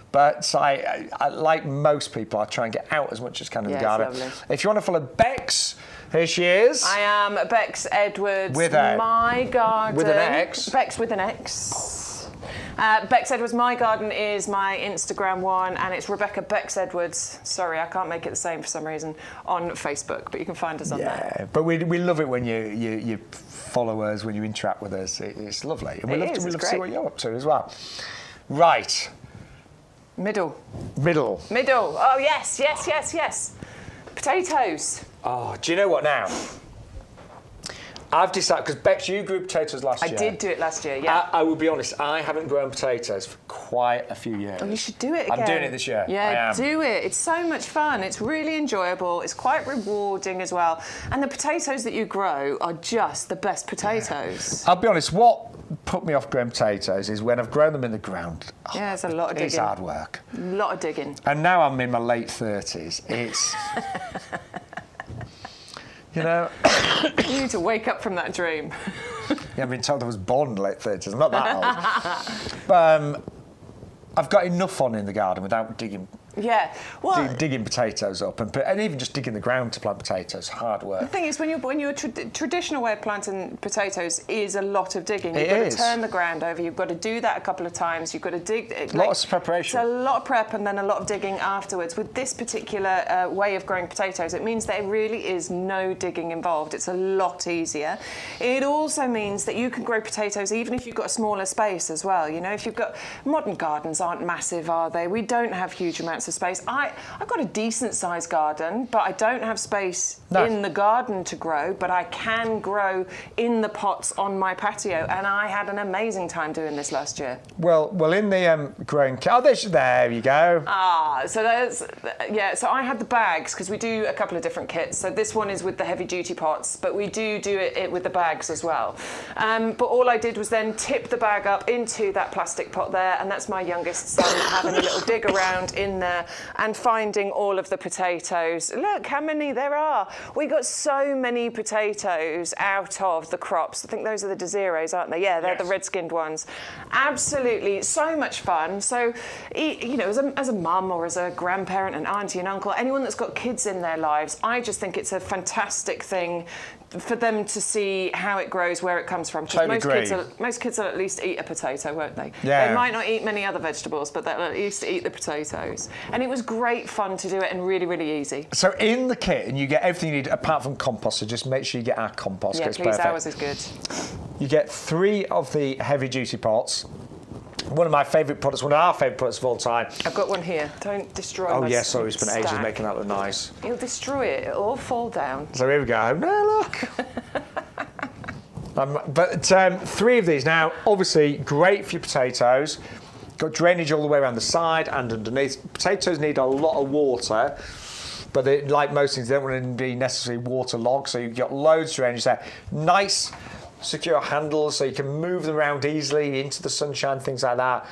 But I like most people, I try and get out as much as can in the garden. Lovely. If you want to follow Bex, here she is. I am Bex Edwards. With a... My Garden. With an X. Bex with an X. Bex Edwards My Garden is my Instagram one, and it's Rebecca Bex Edwards. Sorry, I can't make it the same for some reason on Facebook, but you can find us on there. Yeah, but we love it when you follow us, when you interact with us. It's lovely. And we love to see what you're up to as well. Right. Middle. Oh, yes. Potatoes. Oh, do you know what now? I've decided, because Bex, you grew potatoes last year. I did do it last year, yeah. I will be honest, I haven't grown potatoes for quite a few years. Oh, you should do it again. I'm doing it this year. Yeah, do it. It's so much fun. It's really enjoyable. It's quite rewarding as well. And the potatoes that you grow are just the best potatoes. I'll be honest, what put me off growing potatoes is when I've grown them in the ground. Yeah, it's a lot of digging. It's hard work. A lot of digging. And now I'm in my late 30s. It's... You know... You need to wake up from that dream. Yeah, I've been told I was born in the late 30s. I'm not that old. But I've got enough on in the garden without digging... Yeah, well, digging potatoes up and even just digging the ground to plant potatoes, hard work. The thing is, when you're traditional way of planting potatoes is a lot of digging. You've got to turn the ground over. You've got to do that a couple of times. You've got to dig. Lots of preparation. It's a lot of prep and then a lot of digging afterwards. With this particular way of growing potatoes, it means there really is no digging involved. It's a lot easier. It also means that you can grow potatoes even if you've got a smaller space as well. You know, if you've got modern gardens aren't massive, are they? We don't have huge amounts of space. I've got a decent sized garden, but I don't have space in the garden to grow, but I can grow in the pots on my patio, and I had an amazing time doing this last year. Well, in the growing... there you go. So so I had the bags, because we do a couple of different kits. So this one is with the heavy duty pots, but we do it with the bags as well. But all I did was then tip the bag up into that plastic pot there, and that's my youngest son having a little dig around in there and finding all of the potatoes. Look how many there are. We got so many potatoes out of the crops. I think those are the Desirees, aren't they? Yeah, they're the red-skinned ones. Absolutely, so much fun. So, you know, as a mum or as a grandparent, an auntie and uncle, anyone that's got kids in their lives, I just think it's a fantastic thing for them to see how it grows, where it comes from. Because most kids will at least eat a potato, won't they? Yeah. They might not eat many other vegetables, but they'll at least eat the potatoes. And it was great fun to do it and really, really easy. So in the kit, and you get everything you need apart from compost, so just make sure you get our compost. Yeah, please, perfect. ours is good. You get 3 of the heavy-duty pots. One of my favourite products, one of our favourite products of all time. I've got one here. Don't destroy my Oh, yeah, sorry, we spent ages making that look nice. You'll destroy it. It'll all fall down. So here we go. No, look. 3 of these now, obviously great for your potatoes. Got drainage all the way around the side and underneath. Potatoes need a lot of water, but they, like most things, they don't want to be necessarily waterlogged, so you've got loads of drainage there. Nice, secure handles, so you can move them around easily into the sunshine, things like that.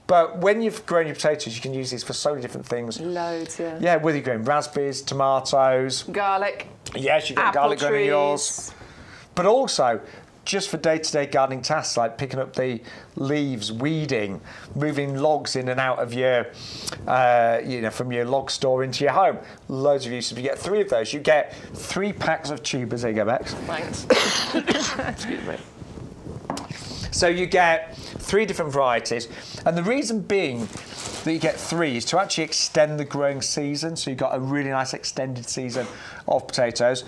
But when you've grown your potatoes, you can use these for so many different things. Loads, yeah. Yeah, whether you're growing raspberries, tomatoes. Garlic. Yes, you've got garlic growing in yours. But also, just for day-to-day gardening tasks like picking up the leaves, weeding, moving logs in and out of your, from your log store into your home. Loads of uses. If you get 3 of those, you get 3 packs of tubers. There you go, Bex. Thanks. Excuse me. So you get 3 different varieties, and the reason being that you get 3 is to actually extend the growing season. So you've got a really nice extended season of potatoes.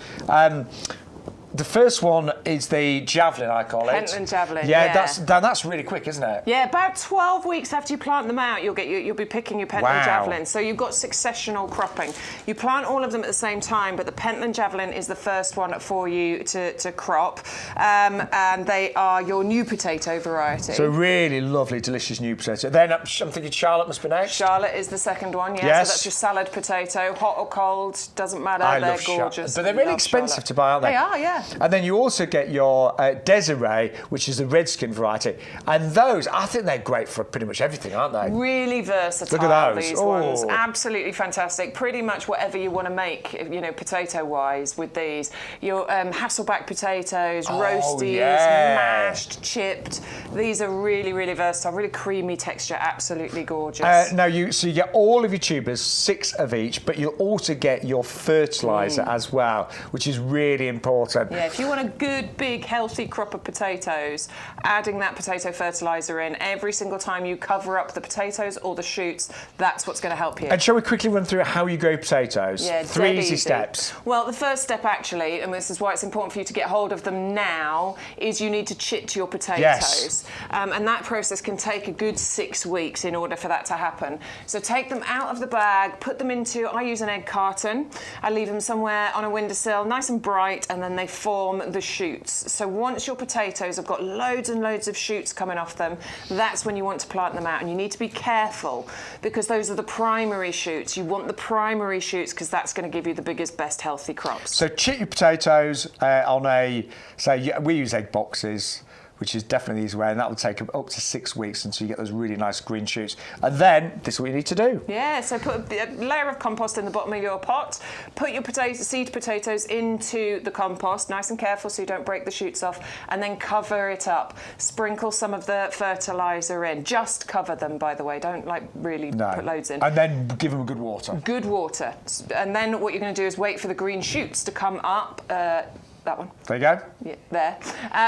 The first one is the javelin, I call it. Pentland javelin. Yeah, that's really quick, isn't it? Yeah, about 12 weeks after you plant them out, you'll be picking your Pentland javelin. So you've got successional cropping. You plant all of them at the same time, but the Pentland javelin is the first one for you to crop, and they are your new potato variety. So really lovely, delicious new potato. Then I'm thinking Charlotte must be next. Charlotte is the second one. Yeah, yes. So that's your salad potato, hot or cold, doesn't matter. They're gorgeous. But they're really expensive to buy, aren't they? They are, yeah. And then you also get your Desiree, which is the redskin variety. And those, I think they're great for pretty much everything, aren't they? Really versatile. Look at those. These ones. Absolutely fantastic. Pretty much whatever you want to make, you know, potato-wise with these. Your Hasselback potatoes, roasties, mashed, chipped. These are really, really versatile. Really creamy texture. Absolutely gorgeous. So you get all of your tubers, 6 of each, but you'll also get your fertiliser as well, which is really important. Yeah, if you want a good, big, healthy crop of potatoes, adding that potato fertiliser in every single time you cover up the potatoes or the shoots, that's what's going to help you. And shall we quickly run through how you grow potatoes? Yeah, 3 easy steps. Well, the first step actually, and this is why it's important for you to get hold of them now, is you need to chit your potatoes. Yes. And that process can take a good 6 weeks in order for that to happen. So take them out of the bag, put them into, I use an egg carton, I leave them somewhere on a windowsill, nice and bright, and then they form the shoots. So once your potatoes have got loads and loads of shoots coming off them, that's when you want to plant them out. And you need to be careful because those are the primary shoots. You want the primary shoots because that's going to give you the biggest, best healthy crops. So chit your potatoes on we use egg boxes, which is definitely the easy way, and that will take up to 6 weeks until you get those really nice green shoots. And then, this is what you need to do. Yeah, so put a layer of compost in the bottom of your pot, put your seed potatoes into the compost, nice and careful so you don't break the shoots off, and then cover it up. Sprinkle some of the fertiliser in. Just cover them, by the way, don't really put loads in. And then give them a good water. Good water. And then what you're going to do is wait for the green shoots to come up. That one. There you go. Yeah, there.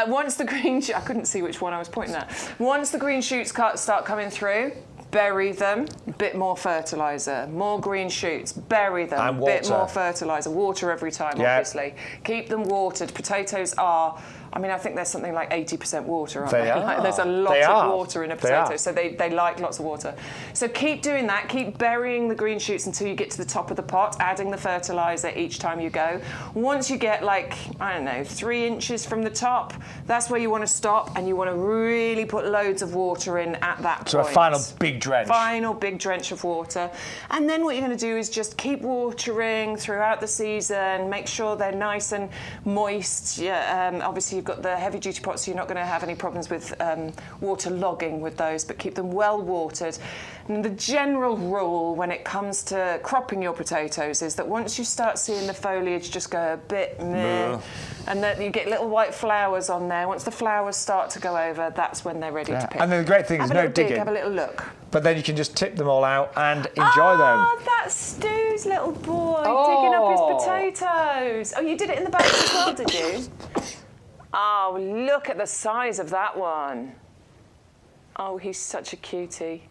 Once the green I couldn't see which one I was pointing at. Once the green shoots start coming through, bury them, bit more fertiliser, more green shoots, bury them, and water. Bit more fertiliser, water every time, obviously. Keep them watered. Potatoes are, I think there's something like 80% water, aren't they? Like, there's a lot of water in a potato, so they like lots of water. So keep doing that, keep burying the green shoots until you get to the top of the pot, adding the fertiliser each time you go. Once you get 3 inches from the top, that's where you want to stop, and you want to really put loads of water in at that point. So a final big drench. Final big drench of water. And then what you're going to do is just keep watering throughout the season, make sure they're nice and moist. Obviously, you've got the heavy duty pots, so you're not going to have any problems with water logging with those, but keep them well watered. And the general rule when it comes to cropping your potatoes is that once you start seeing the foliage just go a bit meh, and then you get little white flowers on there, once the flowers start to go over, that's when they're ready to pick. And then the great thing is no digging. Have a little look. But then you can just tip them all out and enjoy them. Oh, that's Stu's little boy digging up his potatoes. Oh, you did it in the bag as well, did you? Oh, look at the size of that one. Oh, he's such a cutie.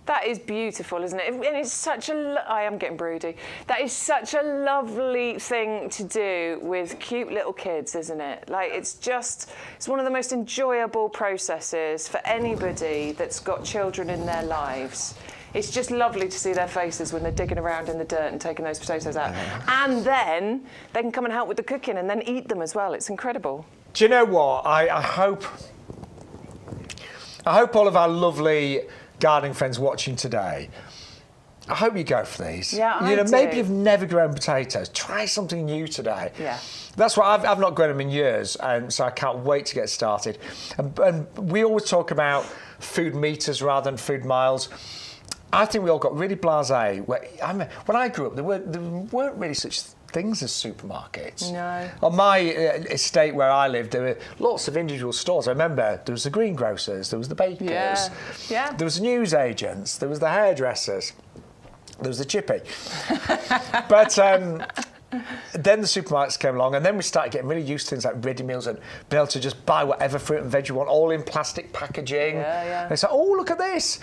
That is beautiful, isn't it? And it's such I am getting broody. That is such a lovely thing to do with cute little kids, isn't it? It's one of the most enjoyable processes for anybody that's got children in their lives. It's just lovely to see their faces when they're digging around in the dirt and taking those potatoes out. And then they can come and help with the cooking and then eat them as well. It's incredible. Do you know what? I hope all of our lovely gardening friends watching today, I hope you go for these. Yeah, I do. Maybe you've never grown potatoes. Try something new today. Yeah. That's why I've not grown them in years, and so I can't wait to get started. And we always talk about food meters rather than food miles. I think we all got really blasé. When I grew up, there weren't really such things as supermarkets. No. On my estate where I lived, there were lots of individual stores. I remember there was the greengrocers, there was the bakers, there was the newsagents, there was the hairdressers, there was the chippy. But then the supermarkets came along, and then we started getting really used to things like ready meals and being able to just buy whatever fruit and veg you want, all in plastic packaging. Yeah. And it's like, oh, look at this.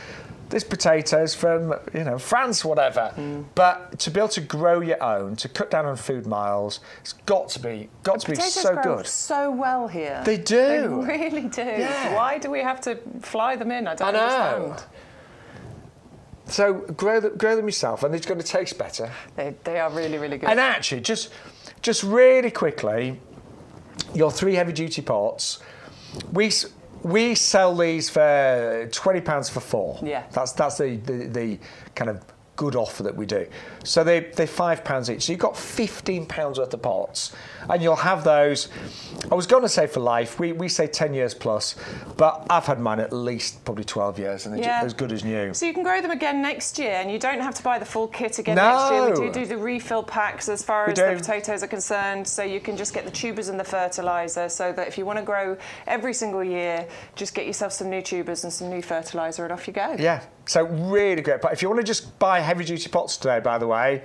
There's potatoes from, France, whatever. But to be able to grow your own, to cut down on food miles, it's got to be so grow good. so well here. They do. They really do. Yeah. Why do we have to fly them in? I don't understand. So grow them yourself, and it's going to taste better. They are really, really good. And actually, just really quickly, your 3 heavy-duty pots, we sell these for £20 for 4. Yeah. That's the kind of good offer that we do. So they're £5 each. So you've got £15 worth of pots, and you'll have those. I was going to say for life. We say 10 years plus, but I've had mine at least probably 12 years, and they're as good as new. So you can grow them again next year, and you don't have to buy the full kit again No. next year. We do the refill packs as far as the potatoes are concerned, so you can just get the tubers and the fertiliser, so that if you want to grow every single year, just get yourself some new tubers and some new fertiliser, and off you go. Yeah, so really great. But if you want to just buy heavy-duty pots today, by the way,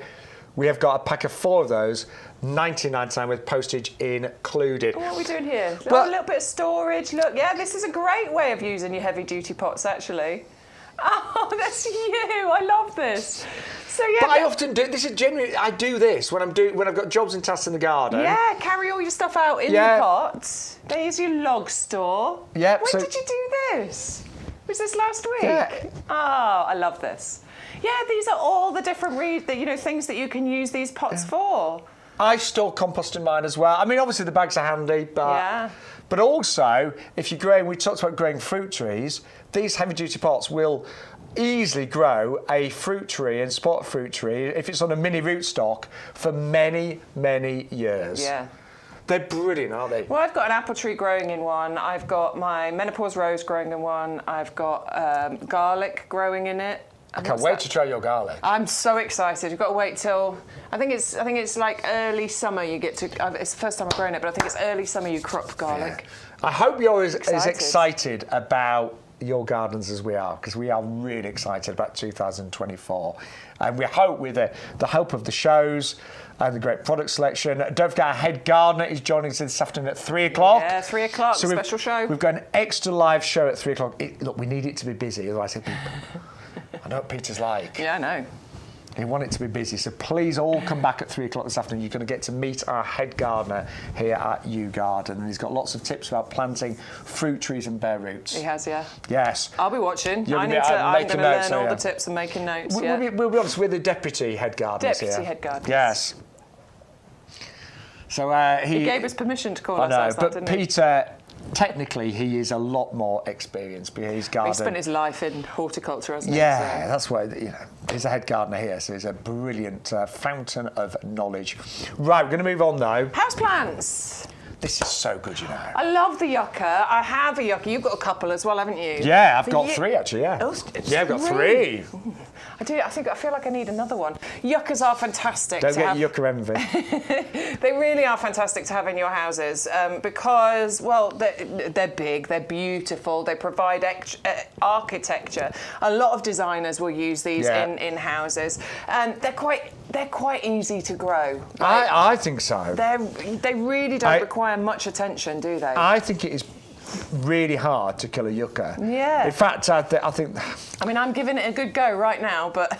we have got a pack of 4 of those, £99 with postage included. What are we doing here? A little bit of storage. Look, yeah, this is a great way of using your heavy-duty pots, actually. Oh, that's you! I love this. So yeah. But I often do. This is genuinely. I do this when I've got jobs and tasks in the garden. Yeah, carry all your stuff out in the pot. There's your log store. Yeah. When did you do this? Was this last week? Yeah. Oh, I love this. Yeah, these are all the different things that you can use these pots for. I store compost in mine as well. I mean, obviously the bags are handy, but also if you're growing, we talked about growing fruit trees. These heavy-duty pots will easily grow a fruit tree and spot fruit tree if it's on a mini rootstock for many, many years. Yeah. They're brilliant, aren't they? Well, I've got an apple tree growing in one. I've got my menopause rose growing in one. I've got garlic growing in it. I can't wait to try your garlic. I'm so excited. You've got to wait till I think it's like early summer. You get to. It's the first time I've grown it, but I think it's early summer you crop garlic. Yeah. I hope you're as excited about your gardens as we are, because we are really excited about 2024, and we hope with the help of the shows and the great product selection. Don't forget our head gardener is joining us this afternoon at 3 o'clock. Yeah, 3 o'clock, so special show. We've got an extra live show at 3 o'clock. Look, we need it to be busy, otherwise I know what Peter's like. Yeah, I know. He wants it to be busy, so please all come back at 3 o'clock this afternoon. You're going to get to meet our head gardener here at YouGarden, and he's got lots of tips about planting fruit trees and bare roots. He has, yeah. Yes. I'll be watching. I'm going to learn all the tips and making notes. We'll be honest, we're the deputy head gardeners here. Deputy head gardeners. Yes. So he gave us permission to call ourselves that, but didn't Peter, technically, he is a lot more experienced because he's garden. He spent his life in horticulture, hasn't he? Yeah, So. that's why he's a head gardener here, so he's a brilliant fountain of knowledge. Right, we're going to move on now. Houseplants. This is so good, you know. I love the yucca. I have a yucca. You've got a couple as well, haven't you? Yeah, I've got 3 actually. Yeah. Yeah, I've got 3. I do. I feel like I need another one. Yuccas are fantastic. Don't get yucca envy. They really are fantastic to have in your houses because, well, they're big, they're beautiful, they provide architecture. A lot of designers will use these in houses, and they're quite easy to grow. Right? I think so. They really don't require much attention, do they? I think it is really hard to kill a yucca. Yeah. In fact, I think. I mean, I'm giving it a good go right now, but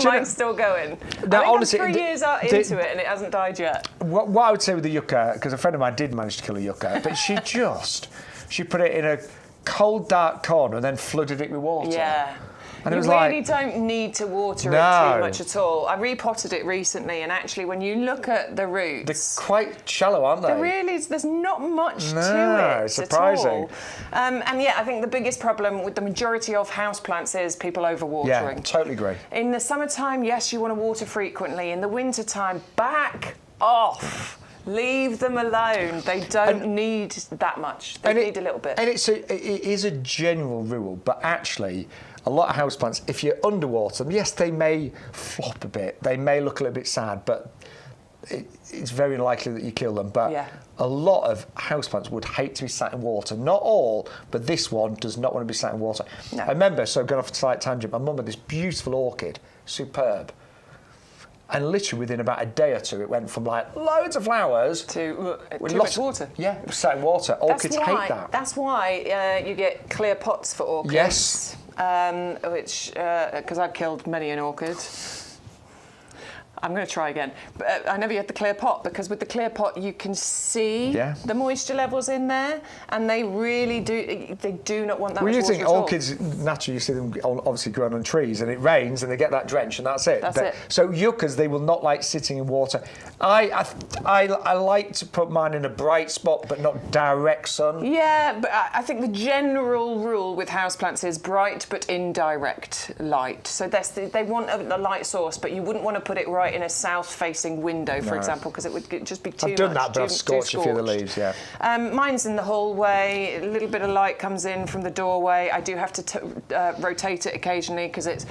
mine's still going. Now, honestly, I'm 3 years into it and it hasn't died yet. What I would say with the yucca, because a friend of mine did manage to kill a yucca, but she put it in a cold, dark corner and then flooded it with water. Yeah. And you really don't need to water it too much at all. I repotted it recently, and actually, when you look at the roots, they're quite shallow, aren't they? There's not much to it surprising. at all. And yeah, I think the biggest problem with the majority of houseplants is people overwatering. Yeah, totally agree. In the summertime, yes, you want to water frequently. In the wintertime, back off. Leave them alone. They don't need that much. They need a little bit. And it is a general rule, but actually, a lot of houseplants, if you underwater them, yes, they may flop a bit. They may look a little bit sad, but it's very likely that you kill them. But a lot of houseplants would hate to be sat in water. Not all, but this one does not want to be sat in water. No. I remember, so going off a slight tangent, my mum had this beautiful orchid, superb. And literally within about a day or two, it went from like loads of flowers to too much water. Yeah, it was sat in water. Orchids hate that. That's why you get clear pots for orchids. Yes. which, because I've killed many an orchid. I'm going to try again. But I never had the clear pot, because with the clear pot you can see the moisture levels in there, and they really do. They do not want that much water Well, you think at all. orchids naturally, you see them obviously growing on trees, and it rains and they get that drench, and that's it. That's it. So yuccas, they will not like sitting in water. I like to put mine in a bright spot, but not direct sun. Yeah, but I think the general rule with houseplants is bright but indirect light. So they want a light source, but you wouldn't want to put it right in a south-facing window, for example, because it would just be too much. I've done that, but I've scorched a few of the leaves, yeah. Mine's in the hallway. A little bit of light comes in from the doorway. I do have to rotate it occasionally because it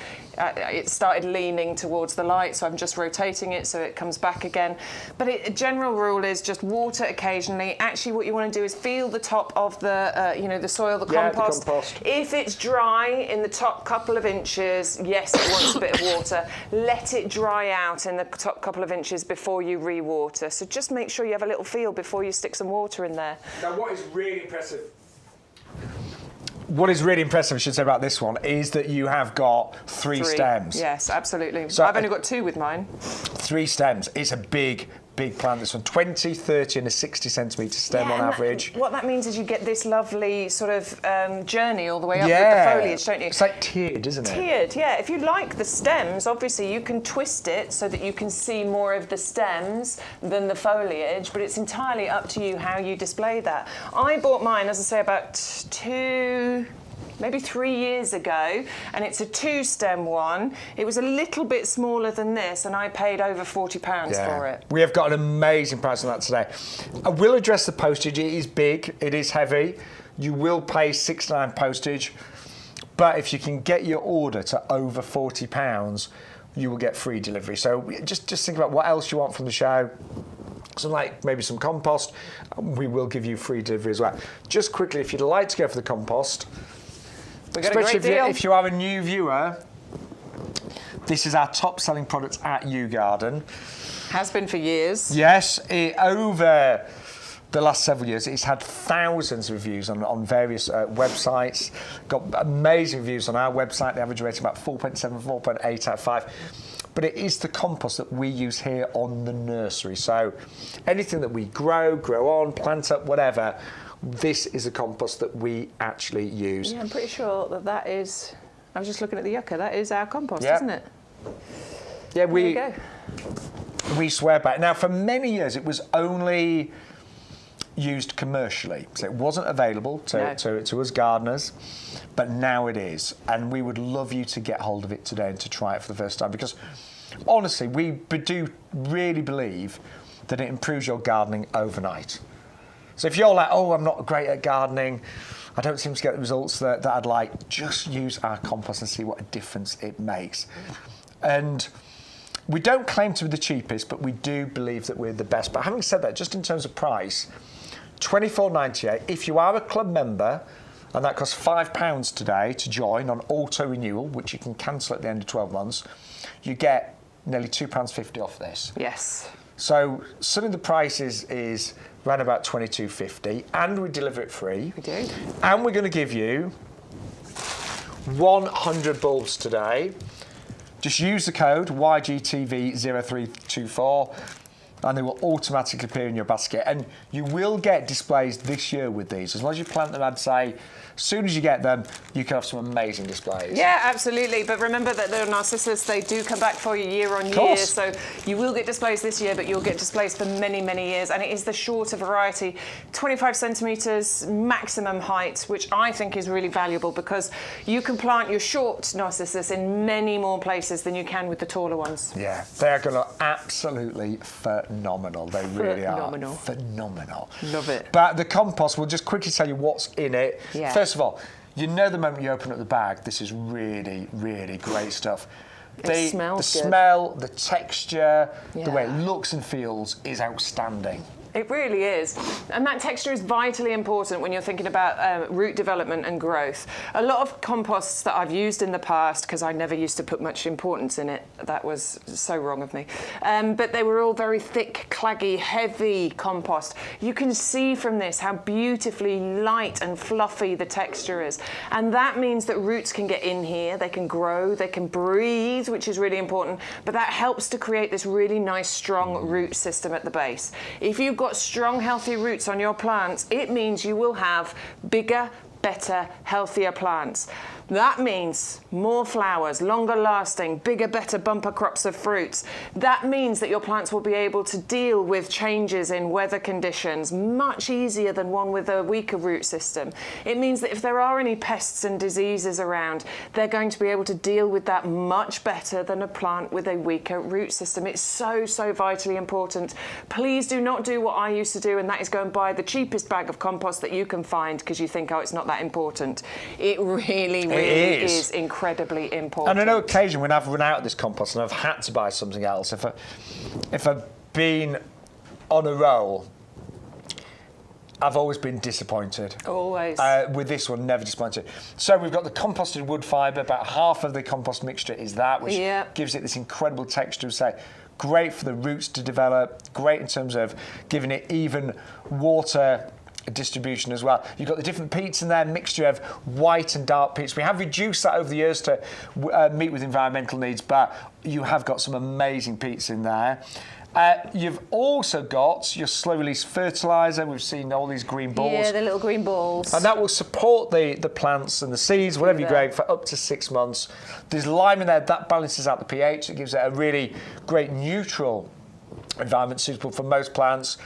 started leaning towards the light, so I'm just rotating it so it comes back again. But a general rule is just water occasionally. Actually, what you want to do is feel the top of the, the soil, the compost. The compost. If it's dry in the top couple of inches, yes, it wants a bit of water. Let it dry out in the top couple of inches before you re-water. So just make sure you have a little feel before you stick some water in there. Now, what is really impressive, I should say, about this one is that you have got three stems. Yes, absolutely. So I've only got 2 with mine. 3 stems. It's a big plant, this one. 20, 30 and a 60 centimetre stem on average. What that means is you get this lovely sort of journey all the way up with the foliage, don't you? It's like tiered, isn't it? Tiered, yeah. If you like the stems, obviously you can twist it so that you can see more of the stems than the foliage, but it's entirely up to you how you display that. I bought mine, as I say, about 3 years ago, and it's a 2-stem one. It was a little bit smaller than this, and I paid over £40 for it. We have got an amazing price on that today. I will address the postage. It is big, it is heavy. You will pay £69 postage, but if you can get your order to over £40, you will get free delivery. So just think about what else you want from the show. So like maybe some compost, we will give you free delivery as well. Just quickly, if you'd like to go for the compost, We got a great deal. if you are a new viewer, this is our top selling product at YouGarden. Has been for years. Yes, over the last several years, it's had thousands of reviews on various websites. Got amazing reviews on our website. The average rating about 4.7, 4.8 out of 5. But it is the compost that we use here on the nursery. So anything that we grow on, plant up, whatever, this is a compost that we actually use. Yeah, I'm pretty sure that is. I was just looking at the yucca. That is our compost, isn't it? Yeah, There you go. we swear by it. Now, for many years, it was only used commercially, so it wasn't available to us gardeners, but now it is, and we would love you to get hold of it today and to try it for the first time, because honestly, we do really believe that it improves your gardening overnight. So if you're like, oh, I'm not great at gardening, I don't seem to get the results that I'd like, just use our compost and see what a difference it makes. And we don't claim to be the cheapest, but we do believe that we're the best. But having said that, just in terms of price, $24.98. If you are a club member, and that costs £5 today to join on auto renewal, which you can cancel at the end of 12 months, you get nearly £2.50 off this. Yes. So some of the price is around about $22.50, and we deliver it free. We do. And we're going to give you 100 bulbs today. Just use the code YGTV0324 and they will automatically appear in your basket. And you will get displays this year with these. As long as you plant them, I'd say, as soon as you get them, you can have some amazing displays. Yeah, absolutely. But remember that the narcissus, they do come back for you year on year. So you will get displays this year, but you'll get displays for many, many years. And it is the shorter variety, 25 centimetres maximum height, which I think is really valuable because you can plant your short narcissus in many more places than you can with the taller ones. Yeah, they're going to look absolutely phenomenal. They really are. Phenomenal. Love it. But the compost, we'll just quickly tell you what's in it. Yeah. First of all, you know the moment you open up the bag, this is really, really great stuff. The smells good. smell, the texture, Yeah. the way it looks and feels is outstanding. It really is. And that texture is vitally important when you're thinking about root development and growth. A lot of composts that I've used in the past, because I never used to put much importance in it, that was so wrong of me, but they were all very thick, claggy, heavy compost. You can see from this how beautifully light and fluffy the texture is. And that means that roots can get in here, they can grow, they can breathe, which is really important, but that helps to create this really nice, strong root system at the base. If you've got strong, healthy roots on your plants, it means you will have bigger, better, healthier plants. That means more flowers, longer lasting, bigger, better bumper crops of fruits. That means that your plants will be able to deal with changes in weather conditions much easier than one with a weaker root system. It means that if there are any pests and diseases around, they're going to be able to deal with that much better than a plant with a weaker root system. It's so, so vitally important. Please do not do what I used to do, and that is go and buy the cheapest bag of compost that you can find because you think, oh, it's not that important. It really is incredibly important. And on no occasion when I've run out of this compost and I've had to buy something else, if I've been on a roll, I've always been disappointed. Always. With this one, never disappointed. So we've got the composted wood fibre. About half of the compost mixture is that, which gives it this incredible texture. So great for the roots to develop, great in terms of giving it even water distribution as well. You've got the different peats in there, mixture of white and dark peats. We have reduced that over the years to meet with environmental needs, but you have got some amazing peats in there. You've also got your slow release fertiliser. We've seen all these green balls. Yeah, the little green balls. And that will support the plants and the seeds, whatever you grow, for up to 6 months. There's lime in there, that balances out the pH. It gives it a really great neutral environment suitable for most plants.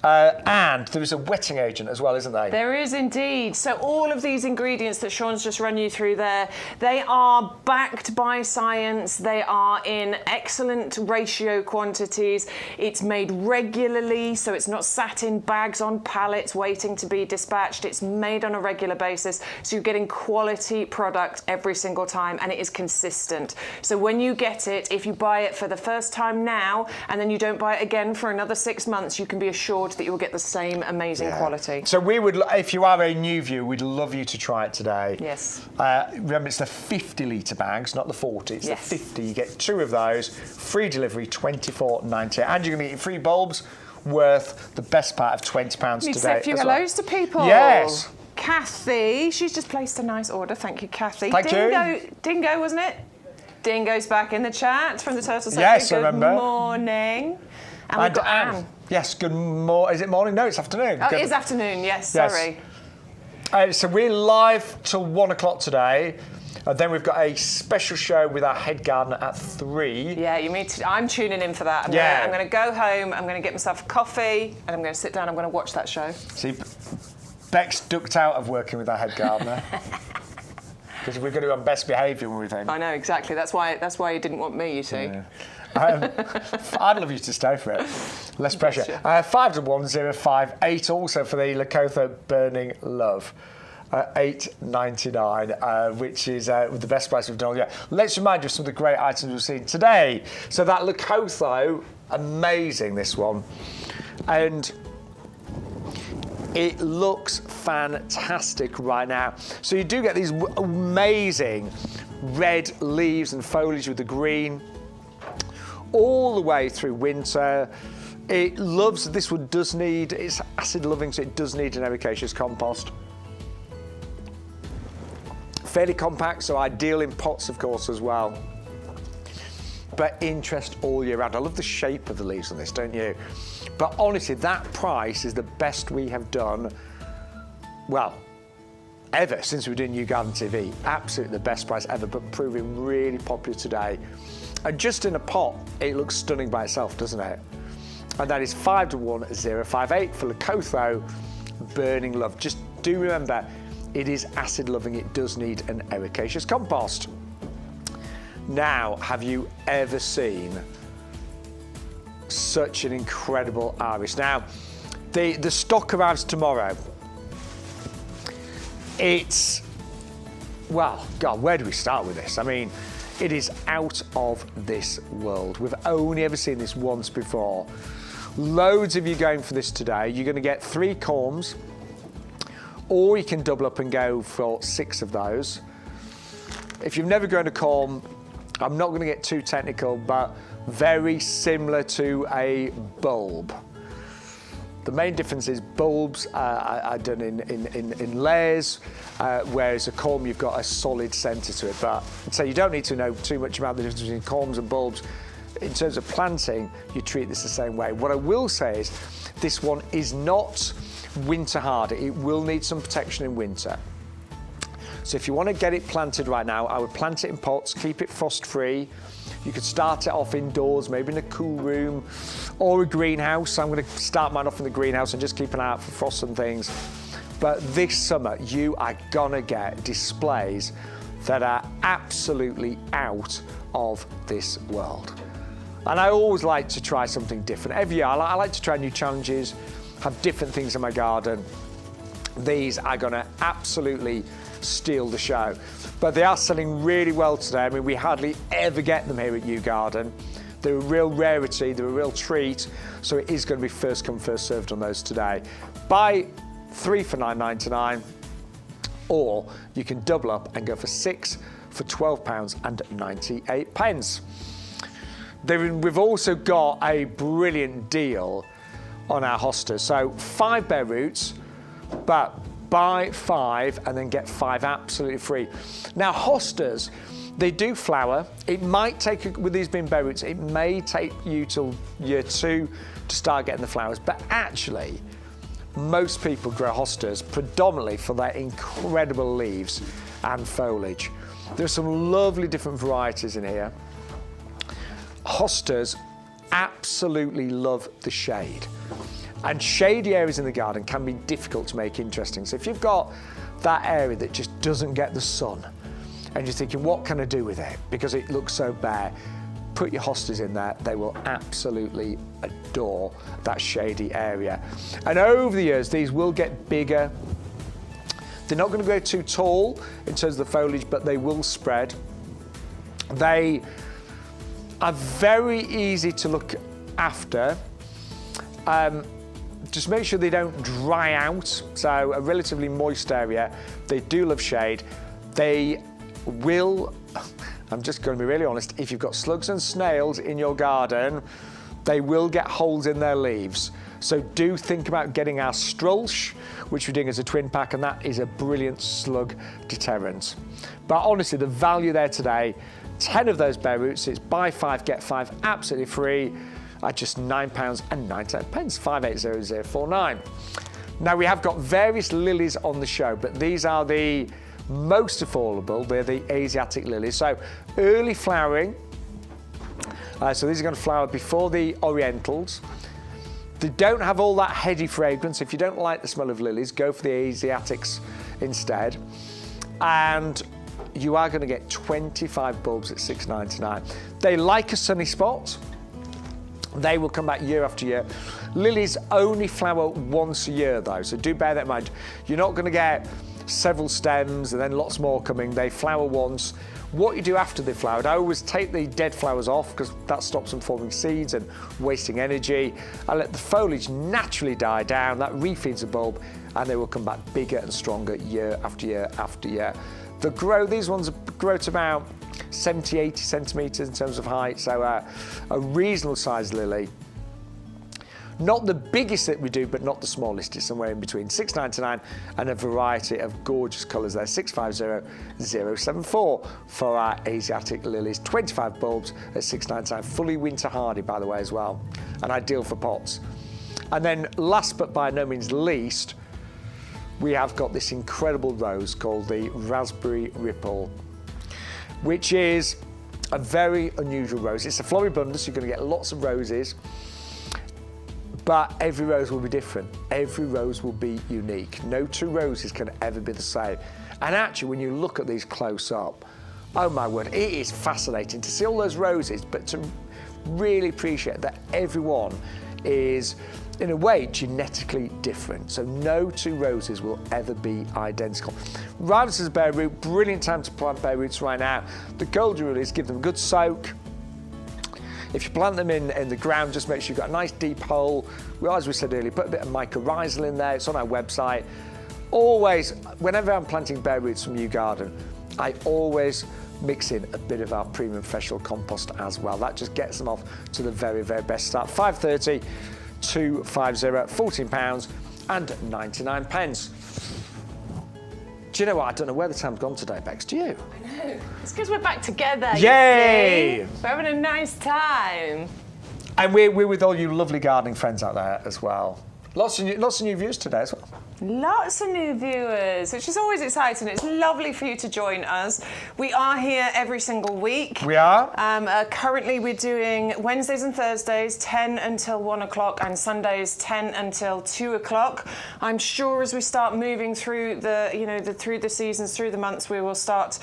And there is a wetting agent as well, isn't there? There is indeed. So all of these ingredients that Sean's just run you through there, they are backed by science. They are in excellent ratio quantities. It's made regularly, so it's not sat in bags on pallets waiting to be dispatched. It's made on a regular basis, so you're getting quality product every single time, and it is consistent. So when you get it, if you buy it for the first time now, and then you don't buy it again for another 6 months, you can be assured that you will get the same amazing quality. So we would, if you are a new viewer, we'd love you to try it today. Yes. Remember, it's the 50 litre bags, not the 40. It's the 50. You get 2 of those, free delivery, $24.90, and you're going to get free bulbs worth the best part of £20 today. You say a few hellos to people. Yes. Kathy, she's just placed a nice order. Thank you, Kathy. Thank you. Dingo, wasn't it? Dingo's back in the chat from the Turtle Sector. Yes, I remember. Good morning. And we've got Anne. Yes, good morning. Is it morning? No, it's afternoon. Oh, it is afternoon, yes, sorry. So we're live till 1 o'clock today. Then we've got a special show with our head gardener at 3. Yeah, I'm tuning in for that. I'm going to go home, I'm going to get myself a coffee, and I'm going to sit down, I'm going to watch that show. See, Beck's ducked out of working with our head gardener. Because we're going to be on best behaviour when we're with him. I know, exactly. That's why you didn't want me, you see. Yeah. I'd love you to stay for it. Less pressure. 511058 also for the Lakotha Burning Love. $8.99, which is the best price we've done all year. Let's remind you of some of the great items we've seen today. So that Lakotha, amazing, this one. And it looks fantastic right now. So you do get these amazing red leaves and foliage with the green all the way through winter. It loves, this one does need, it's acid loving, so it does need an ericaceous compost. Fairly compact, so ideal in pots, of course, as well. But interest all year round. I love the shape of the leaves on this, don't you? But honestly, that price is the best we have done, well, ever since we were doing YouGarden TV. Absolutely the best price ever, but proving really popular today. And just in a pot, it looks stunning by itself, doesn't it? And that is 511058 for Lakotha Burning Love. Just do remember, it is acid loving. It does need an ericaceous compost. Now, have you ever seen such an incredible iris? Now, the stock arrives tomorrow. It's, well, God, where do we start with this? I mean, it is out of this world. We've only ever seen this once before. Loads of you going for this today. You're going to get 3 corms, or you can double up and go for 6 of those. If you've never grown a corm, I'm not going to get too technical, but very similar to a bulb. The main difference is bulbs are done in layers, whereas a corm, you've got a solid centre to it. But so you don't need to know too much about the difference between corms and bulbs. In terms of planting, you treat this the same way. What I will say is this one is not winter hard. It will need some protection in winter. So if you want to get it planted right now, I would plant it in pots, keep it frost-free. You could start it off indoors, maybe in a cool room or a greenhouse. I'm going to start mine off in the greenhouse and just keep an eye out for frost and things. But this summer, you are going to get displays that are absolutely out of this world. And I always like to try something different. Every year, I like to try new challenges, have different things in my garden. These are going to absolutely steal the show. But they are selling really well today. I mean, we hardly ever get them here at YouGarden. They're a real rarity, they're a real treat, so it is going to be first come, first served on those today. Buy 3 for £9.99, or you can double up and go for 6 for £12.98. We've also got a brilliant deal on our hostas. So 5 bare roots, but buy 5 and then get 5 absolutely free. Now hostas, they do flower. It might take, with these being bare roots, it may take you till year 2 to start getting the flowers, but actually most people grow hostas predominantly for their incredible leaves and foliage. There's some lovely different varieties in here. Hostas absolutely love the shade. And shady areas in the garden can be difficult to make interesting. So if you've got that area that just doesn't get the sun and you're thinking, what can I do with it? Because it looks so bare, put your hostas in there. They will absolutely adore that shady area. And over the years, these will get bigger. They're not going to go too tall in terms of the foliage, but they will spread. They are very easy to look after. Just make sure they don't dry out, so a relatively moist area. They do love shade. They will, I'm just going to be really honest, if you've got slugs and snails in your garden, they will get holes in their leaves. So do think about getting our Strulch, which we're doing as a twin pack, and that is a brilliant slug deterrent. But honestly, the value there today, 10 of those bare roots, it's buy 5, get 5 absolutely free at just £9.99, 580049. Now we have got various lilies on the show, but these are the most affordable. They're the Asiatic lilies. So early flowering. So these are going to flower before the Orientals. They don't have all that heady fragrance. If you don't like the smell of lilies, go for the Asiatics instead. And you are going to get 25 bulbs at £6.99. They like a sunny spot. They will come back year after year. Lilies only flower once a year though, so do bear that in mind. You're not going to get several stems and then lots more coming. They flower once. What you do after they've flowered, I always take the dead flowers off because that stops them forming seeds and wasting energy. I let the foliage naturally die down. That refeeds the bulb and they will come back bigger and stronger year after year after year. These ones grow to about 70, 80 centimetres in terms of height, so a reasonable sized lily. Not the biggest that we do, but not the smallest. It's somewhere in between. £6.99 and a variety of gorgeous colours there. 650074 for our Asiatic lilies. 25 bulbs at £6.99. Fully winter hardy, by the way, as well. And ideal for pots. And then last but by no means least, we have got this incredible rose called the Raspberry Ripple, which is a very unusual rose. It's a floribundus, you're going to get lots of roses, but every rose will be different. Every rose will be unique. No 2 roses can ever be the same. And actually, when you look at these close up, oh my word, it is fascinating to see all those roses, but to really appreciate that every one is, in a way, genetically different. So no 2 roses will ever be identical. Right, this is bare root, brilliant time to plant bare roots right now. The golden rule is give them a good soak. If you plant them in the ground, just make sure you've got a nice deep hole. Well, as we said earlier, put a bit of mycorrhizal in there. It's on our website. Always, whenever I'm planting bare roots from YouGarden, I always mix in a bit of our premium professional compost as well. That just gets them off to the very, very best start. 530 250, £14 and 99 pence. Do you know what? I don't know where the time's gone today, Bex. Do you? I know. It's because we're back together. Yay! You see? We're having a nice time. And we're with all you lovely gardening friends out there as well. Lots of new views today as well. Lots of new viewers, which is always exciting. It's lovely for you to join us. We are here every single week. We are. Currently, we're doing Wednesdays and Thursdays, 10 until 1 o'clock, and Sundays, 10 until 2 o'clock. I'm sure as we start moving through through the seasons, through the months, we will start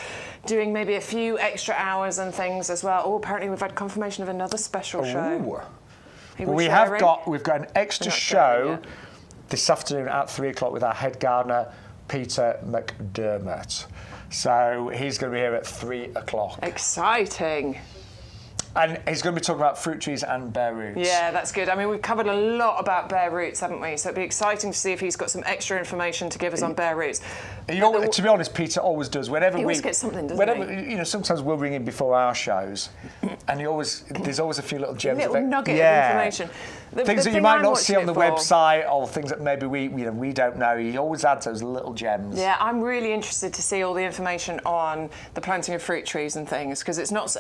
doing maybe a few extra hours and things as well. Oh, apparently we've had confirmation of another special show. Well, we've got an extra show this afternoon at 3 o'clock with our head gardener, Peter McDermott. So he's going to be here at 3 o'clock. Exciting. And he's going to be talking about fruit trees and bare roots. Yeah, that's good. I mean, we've covered a lot about bare roots, haven't we? So it'd be exciting to see if he's got some extra information to give us on bare roots. To be honest, Peter always does. Whenever he always gets something, doesn't he? You know, sometimes we'll ring him before our shows, and there's always a few little gems, little nugget of information. Things that you might not see on the website, or things that maybe we don't know. He always adds those little gems. Yeah, I'm really interested to see all the information on the planting of fruit trees and things, because it's not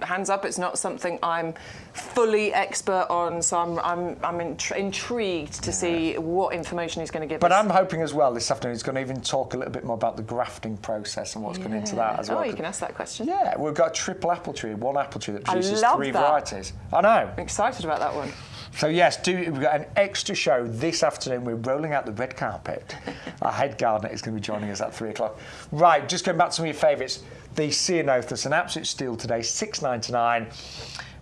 hands up. It's not something I'm fully expert on, so I'm intrigued to see what information he's going to give us. But I'm hoping as well this afternoon he's going to even talk a little bit more about the grafting process and what's going into that as well. Oh, you can ask that question. Yeah, we've got a triple apple tree, one apple tree that produces three that. varieties. I know. I'm excited about that one. So yes, we've got an extra show this afternoon. We're rolling out the red carpet. Our head gardener is going to be joining us at 3 o'clock. Right, just going back to some of your favourites. The Ceanothus, an absolute steal today, $6.99.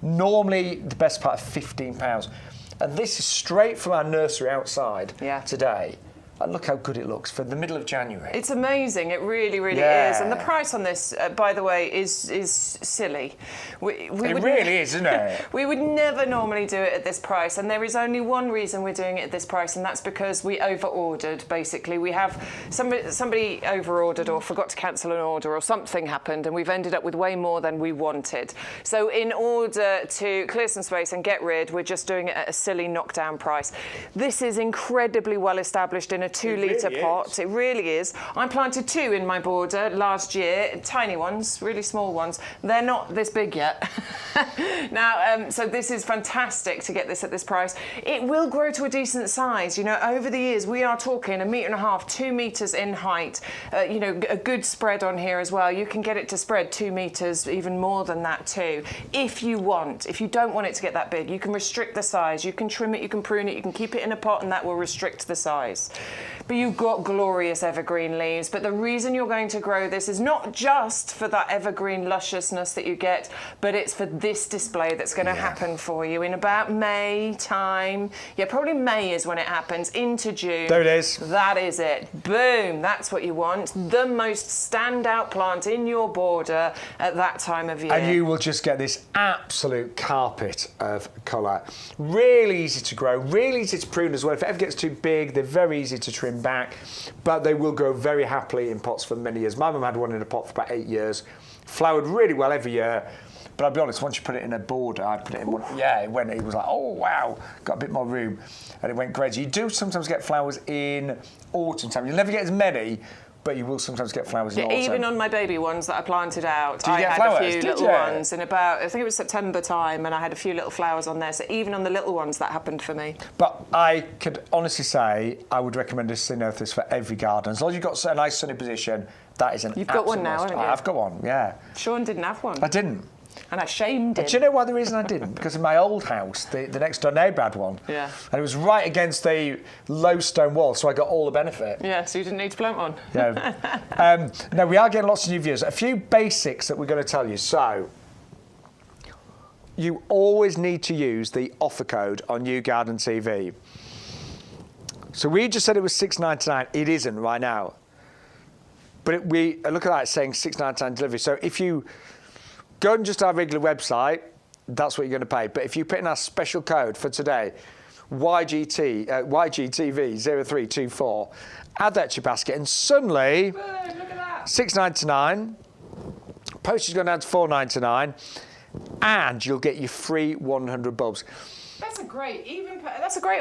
Normally the best part of £15. And this is straight from our nursery outside today. And look how good it looks for the middle of January. It's amazing. It really, really is. And the price on this, by the way, is silly. It really is, isn't it? We would never normally do it at this price, and there is only one reason we're doing it at this price, and that's because we over-ordered, basically. We have somebody over-ordered or forgot to cancel an order or something happened, and we've ended up with way more than we wanted. So in order to clear some space and get rid, we're just doing it at a silly knockdown price. This is incredibly well established in a 2-litre pot. It really is. I planted 2 in my border last year, tiny ones, really small ones. They're not this big yet. Now, so this is fantastic to get this at this price. It will grow to a decent size. You know, over the years, we are talking 1.5 meters, 2 meters in height. You know, a good spread on here as well. You can get it to spread 2 meters, even more than that too, if you want. If you don't want it to get that big, you can restrict the size. You can trim it, you can prune it, you can keep it in a pot, and that will restrict the size. But you've got glorious evergreen leaves. But the reason you're going to grow this is not just for that evergreen lusciousness that you get, but it's for this display that's going to happen for you in about May time. Yeah, probably May is when it happens, into June. There it is. That is it. Boom, that's what you want. The most standout plant in your border at that time of year. And you will just get this absolute carpet of colour. Really easy to grow, really easy to prune as well. If it ever gets too big, they're very easy to trim back, but they will grow very happily in pots for many years. My mum had one in a pot for about 8 years, flowered really well every year. But I'll be honest, once you put it in a border, I put it in one, it was like, oh wow, got a bit more room, and it went great. You do sometimes get flowers in autumn time. You'll never get as many, but you will sometimes get flowers in autumn. Even on my baby ones that I planted out, I had flowers? a few little ones in about, I think it was September time, and I had a few little flowers on there. So even on the little ones, that happened for me. But I could honestly say I would recommend this Ceanothus for every garden. As long as you've got a nice sunny position, that is an You've got one now, haven't you? I've got one, yeah. Sean didn't have one. I didn't. And I shamed him. Do you know why the reason I didn't? Because in my old house, the next door neighbour had one. Yeah. And it was right against the low stone wall, so I got all the benefit. Yeah, so you didn't need to plant one. Yeah. No, we are getting lots of new viewers. A few basics that we're going to tell you. So, you always need to use the offer code on YouGarden TV. So we just said it was $6.99. It isn't right now. But we look at that, it's saying $6.99 delivery. So if you go on just our regular website, that's what you're going to pay. But if you put in our special code for today, YGTV0324, add that to your basket, and suddenly, Boom, look at that. $6.99, postage going down to $4.99, and you'll get your free 100 bulbs. That's a great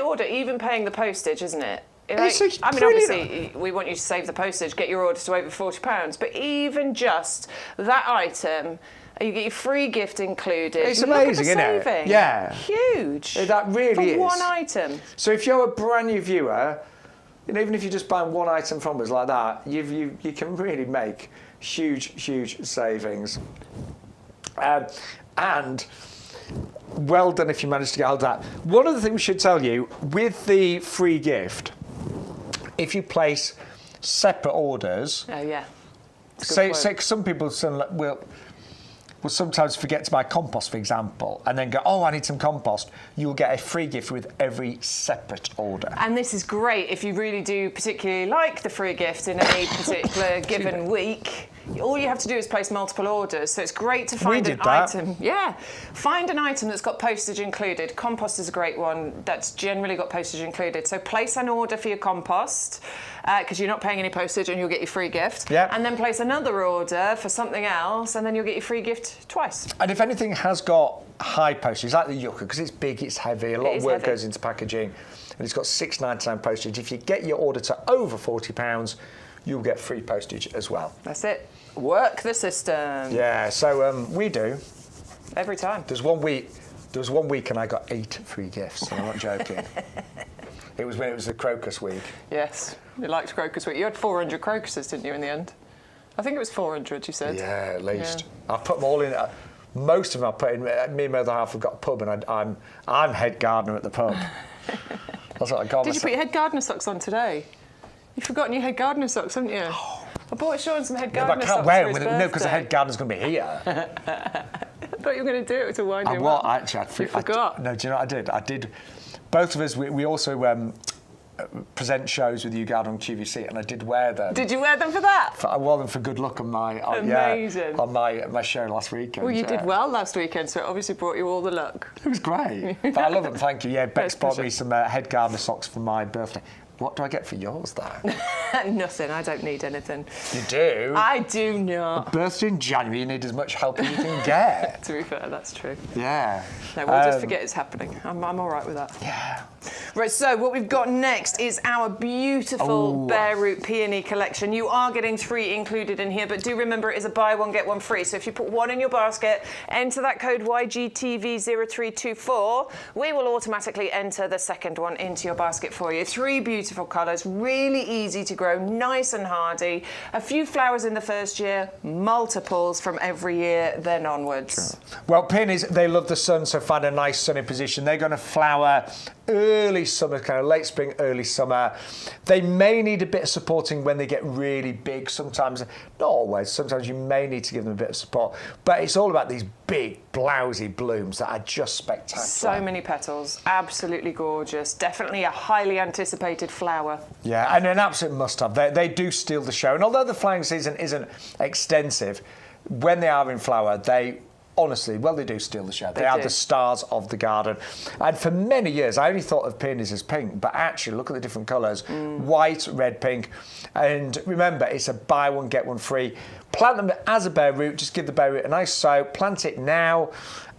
order, even paying the postage, isn't it? It's I mean, brilliant. obviously, we want you to save the postage, get your order to over £40, but even just that item, you get your free gift included. It's amazing, Look at the isn't it? saving. Yeah. Huge. That really is. For one item. So if you're a brand new viewer, even if you're just buying one item from us like that, you can really make huge savings. And well done if you managed to get hold of that. One of the things we should tell you, with the free gift, if you place separate orders, Oh, yeah. say some people will sometimes forget to buy compost, for example, and then go, oh, I need some compost. You'll get a free gift with every separate order. And this is great if you really do particularly like the free gift in any particular given week. All you have to do is place multiple orders, so it's great to find an item. Yeah, find an item that's got postage included. Compost is a great one that's generally got postage included. So place an order for your compost because you're not paying any postage and you'll get your free gift. Yep. And then place another order for something else, and then you'll get your free gift twice. And if anything has got high postage, like the yucca, because it's big, it's heavy, a lot of work goes into packaging, and it's got $6.99 postage. If you get your order to over £40, you'll get free postage as well. That's it. Work the system. Yeah, so we do. Every time. There was one week and I got 8 free gifts, and I'm not joking. It was when it was the crocus week. Yes, you liked crocus week. You had 400 crocuses, didn't you, in the end? I think it was 400, you said. Yeah, at least. Yeah. I've put them all in. Most of them I put in. Me and my other half have got a pub, and I'm head gardener at the pub. That's what I got. Did you put your head gardener socks on today? You've forgotten your head gardener socks, haven't you? I bought Sean some head gardener socks. I can't wear for them. his No, because the birthday. head gardener's going to be here. I thought you were going to do it to wind him up. Actually, You forgot. No, do you know what I did? I did. Both of us, we also present shows with YouGarden on QVC, and I did wear them. Did you wear them for that? I wore them for good luck on my Amazing. on my show last weekend. Well, you did well last weekend, so it obviously brought you all the luck. It was great. But I love them. Thank you. Yeah, Bex bought pleasure. me some head gardener socks for my birthday. What do I get for yours, though? Nothing. I don't need anything. You do? I do not. Birthday in January, you need as much help as you can get. To be fair, that's true. Yeah. No, we'll just forget it's happening. I'm all right with that. Yeah. Right, so what we've got next is our beautiful bare root peony collection. You are getting 3 included in here, but do remember it is a buy one, get one free. So if you put 1 in your basket, enter that code YGTV0324, we will automatically enter the second one into your basket for you. 3 beautiful colours, really easy to grow, nice and hardy. A few flowers in the first year, multiples from every year then onwards. Well, peonies, they love the sun, so find a nice sunny position. They're going to flower early summer, kind of late spring, early summer. They may need a bit of supporting when they get really big. Sometimes, not always, sometimes you may need to give them a bit of support. But it's all about these big, blousy blooms that are just spectacular. So many petals, absolutely gorgeous. Definitely a highly anticipated flower. Yeah, and an absolute must-have. They do steal the show. And although the flowering season isn't extensive, when they are in flower, they honestly, well, they do steal the show. They are the stars of the garden. And for many years, I only thought of peonies as pink, but actually, look at the different colours. White, red, pink. And remember, it's a buy one, get one free. Plant them as a bare root. Just give the bare root a nice sow. Plant it now.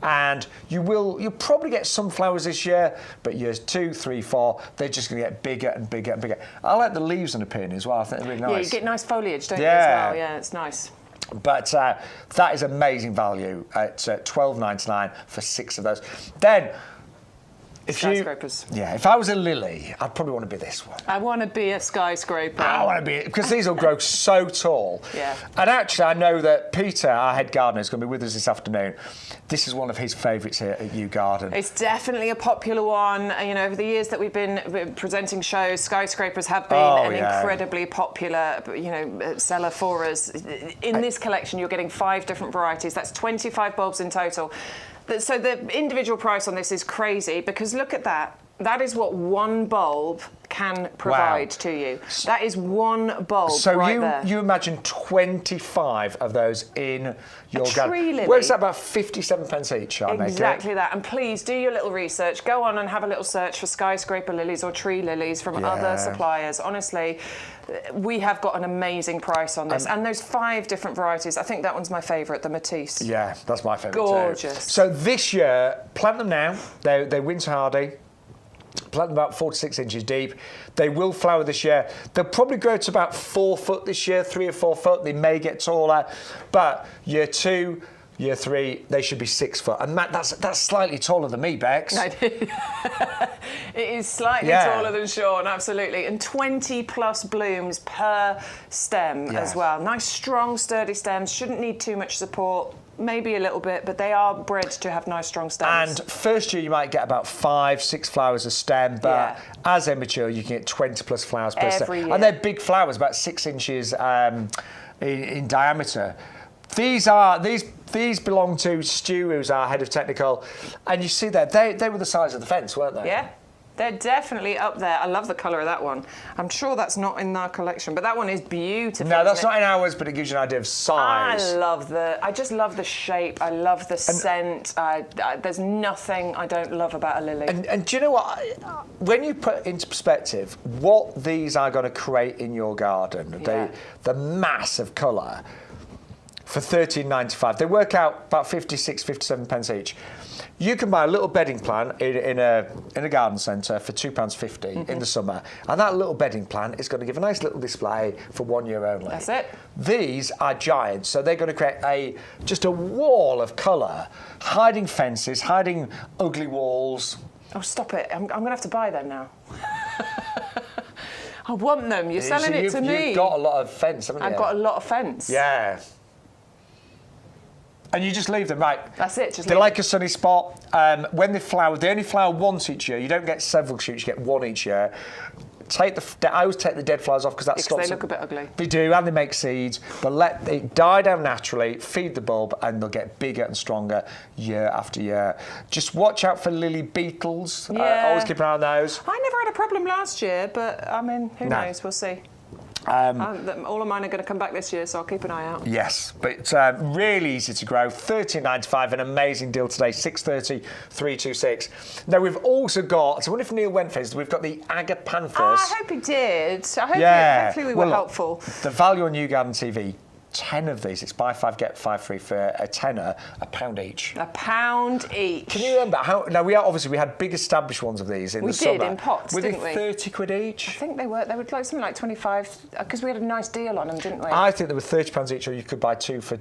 And you'll probably get some flowers this year, but years 2, 3, 4, they're just going to get bigger and bigger and bigger. I like the leaves on a peony as well. I think they're really nice. Yeah, you get nice foliage, don't you, as well? Yeah, it's nice. But that is amazing value at $12.99 for 6 of those. Then, if I was a lily, I'd probably want to be this one. I want to be a skyscraper. I want to be, because these will grow so tall. Yeah. And actually, I know that Peter, our head gardener, is going to be with us this afternoon. This is one of his favourites here at YouGarden. It's definitely a popular one. You know, over the years that we've been presenting shows, skyscrapers have been incredibly popular, seller for us. In this collection, you're getting 5 different varieties. That's 25 bulbs in total. So the individual price on this is crazy because look at that. That is what one bulb can provide to you. That is one bulb there. You imagine 25 of those in your garden. Tree lily. Works out about 57p each, I make it. Exactly that. And please do your little research. Go on and have a little search for skyscraper lilies or tree lilies from other suppliers. Honestly, we have got an amazing price on this. And there's 5 different varieties. I think that one's my favourite, the Matisse. Yeah, that's my favourite Gorgeous. too. So this year, plant them now. They're winter hardy. Plant them about 4 to 6 inches deep. They will flower this year. They'll probably grow to about 4 foot this year, 3 or 4 foot. They may get taller, but year 2, year 3, they should be 6 foot. And that's slightly taller than me, Bex. It is slightly taller than Sean, absolutely. And 20 plus blooms per stem as well. Nice, strong, sturdy stems. Shouldn't need too much support. Maybe a little bit, but they are bred to have nice, strong stems. And first year you might get about 5, 6 flowers a stem, but as they mature, you can get 20 plus flowers per stem. Year. And they're big flowers, about 6 inches in diameter. These belong to Stu, who's our head of technical, and you see that they were the size of the fence, weren't they? Yeah. They're definitely up there. I love the colour of that one. I'm sure that's not in our collection, but that one is beautiful. No, that's not in ours, but it gives you an idea of size. I just love the shape. I love the scent. There's nothing I don't love about a lily. And do you know what? When you put into perspective what these are going to create in your garden, the mass of colour, for $13.95, they work out about 56, 57p each. You can buy a little bedding plant in a garden centre for £2.50 in the summer, and that little bedding plant is going to give a nice little display for 1 year only. That's it. These are giant, so they're going to create just a wall of colour, hiding fences, hiding ugly walls. Oh, stop it. I'm going to have to buy them now. I want them. You're selling it to me. You've got a lot of fence, haven't you? I've got a lot of fence. Yeah. And you just leave them, right? That's it. They like a sunny spot. When they flower, they only flower once each year. You don't get several shoots; you get one each year. I always take the dead flowers off because that stops. They look a bit ugly. They do, and they make seeds. But let it die down naturally. Feed the bulb, and they'll get bigger and stronger year after year. Just watch out for lily beetles. Always keep an eye on those. I never had a problem last year, but I mean, who knows? We'll see. All of mine are going to come back this year, so I'll keep an eye out. Yes, but really easy to grow. $13.95, an amazing deal today. $6.30, $3.26. Now we've also got. So I wonder if Neil went for this. We've got the agapanthus. I hope he did. Hopefully we were helpful. The value on YouGarden TV. 10 of these. It's buy 5 get 5 free for a tenner, £1 each. £1 each. Can you remember how? Now we had big established ones of these in the summer. We did in pots, didn't we? Were they 30 quid each? I think they were. They were like something like 25 because we had a nice deal on them, didn't we? I think they were £30 each, or you could buy 2 for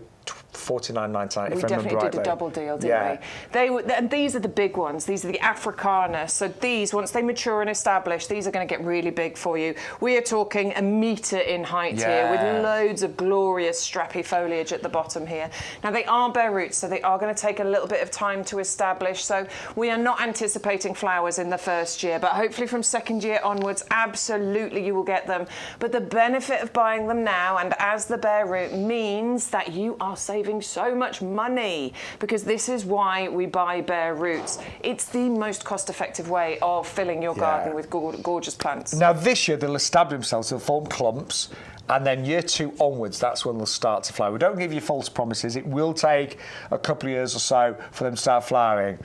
$49.99. We definitely did a double deal, didn't we? And these are the big ones. These are the Africanus. So these, once they mature and establish, these are going to get really big for you. We are talking a metre in height here, with loads of glorious strappy foliage at the bottom here. Now they are bare roots, so they are going to take a little bit of time to establish. So we are not anticipating flowers in the first year, but hopefully from second year onwards, absolutely you will get them. But the benefit of buying them now and as the bare root means that you are saving so much money, because this is why we buy bare roots. It's the most cost-effective way of filling your garden with gorgeous plants. Now this year they'll establish themselves, they'll form clumps, and then year 2 onwards, that's when they'll start to flower. We don't give you false promises. It will take a couple of years or so for them to start flowering.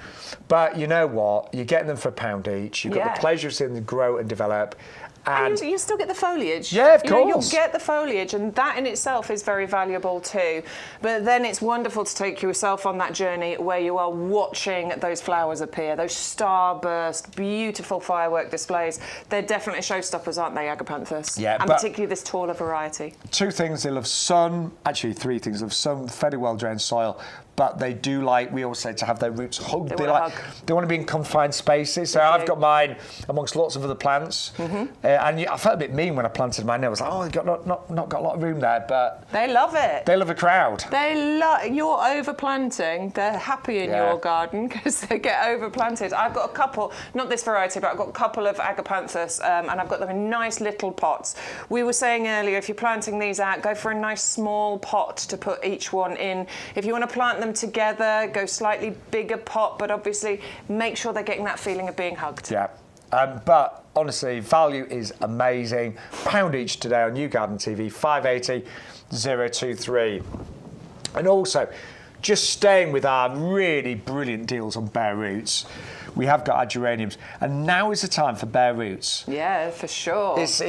But you know what? You're getting them for £1 each. You've got the pleasure of seeing them grow and develop. And you still get the foliage. Yeah, of course. You'll get the foliage, and that in itself is very valuable too. But then it's wonderful to take yourself on that journey where you are watching those flowers appear, those starburst, beautiful firework displays. They're definitely showstoppers, aren't they, agapanthus? Yeah, and particularly this taller variety. 2 things: they love sun. Actually, 3 things: they love sun, fairly well-drained soil. But they do like, we always say, to have their roots hugged. They want to be in confined spaces. So I've got mine amongst lots of other plants. And I felt a bit mean when I planted mine. I was like, oh, they've got not got a lot of room there. But they love it. They love a crowd. You're overplanting. They're happy in your garden because they get overplanted. I've got a couple, not this variety, but I've got a couple of agapanthus, and I've got them in nice little pots. We were saying earlier, if you're planting these out, go for a nice small pot to put each one in. If you want to plant them together, go slightly bigger pot, but obviously make sure they're getting that feeling of being hugged. Yeah, but honestly, value is amazing. £1 each today on YouGarden TV, 580-023. And also, just staying with our really brilliant deals on bare roots, we have got our geraniums, and now is the time for bare roots. Yeah, for sure. It's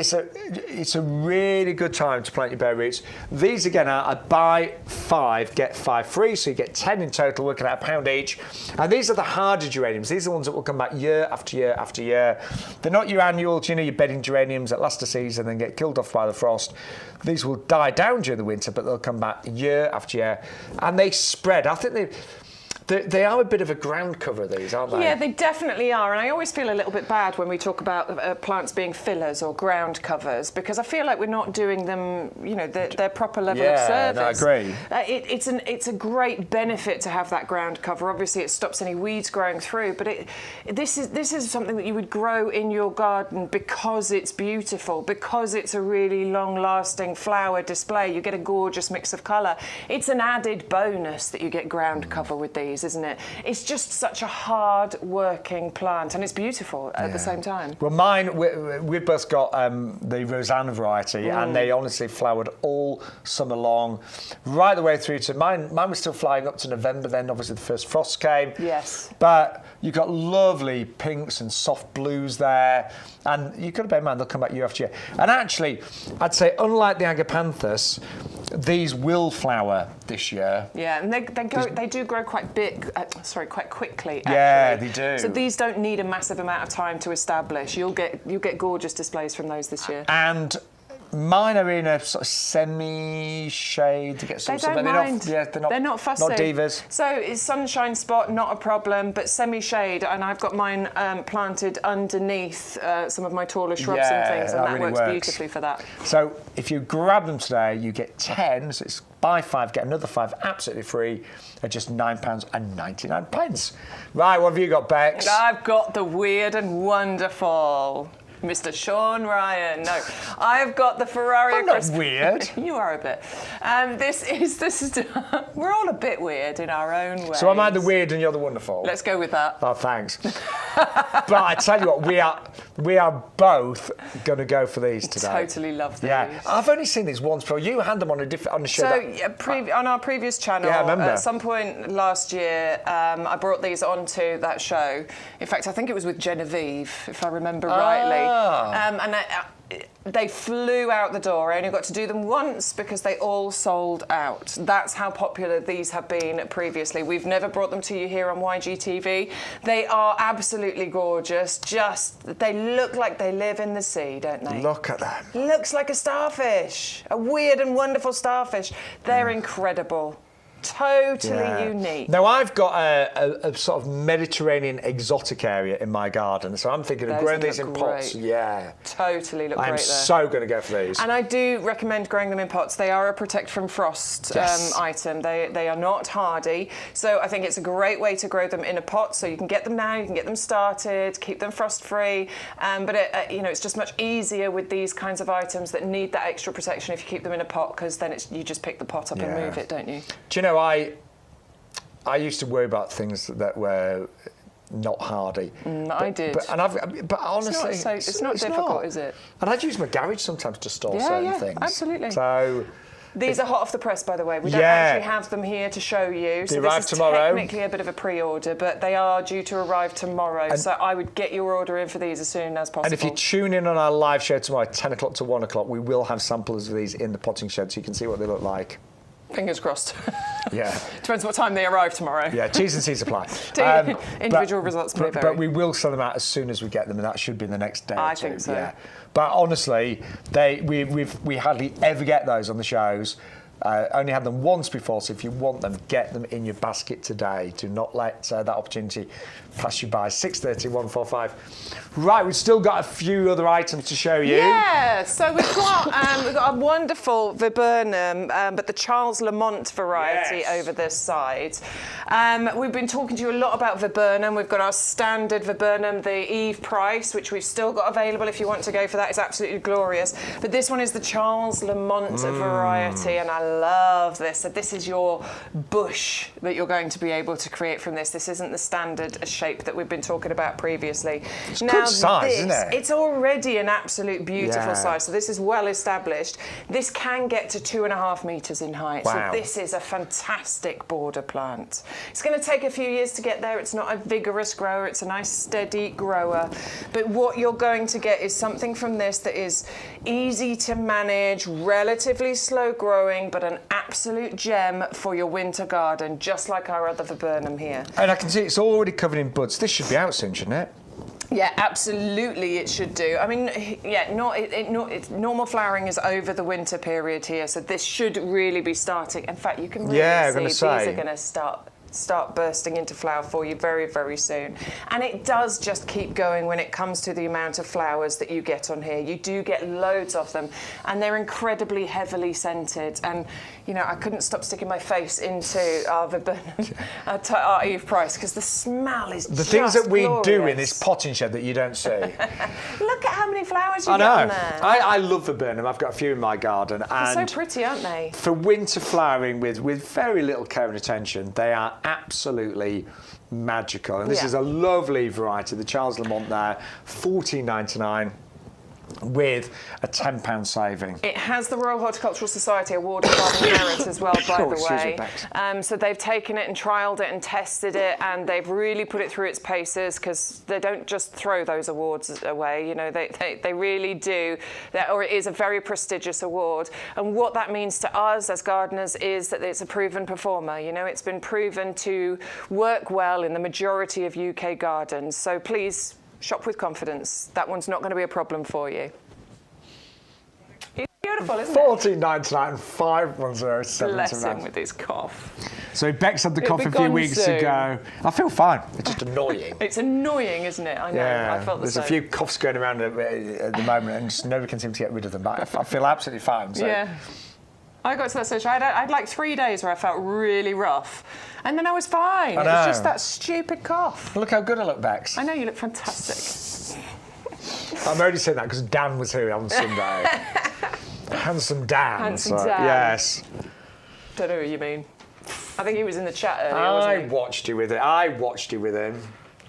a really good time to plant your bare roots. These again are a buy 5 get 5 free, so you get 10 in total, looking at £1 each. And these are the harder geraniums. These are the ones that will come back year after year after year. They're not your annual, you know, your bedding geraniums that last a season and get killed off by the frost. These will die down during the winter, but they'll come back year after year, and they spread. I think they are a bit of a ground cover, these, aren't they? Yeah, they definitely are. And I always feel a little bit bad when we talk about plants being fillers or ground covers, because I feel like we're not doing them, you know, their proper level of service. No, I agree. It's a great benefit to have that ground cover. Obviously, it stops any weeds growing through, but this is something that you would grow in your garden because it's beautiful, because it's a really long-lasting flower display. You get a gorgeous mix of colour. It's an added bonus that you get ground cover with these, isn't it? It's just such a hard-working plant, and it's beautiful at the same time. Well, mine, we've both got the Rosanna variety, and they honestly flowered all summer long, right the way through to mine. Mine was still flying up to November. Then, obviously, the first frost came. Yes. But you've got lovely pinks and soft blues there, and you've got to bear in mind they'll come back year after year. And actually, I'd say, unlike the agapanthus, these will flower this year. Yeah, and they do grow quite big. Quite quickly. Actually. Yeah, they do. So these don't need a massive amount of time to establish. You'll get gorgeous displays from those this year. And mine are in a sort of semi-shade to get some. They don't mind. They're not fussy. Not divas. So it's sunshine spot, not a problem, but semi-shade, and I've got mine planted underneath some of my taller shrubs and things, and that really works beautifully for that. So if you grab them today, you get 10. So it's buy 5, get another 5, absolutely free, at just £9.99. Right, what have you got, Bex? I've got the weird and wonderful Mr. Sean Ryan. No, I've got the Ferrari. I'm not weird. You are a bit. This is. We're all a bit weird in our own way. So am I the weird and you're the wonderful? Let's go with that. Oh, thanks. But I tell you what, we are both going to go for these today. Totally love these. Yeah, I've only seen these once before. You had them on a show. So on our previous channel, I remember. At some point last year, I brought these onto that show. In fact, I think it was with Genevieve, if I remember rightly. And they flew out the door. I only got to do them once because they all sold out. That's how popular these have been previously. We've never brought them to you here on YGTV. They are absolutely gorgeous. They look like they live in the sea, don't they? Look at them. Looks like a starfish, a weird and wonderful starfish. They're incredible. Totally unique. Now, I've got a sort of Mediterranean exotic area in my garden, so I'm thinking of growing these in pots. Yeah. Totally look great there. I'm so going to go for these. And I do recommend growing them in pots. They are a protect from frost item. They are not hardy, so I think it's a great way to grow them in a pot. So you can get them now, you can get them started, keep them frost-free. But it's just much easier with these kinds of items that need that extra protection if you keep them in a pot, because then you just pick the pot up and move it, don't you? Do you know, I used to worry about things that were not hardy. I did. But honestly, it's not difficult, is it? And I'd use my garage sometimes to store certain things. Absolutely. So these are hot off the press, by the way. We don't actually have them here to show you. They arrive tomorrow. Technically a bit of a pre-order, but they are due to arrive tomorrow. So I would get your order in for these as soon as possible. And if you tune in on our live show tomorrow, 10 o'clock to 1 o'clock, we will have samples of these in the potting shed, so you can see what they look like. Fingers crossed. Yeah. Depends what time they arrive tomorrow. Yeah, T's and C's apply. Individual results may vary. But we will sell them out as soon as we get them, and that should be in the next day or two. I think so. Yeah. But honestly, we hardly ever get those on the shows. Only had them once before, so if you want them, get them in your basket today. Do not let that opportunity pass you by. 630 145. Right, we've still got a few other items to show you. Yeah, so we've got a wonderful viburnum, but the Charles Lamont variety over this side. We've been talking to you a lot about viburnum. We've got our standard viburnum, the Eve Price, which we've still got available if you want to go for that. It's absolutely glorious. But this one is the Charles Lamont variety, and I love this. So this is your bush that you're going to be able to create from this. This isn't the standard shape that we've been talking about previously. It's a good size, isn't it? It's already an absolute beautiful Yeah. size. So this is well established. This can get to 2.5 metres in height. Wow. So this is a fantastic border plant. It's going to take a few years to get there. It's not a vigorous grower. It's a nice steady grower. But what you're going to get is something from this that is easy to manage, relatively slow growing, but an absolute gem for your winter garden, just like our other viburnum here. And I can see it's already covered in buds. This should be out soon, shouldn't it? Yeah, absolutely it should do. I mean, yeah, normal flowering is over the winter period here, so this should really be starting. In fact, you can really see these are going to start bursting into flower for you very, very soon. And it does just keep going when it comes to the amount of flowers that you get on here. You do get loads of them, and they're incredibly heavily scented. And, you know, I couldn't stop sticking my face into our viburnum, our Eve Price, because the smell is the things that we glorious. do in this potting shed that you don't see. Look at how many flowers you I get know. on there. I love viburnum. I've got a few in my garden. They're And so pretty, aren't they? for winter flowering with very little care and attention, they are absolutely magical. And this is a lovely variety. The Charles Lamont there, $14.99 with a £10 saving. It has the Royal Horticultural Society Award of Garden Merit as well, by the excuse me, way. Bex. So they've taken it and trialled it and tested it, and they've really put it through its paces, because they don't just throw those awards away. You know, they really do. Or it is a very prestigious award. And what that means to us as gardeners is that it's a proven performer. You know, it's been proven to work well in the majority of UK gardens. So please, shop with confidence. That one's not going to be a problem for you. It's beautiful, isn't it? $14.99 and 510 Bless him with his cough. So Bex had the It'll cough be a few gone weeks soon. ago. I feel fine. It's just annoying. It's annoying, isn't it? I know. Yeah, I felt the there's same. a few coughs going around at the moment, and just nobody can seem to get rid of them. But I feel absolutely fine. So. Yeah. I got to that stage. I had like 3 days where I felt really rough, and then I was fine. It was just that stupid cough. Look how good I look, Bex. I know, you look fantastic. I'm only saying that because Dan was here on Sunday. Handsome Dan. Handsome Dan. Yes. Don't know who you mean. I think he was in the chat earlier, I wasn't he? watched you with it. I watched you with him.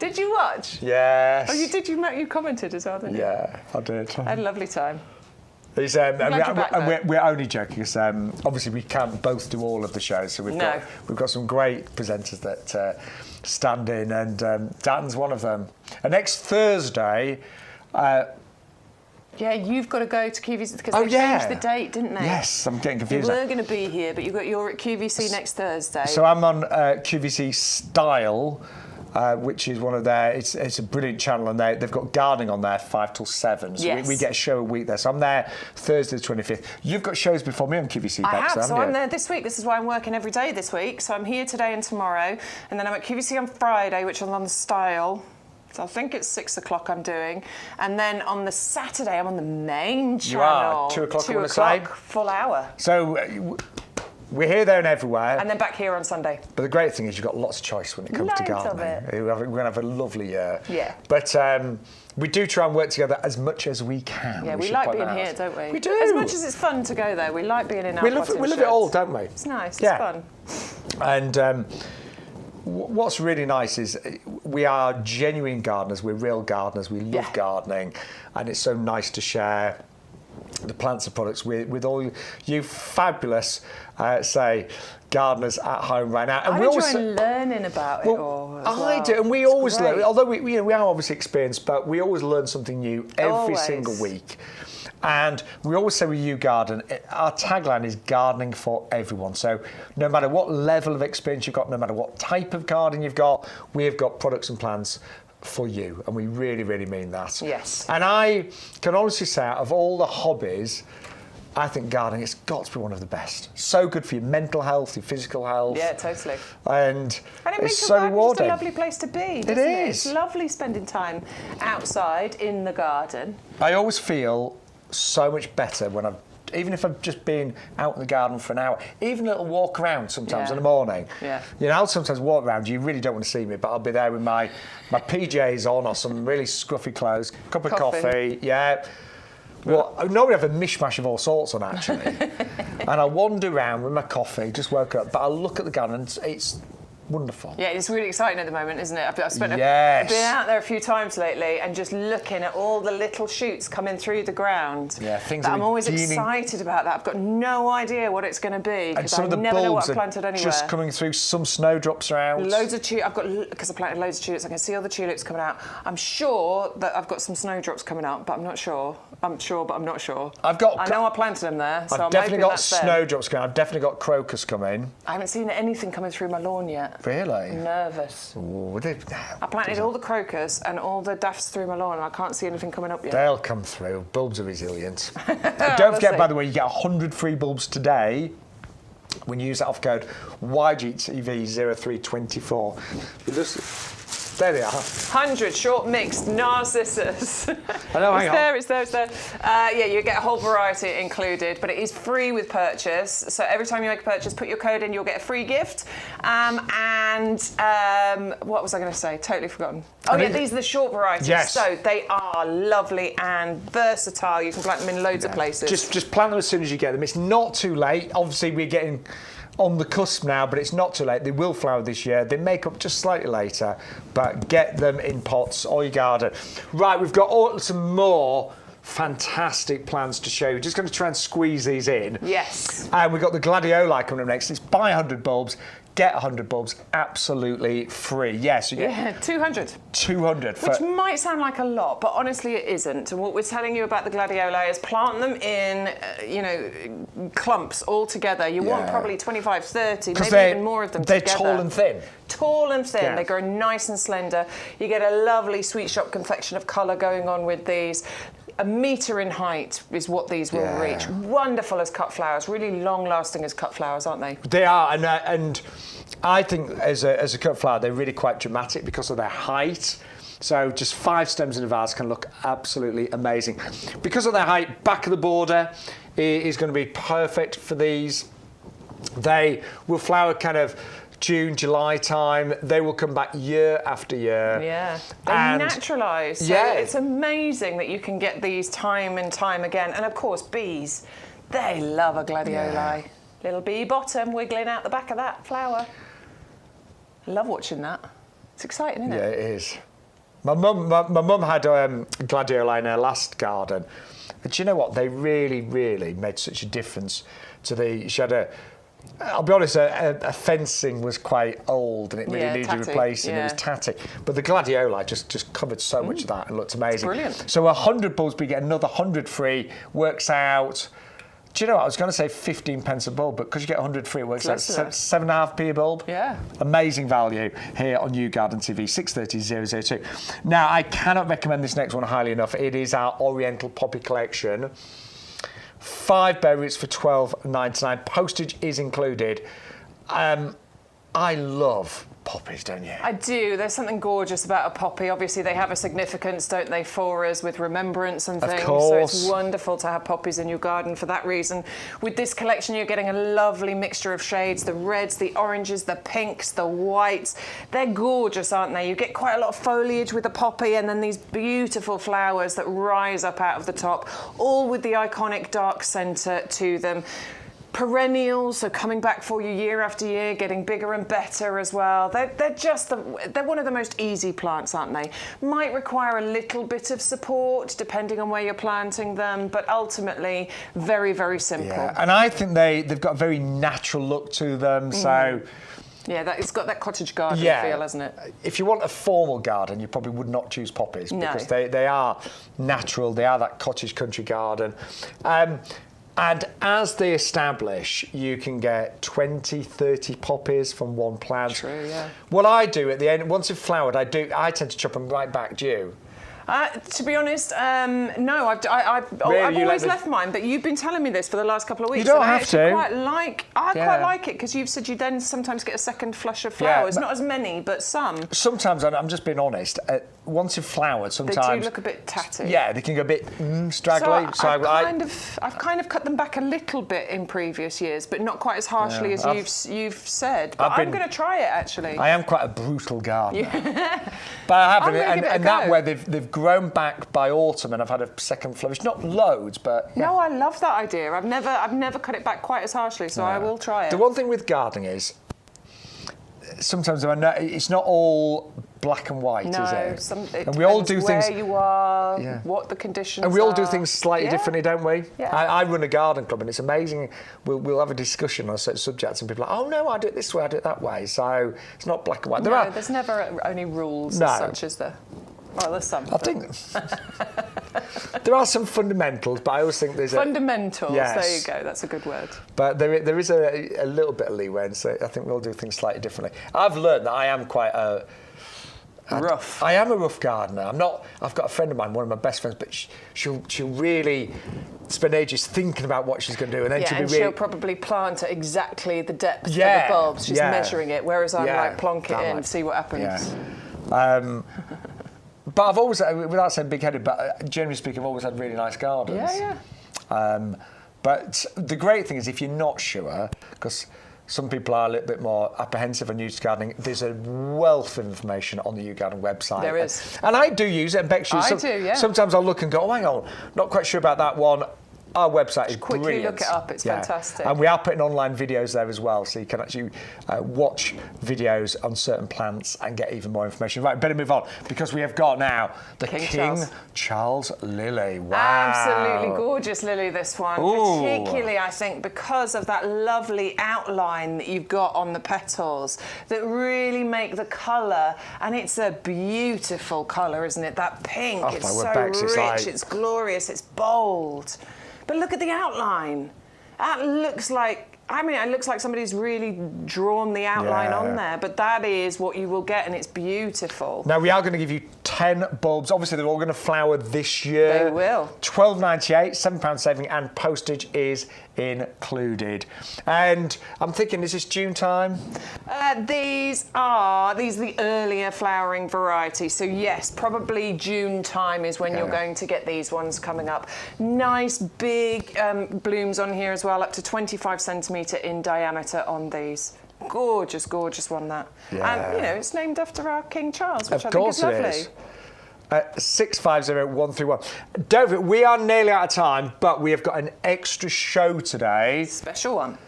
Did you watch? Yes. Oh, you did. You commented as well, didn't you? Yeah, I did. I had a lovely time. He's, glad you're back, and we're only joking because obviously we can't both do all of the shows, so we've got some great presenters that stand in, and Dan's one of them. And next Thursday. Yeah, you've got to go to QVC because they changed the date, didn't they? Yes, I'm getting confused. You were going to be here, but you're at QVC next Thursday. So I'm on QVC Style, which is one of their. It's a brilliant channel, and they've got gardening on there 5 till 7. So we get a show a week there. So I'm there Thursday the 25th. You've got shows before me on QVC. I Bex, have. So you? I'm there this week. This is why I'm working every day this week. So I'm here today and tomorrow, and then I'm at QVC on Friday, which is on the Style. So I think it's 6 o'clock I'm doing. And then on the Saturday, I'm on the main channel. You are? 2 o'clock, 2 o'clock, full hour. So we're here, there and everywhere. And then back here on Sunday. But the great thing is you've got lots of choice when it comes to Loads of gardening. it. We're going to have a lovely year. Yeah. But we do try and work together as much as we can. Yeah, we should like point being that here, out. don't we? We do. As much as it's fun to go there, we like being in our We love it potting all, sheds. don't we? It's nice, Yeah. it's fun. And what's really nice is we are genuine gardeners. We're real gardeners. We love gardening, and it's so nice to share the plants and products with all you fabulous, say, gardeners at home right now. And I enjoy learning about it all. As well. I do, and we always learn. Although we are obviously experienced, but we always learn something new every single week. And we always say with YouGarden, our tagline is gardening for everyone. So no matter what level of experience you've got, no matter what type of garden you've got, we've got products and plans for you. And we really, really mean that. Yes. And I can honestly say, out of all the hobbies, I think gardening has got to be one of the best. So good for your mental health, your physical health. Yeah, totally. And it makes it's your so garden rewarding. just a lovely place to be, It is. It's lovely spending time outside in the garden. I always feel so much better when even if I've just been out in the garden for an hour, even a little walk around sometimes in the morning. Yeah. You know, I'll sometimes walk around, you really don't want to see me, but I'll be there with my PJs on or some really scruffy clothes, cup of coffee, Well, I normally have a mishmash of all sorts on, actually. And I wander around with my coffee, just woke up, but I look at the garden and it's wonderful. Yeah, it's really exciting at the moment, isn't it? I've been out there a few times lately and just looking at all the little shoots coming through the ground. Yeah, things I'm always excited about that. I've got no idea what it's going to be because I never know what I've planted anywhere. Just coming through, some snowdrops are out. Loads of tulips. Because I planted loads of tulips, I can see all the tulips coming out. I'm sure that I've got some snowdrops coming out, but I'm not sure. I'm sure, but I'm not sure. I know I planted them there, so I've definitely got snowdrops coming. I've definitely got crocus coming. I haven't seen anything coming through my lawn yet. Really? I'm nervous. Ooh, I planted all the crocus and all the daffs through my lawn and I can't see anything coming up yet. They'll come through. Bulbs are resilient. Don't forget, by the way, you get 100 free bulbs today when you use that offer code YGTV0324. There they are. 100 short mixed narcissus. I know, It's there. Yeah, you get a whole variety included, but it is free with purchase. So every time you make a purchase, put your code in, you'll get a free gift. What was I going to say? Totally forgotten. Oh, yeah, these are the short varieties. Yes. So they are lovely and versatile. You can plant them in loads of places. Just plant them as soon as you get them. It's not too late. Obviously, we're getting on the cusp now, but it's not too late. They will flower this year. They make up just slightly later, but get them in pots or your garden. Right, we've got some more fantastic plants to show you. Just going to try and squeeze these in. Yes. And we've got the gladioli coming up next. It's buy 100 bulbs, get 100 bulbs absolutely free. Yes, you get 200. 200. Which might sound like a lot, but honestly it isn't. And what we're telling you about the gladioli is plant them in, clumps all together. You want probably 25, 30, maybe even more of them together. They're tall and thin. Tall and thin. They grow nice and slender. You get a lovely sweet shop confection of colour going on with these. 1 metre in height is what these will reach. Wonderful as cut flowers, really long-lasting as cut flowers, aren't they? They are, and I think as a cut flower, they're really quite dramatic because of their height. So just 5 stems in a vase can look absolutely amazing. Because of their height, back of the border is going to be perfect for these. They will flower kind of June, July time. They will come back year after year. Yeah, they're naturalised. So it's amazing that you can get these time and time again. And of course, bees, they love a gladioli. Yeah. Little bee bottom wiggling out the back of that flower. Love watching that. It's exciting, isn't it? Yeah, it is. My mum had gladioli in her last garden. But do you know what? They really, really made such a difference to she had I'll be honest, a fencing was quite old and it really needed replacing. It was tatty. But the gladioli just covered so much of that and looked amazing. It's brilliant. So 100 bulbs, we get another 100 free, works out. Do you know what? I was going to say 15 pence a bulb, but because you get 100 free, it works out 7.5p a bulb. Yeah. Amazing value here on YouGarden TV, 630-002. Now, I cannot recommend this next one highly enough. It is our Oriental Poppy Collection. 5 berries for $12.99. Postage is included. I love poppies, don't you? I do. There's something gorgeous about a poppy. Obviously, they have a significance, don't they, for us with remembrance and things. Of course. So it's wonderful to have poppies in your garden for that reason. With this collection, you're getting a lovely mixture of shades, the reds, the oranges, the pinks, the whites. They're gorgeous, aren't they? You get quite a lot of foliage with the poppy and then these beautiful flowers that rise up out of the top, all with the iconic dark centre to them. Perennials, so coming back for you year after year, getting bigger and better as well. They're one of the most easy plants, aren't they? Might require a little bit of support depending on where you're planting them, but ultimately very, very simple. Yeah, and I think they've got a very natural look to them. So. Yeah, it's got that cottage garden feel, hasn't it? If you want a formal garden, you probably would not choose poppies because they are natural. They are that cottage country garden. And as they establish, you can get 20, 30 poppies from one plant. True, yeah. What I do at the end, once they've flowered, I tend to chop them right back. Do you? To be honest, no. I've always left mine, but you've been telling me this for the last couple of weeks. You don't have to. I quite like it because you've said you then sometimes get a second flush of flowers. Not as many, but some. Sometimes, and I'm just being honest, once they've flowered, sometimes They do look a bit tatty. Yeah, they can go a bit straggly. So I've kind of cut them back a little bit in previous years, but not quite as harshly as you've said. But I'm going to try it actually. I am quite a brutal gardener, but I have, and that way they've grown back by autumn, and I've had a second flourish. Not loads, but yeah. No, I love that idea. I've never cut it back quite as harshly, so I will try it. The one thing with gardening is sometimes it's not all black and white, is it? And we all do things. Where you are, what the conditions are. And we all do things slightly differently, don't we? Yeah. I run a garden club, and it's amazing. We'll have a discussion on certain subjects, and people are like, oh no, I do it this way, I do it that way. So it's not black and white. There's never only rules as such as there. Well, there's some. I think there are some fundamentals, but I always think there's fundamentals. Yes. There you go. That's a good word. But there is a little bit of leeway, and so I think we all do things slightly differently. I've learned that I am quite rough. I am a rough gardener. I'm not. I've got a friend of mine, one of my best friends, but she'll really spend ages thinking about what she's going to do, and then she'll probably plant at exactly the depth of the bulbs. She's measuring it, whereas I'm like plonk it in, see what happens. Yeah. But I've always, without saying big-headed, but generally speaking, I've always had really nice gardens. Yeah. But the great thing is, if you're not sure, because some people are a little bit more apprehensive and used to gardening, there's a wealth of information on the YouGarden website. There is. And I do use it, and Bex uses it. I do, yeah. Sometimes I'll look and go, oh, hang on, not quite sure about that one. Our website is quickly brilliant. Look it up, it's fantastic. And we are putting online videos there as well, so you can actually watch videos on certain plants and get even more information. Right, better move on, because we have got now the King Charles lily. Wow. Absolutely gorgeous lily, this one. Ooh. Particularly, I think, because of that lovely outline that you've got on the petals that really make the colour, and it's a beautiful colour, isn't it? That pink, it's so rich, it's glorious, it's bold. But look at the outline. That looks like, it looks like somebody's really drawn the outline on there, but that is what you will get, and it's beautiful. Now, we are going to give you 10 bulbs. Obviously, they're all going to flower this year. They will. £12.98, £7 saving, and postage is included. And I'm thinking, is this June time? These are the earlier flowering varieties. So yes, probably June time is when you're going to get these ones coming up. Nice big blooms on here as well, up to 25 centimetre in diameter on these. Gorgeous, gorgeous one, that. And, it's named after our King Charles, which I think is lovely. It is. 650131. Don't forget, we are nearly out of time, but we have got an extra show today. Special one.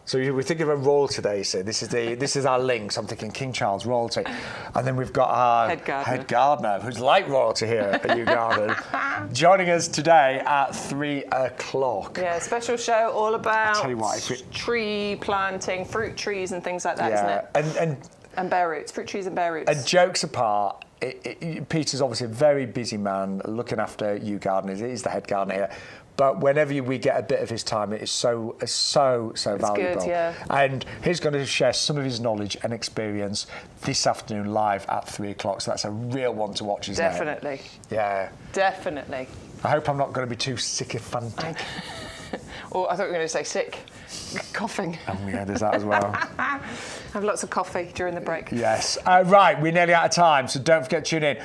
So we're thinking of a royalty day, so this is our link. So I'm thinking King Charles royalty, and then we've got our head gardener who's like royalty here at YouGarden, joining us today at 3 o'clock. Yeah, special show all about tell you what, tree planting, fruit trees and things like that, isn't it? And bare roots, fruit trees and bare roots. And jokes apart, Peter's obviously a very busy man looking after YouGarden. He's the head gardener here. But whenever we get a bit of his time, it is so valuable. Good, yeah. And he's going to share some of his knowledge and experience this afternoon live at 3 o'clock. So that's a real one to watch, isn't it? Definitely. Yeah. Definitely. I hope I'm not going to be too sycophantic. Or I thought you were going to say sick. Coughing. Oh, yeah, there's that as well. Have lots of coffee during the break. Yes. Right, we're nearly out of time, so don't forget to tune in.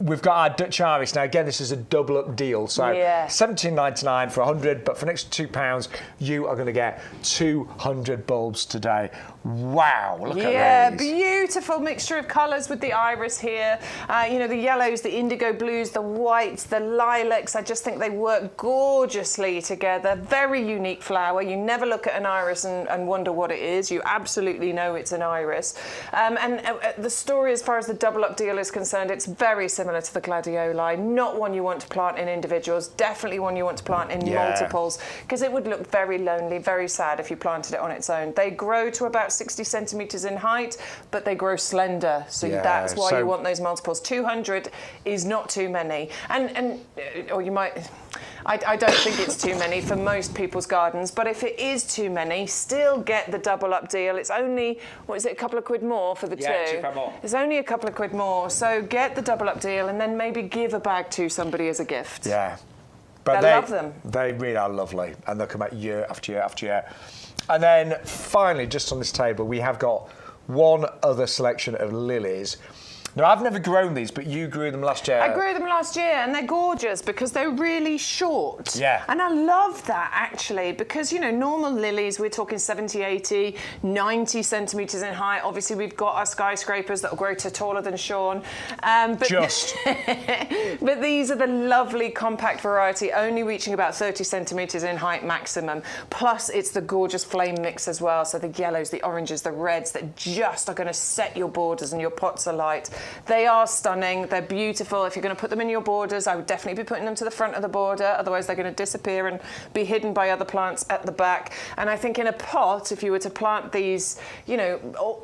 We've got our Dutch Iris. Now, again, this is a double-up deal. So $17.99 for 100, but for an extra £2, you are going to get 200 bulbs today. Wow, look at these. Yeah, beautiful mixture of colours with the iris here. The yellows, the indigo blues, the whites, the lilacs. I just think they work gorgeously together. Very unique flower. You never look at an iris and wonder what it is. You absolutely know it's an iris. The story as far as the double-up deal is concerned, it's very similar to the gladioli. Not one you want to plant in individuals, definitely one you want to plant in multiples, because it would look very lonely, very sad if you planted it on its own. They grow to about 60 centimetres in height, but they grow slender, so that's why you want those multiples. 200 is not too many. Or you might... I don't think it's too many for most people's gardens, but if it is too many, still get the double-up deal. It's only, what is it, a couple of quid more for the two? Yeah, £2 more. It's only a couple of quid more, so get the double-up deal and then maybe give a bag to somebody as a gift. Yeah. But they love them. They really are lovely, and they'll come out year after year after year. And then finally, just on this table, we have got one other selection of lilies. Now, I've never grown these, but you grew them last year. I grew them last year, and they're gorgeous because they're really short. Yeah. And I love that, actually, because, you know, normal lilies, we're talking 70, 80, 90 centimetres in height. Obviously, we've got our skyscrapers that will grow to taller than Sean. But Just. But these are the lovely compact variety, only reaching about 30 centimetres in height maximum. Plus, it's the gorgeous flame mix as well. So the yellows, the oranges, the reds that just are going to set your borders and your pots alight. They are stunning. They're beautiful. If you're going to put them in your borders, I would definitely be putting them to the front of the border. Otherwise, they're going to disappear and be hidden by other plants at the back. And I think in a pot, if you were to plant these, you know,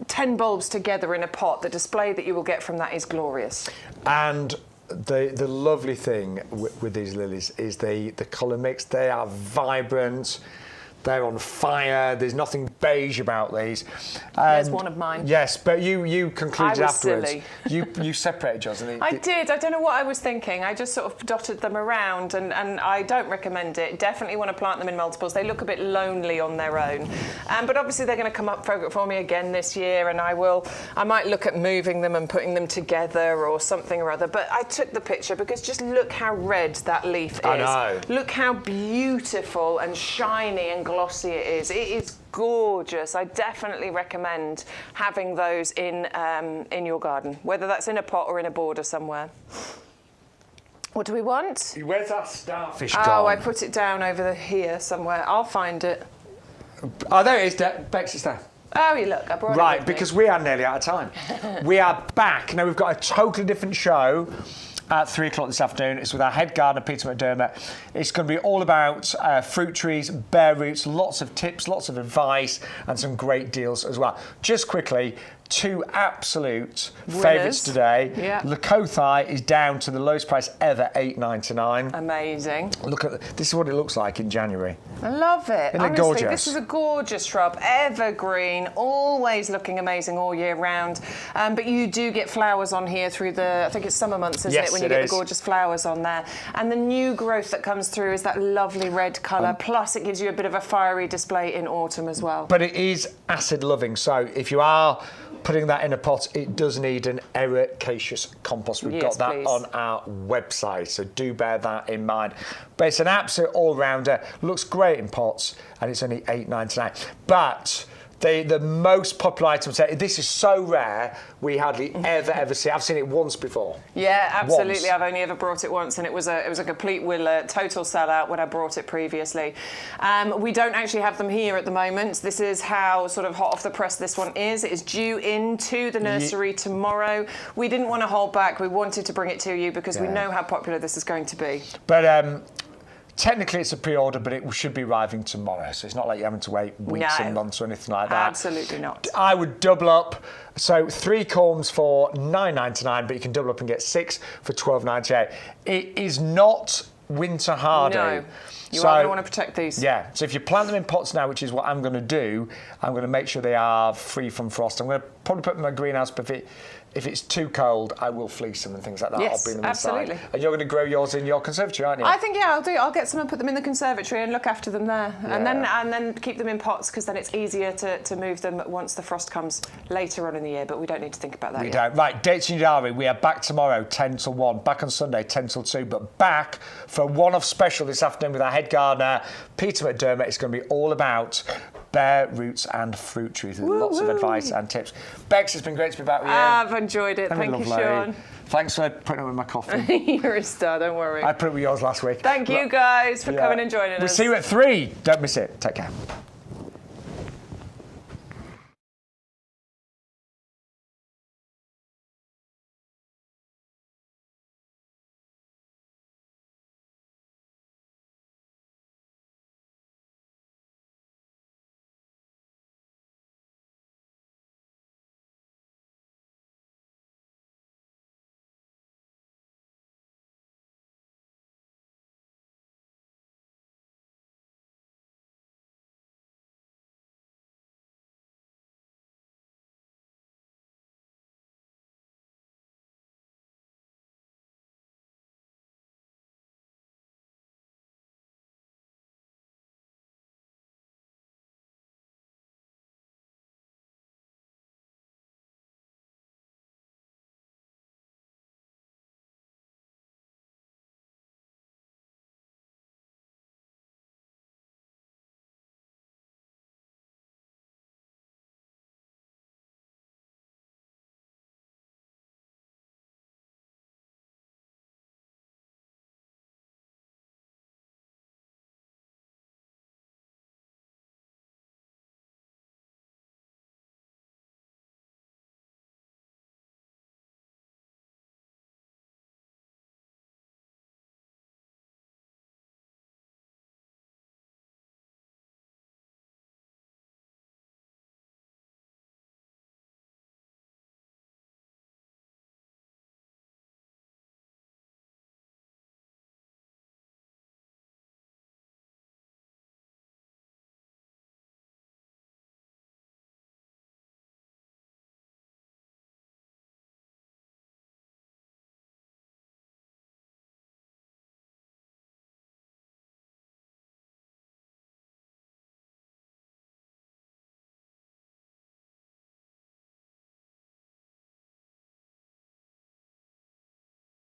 10 bulbs together in a pot, the display that you will get from that is glorious. And the lovely thing with these lilies is the colour mix. They are vibrant. They're on fire. There's nothing beige about these. There's one of mine. Yes, but you concluded I was afterwards. silly. You separated yours. And I did. I don't know what I was thinking. I just sort of dotted them around, and I don't recommend it. Definitely want to plant them in multiples. They look a bit lonely on their own. But obviously they're going to come up for me again this year, and I might look at moving them and putting them together or something or other. But I took the picture because just look how red that leaf is. I know. Look how beautiful and shiny and glossy it is. It is gorgeous. I definitely recommend having those in your garden, whether that's in a pot or in a border somewhere. What do we want? Where's that starfish Oh, gone? I put it down over here somewhere. I'll find it. Oh, there it is. Bex, it's there. Oh, you look, I brought it Right, with me. because we are nearly out of time. We are back. Now, we've got a totally different show at 3 o'clock this afternoon. It's with our head gardener, Peter McDermott. It's going to be all about fruit trees, bare roots, lots of tips, lots of advice, and some great deals as well. Just quickly, 2 absolute favourites today. Yeah. Leucothai is down to the lowest price ever, $8.99. Amazing. Look at this is what it looks like in January. I love it. Isn't it Honestly, gorgeous? this is a gorgeous shrub, evergreen, always looking amazing all year round. But you do get flowers on here through I think it's summer months, isn't Yes, it, when you it get is. the gorgeous flowers on there. And the new growth that comes through is that lovely red colour, plus it gives you a bit of a fiery display in autumn as well. But it is acid loving, so if you are putting that in a pot, it does need an ericaceous compost. We've got that on our website, so do bear that in mind. But it's an absolute all-rounder, looks great in pots, and it's only $8.99. But the most popular item today, this is so rare, we hardly ever see it. I've seen it once before. Yeah, absolutely. Once. I've only ever brought it once, and it was a complete total sellout when I brought it previously. We don't actually have them here at the moment. This is how sort of hot off the press this one is. It is due into the nursery tomorrow. We didn't want to hold back. We wanted to bring it to you because we know how popular this is going to be. But technically it's a pre-order, but it should be arriving tomorrow, so it's not like you're having to wait weeks and months or anything like that. Absolutely not. I would double up. So 3 corms for $9.99, but you can double up and get 6 for $12.98. It is not winter hardy. No. You are going to want to protect these. Yeah, so if you plant them in pots now, which is what I'm going to do, I'm going to make sure they are free from frost. I'm going to probably put them in my greenhouse, but if it's too cold, I will fleece them and things like that. Yes, I'll bring them absolutely. inside. And you're going to grow yours in your conservatory, aren't you? I think, yeah, I'll do. I'll get some and put them in the conservatory and look after them there. Yeah. And then keep them in pots, because then it's easier to move them once the frost comes later on in the year, but we don't need to think about that We yet. don't. Right, dates in your diary. We are back tomorrow, 10 till 1. Back on Sunday, 10 till 2. But back for a one-off special this afternoon with our head gardener, Peter McDermott. It's going to be all about bare roots and fruit trees. With lots of advice and tips. Bex, it's been great to be back with you. I've enjoyed it. Thank you, Sean. Thanks for putting up with my coffee. You're a star, don't worry. I put up with yours last week. Thank you guys for coming and joining us. We'll see you at 3. Don't miss it. Take care.